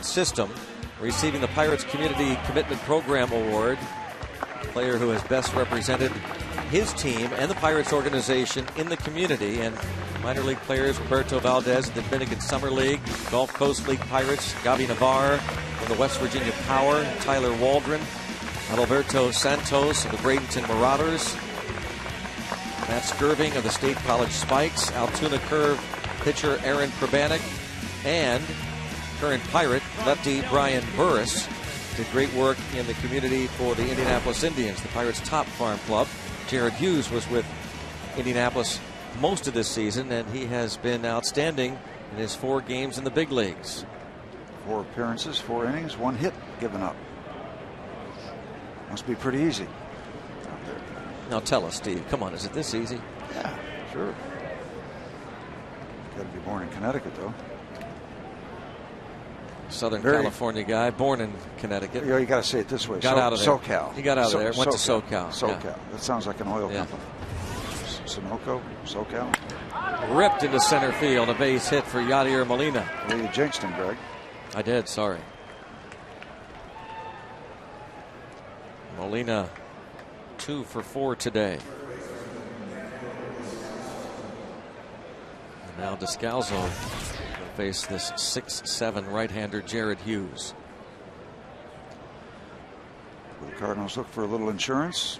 System, receiving the Pirates Community Commitment Program Award. Player who has best represented his team and the Pirates organization in the community. And minor league players Roberto Valdez of the Dominican Summer League, Gulf Coast League Pirates, Gaby Navarre of the West Virginia Power, Tyler Waldron, Adalberto Santos of the Bradenton Marauders, Matt Skirving of the State College Spikes, Altoona Curve pitcher Aaron Probanik, and current Pirate lefty Brian Burris did great work in the community for the Indianapolis Indians, the Pirates' top farm club. Jared Hughes was with Indianapolis most of this season, and he has been outstanding in his 4 games in the big leagues. 4 appearances, 4 innings, 1 hit given up. Must be pretty easy out there. Now tell us, Steve, come on, is it this easy? Yeah, sure. Got to be born in Connecticut, though. Southern California guy, born in Connecticut. You got to say it this way. Got out of there. SoCal. He got out of there. Went to SoCal. SoCal. Yeah. That sounds like an oil company. Sunoco, SoCal. Ripped into center field. A base hit for Yadier Molina. Well, you jinxed him, Greg. I did. Sorry. Molina 2 for 4 today. And now Descalzo will face this 6'7" right-hander Jared Hughes. The Cardinals look for a little insurance.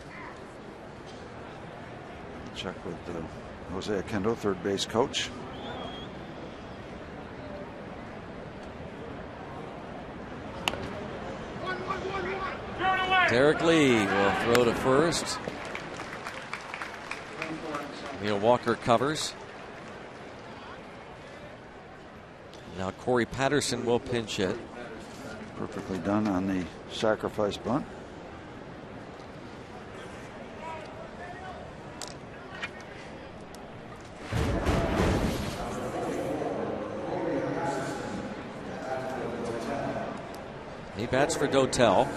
Check with Jose Akendo, third base coach. Derek Lee will throw to first. Neil Walker covers. Now Corey Patterson will pinch hit. Perfectly done on the sacrifice bunt. He bats for Dotel.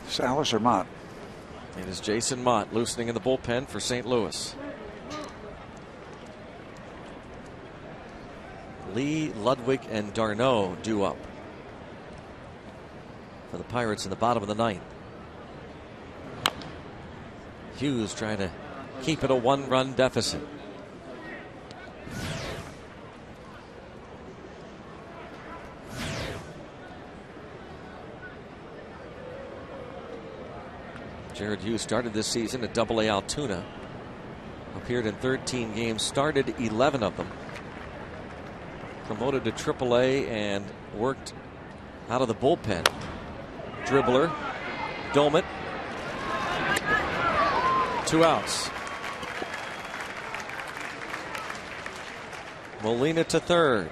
Salas or Mott? It is Jason Mott loosening in the bullpen for St. Louis. Lee, Ludwig, and Darno due up for the Pirates in the bottom of the ninth. Hughes trying to keep it a one-run deficit. Jared Hughes started this season at Double-A Altoona. Appeared in 13 games, started 11 of them. Promoted to Triple-A and worked out of the bullpen. Dribbler, Dolmet. 2 outs. Molina to third.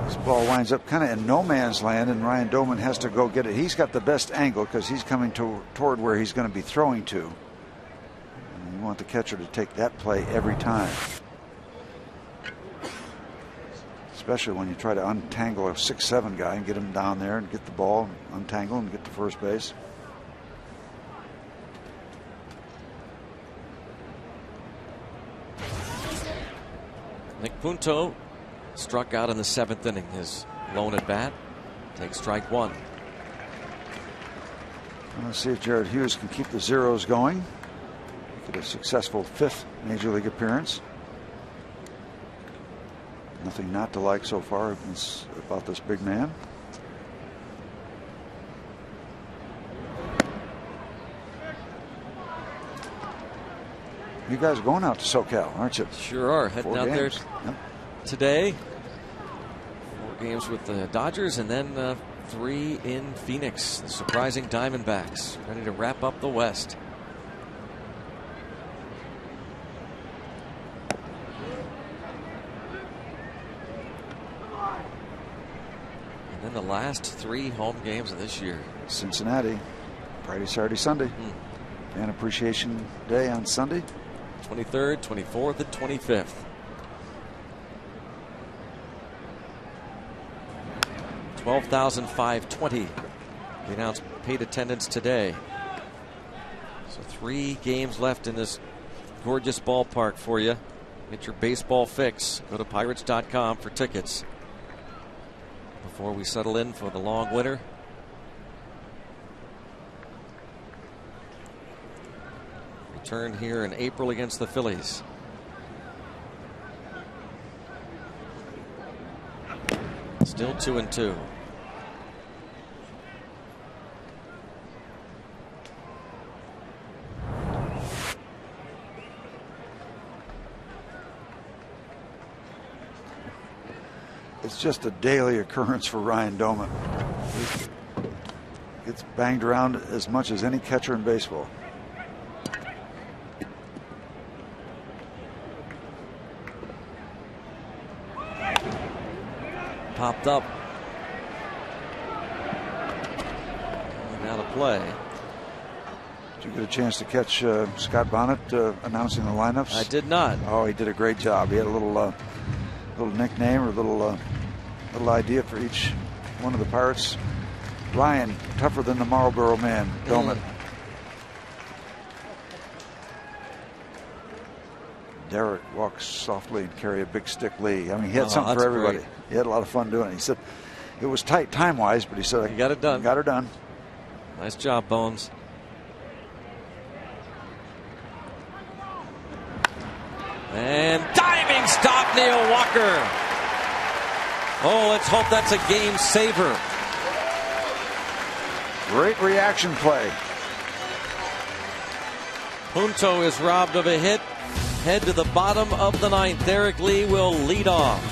This ball winds up kind of in no man's land, and Ryan Doman has to go get it. He's got the best angle because he's coming toward where he's going to be throwing to. And you want the catcher to take that play every time. Especially when you try to untangle a 6'7" guy and get him down there and get the ball, untangle and get to first base. Nick Punto struck out in the 7th inning. His lone at bat takes strike 1. Let's see if Jared Hughes can keep the zeros going. Get a successful 5th Major League appearance. Nothing not to like so far about this big man. You guys are going out to SoCal, aren't you? Sure are. Heading out there today. 4 games with the Dodgers and then 3 in Phoenix. The surprising Diamondbacks ready to wrap up the West. And then the last 3 home games of this year. Cincinnati, Friday, Saturday, Sunday. Fan Appreciation Day on Sunday. 23rd, 24th, and 25th. $12,520. The announced paid attendance today. So 3 games left in this gorgeous ballpark for you. Get your baseball fix. Go to Pirates.com for tickets. Before we settle in for the long winter. Return here in April against the Phillies. Still 2-2. It's just a daily occurrence for Ryan Doman. He gets banged around as much as any catcher in baseball. Popped up. And out of play. Did you get a chance to catch Scott Bonnet announcing the lineups? I did not. Oh, he did a great job. He had a little nickname or a little idea for each one of the Pirates. Ryan, tougher than the Marlboro Man. Doman. Derek walks softly and carry a big stick Lee. I mean, he had something for everybody. Great. He had a lot of fun doing it. He said it was tight time-wise, but he said he got it done. Got her done. Nice job, Bones. And diving stop, Neil Walker. Oh, let's hope that's a game saver. Great reaction play. Punto is robbed of a hit. Head to the bottom of the ninth. Derek Lee will lead off.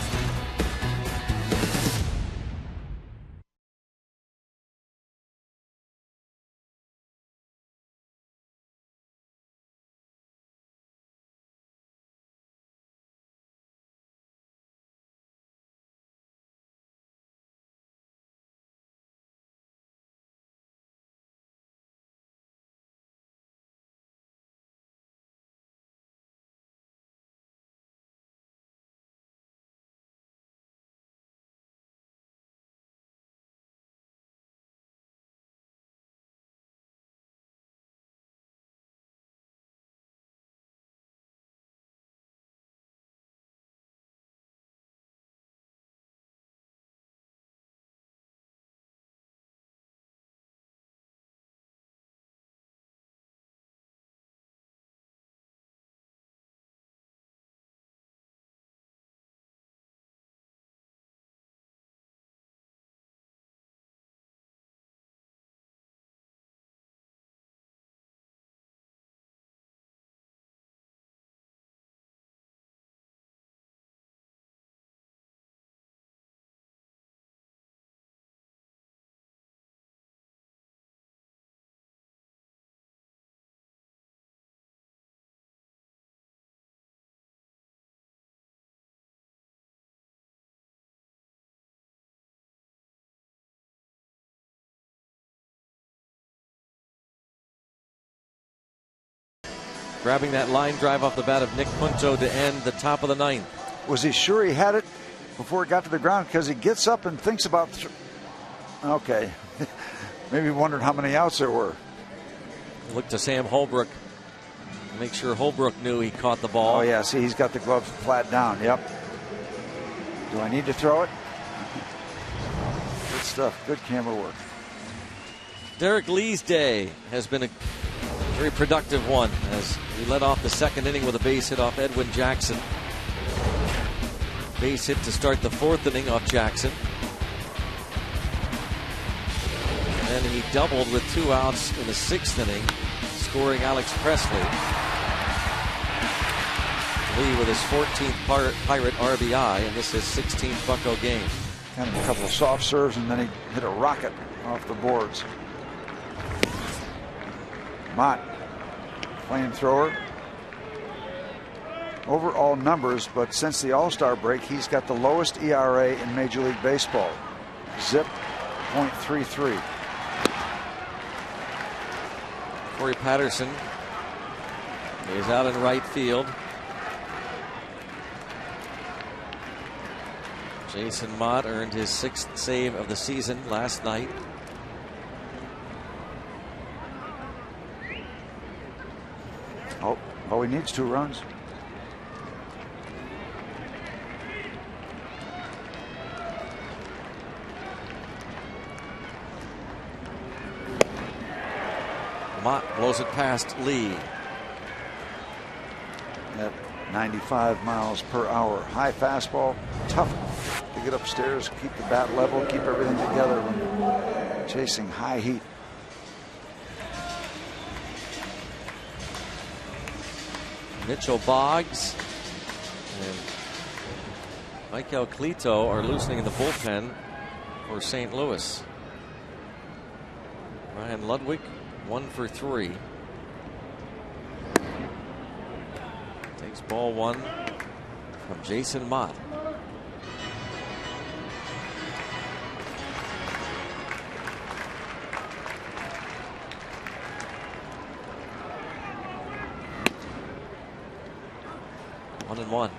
Grabbing that line drive off the bat of Nick Punto to end the top of the ninth. Was he sure he had it before it got to the ground? Because he gets up and thinks about... Okay. Maybe wondered how many outs there were. Look to Sam Holbrook. Make sure Holbrook knew he caught the ball. Oh, yeah. See, he's got the gloves flat down. Yep. Do I need to throw it? Good stuff. Good camera work. Derek Lee's day has been a very productive one as he led off the second inning with a base hit off Edwin Jackson. Base hit to start the fourth inning off Jackson. And then he doubled with 2 outs in the sixth inning, scoring Alex Presley. Lee with his 14th Pirate RBI, and this is 16th Bucco game. Kind of a couple of soft serves, and then he hit a rocket off the boards. Mott, flamethrower. Overall numbers, but since the All-Star break, he's got the lowest ERA in Major League Baseball. Zip .33. Corey Patterson is out in right field. Jason Mott earned his 6th save of the season last night. Oh, he needs 2 runs. Mott blows it past Lee. At 95 miles per hour. High fastball. Tough to get upstairs, keep the bat level, keep everything together when chasing high heat. Mitchell Boggs and Michael Cleto are loosening in the bullpen for St. Louis. Ryan Ludwig 1 for 3. Takes ball 1 from Jason Mott. One and one.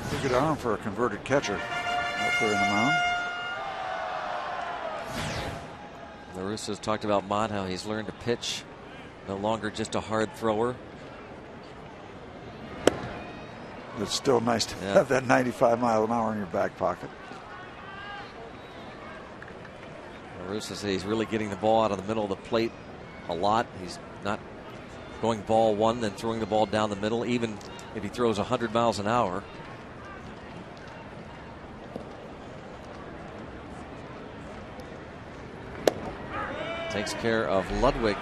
Pretty good arm for a converted catcher up there in the mound. The Russos talked about Mott, how he's learned to pitch, no longer just a hard thrower. It's still nice to have that 95 mile an hour in your back pocket. The Russos say he's really getting the ball out of the middle of the plate a lot. He's not going ball 1, then throwing the ball down the middle, even if he throws 100 miles an hour. Takes care of Ludwig.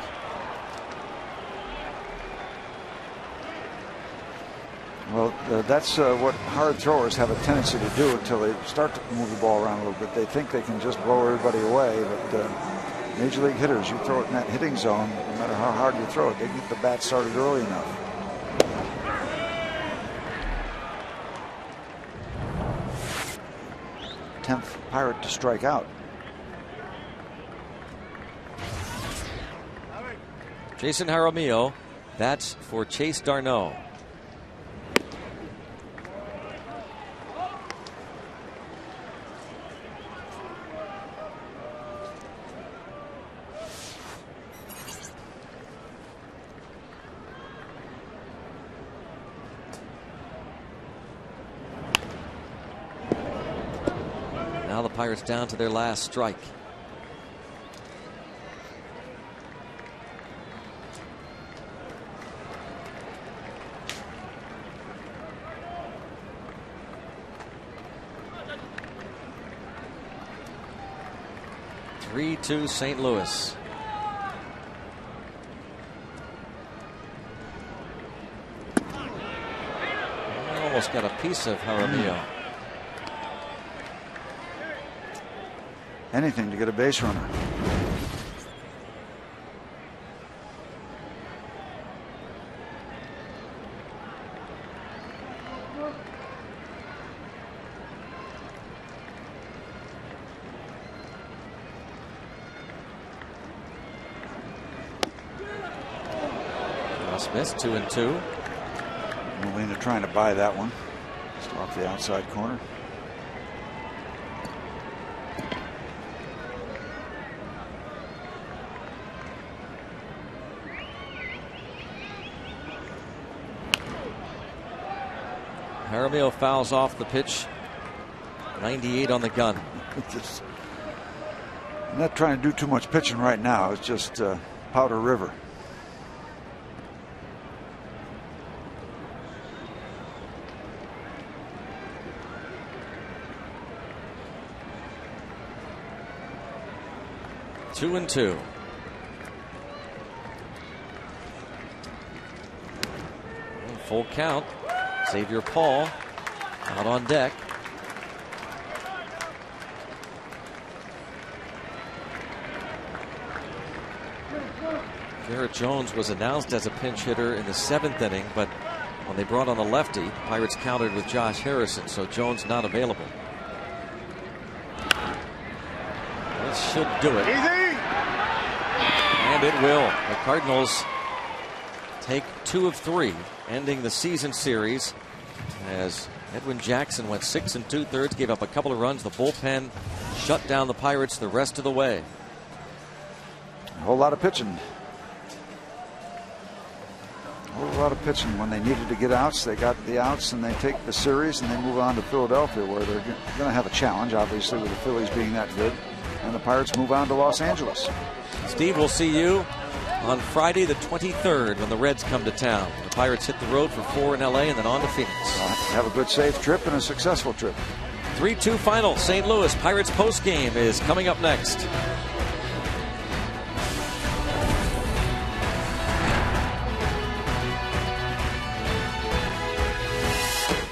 Well, that's what hard throwers have a tendency to do until they start to move the ball around a little bit. They think they can just blow everybody away, but Major League hitters, you throw it in that hitting zone, no matter how hard you throw it, they get the bat started early enough. Tenth Pirate to strike out. Jason Jaramillo, that's for Chase Darno. Now the Pirates down to their last strike. To St. Louis. Almost got a piece of Jaramillo. Anything to get a base runner. Smith 2-2. Molina trying to buy that one. Just off the outside corner. Jaramillo fouls off the pitch. 98 on the gun. I'm not trying to do too much pitching right now. It's just Powder River. Two and two. Full count. Xavier Paul out on deck. Garrett Jones was announced as a pinch hitter in the 7th inning, but when they brought on the lefty, Pirates countered with Josh Harrison, so Jones not available. This should do it. And it will. The Cardinals take 2 of 3, ending the season series as Edwin Jackson went 6 2/3, gave up a couple of runs. The bullpen shut down the Pirates the rest of the way. A whole lot of pitching. A whole lot of pitching. When they needed to get outs, they got the outs, and they take the series, and they move on to Philadelphia, where they're going to have a challenge, obviously, with the Phillies being that good. And the Pirates move on to Los Angeles. Steve, we'll see you on Friday the 23rd when the Reds come to town. The Pirates hit the road for 4 in L.A. and then on to Phoenix. Have a good, safe trip and a successful trip. 3-2 final. St. Louis Pirates postgame is coming up next.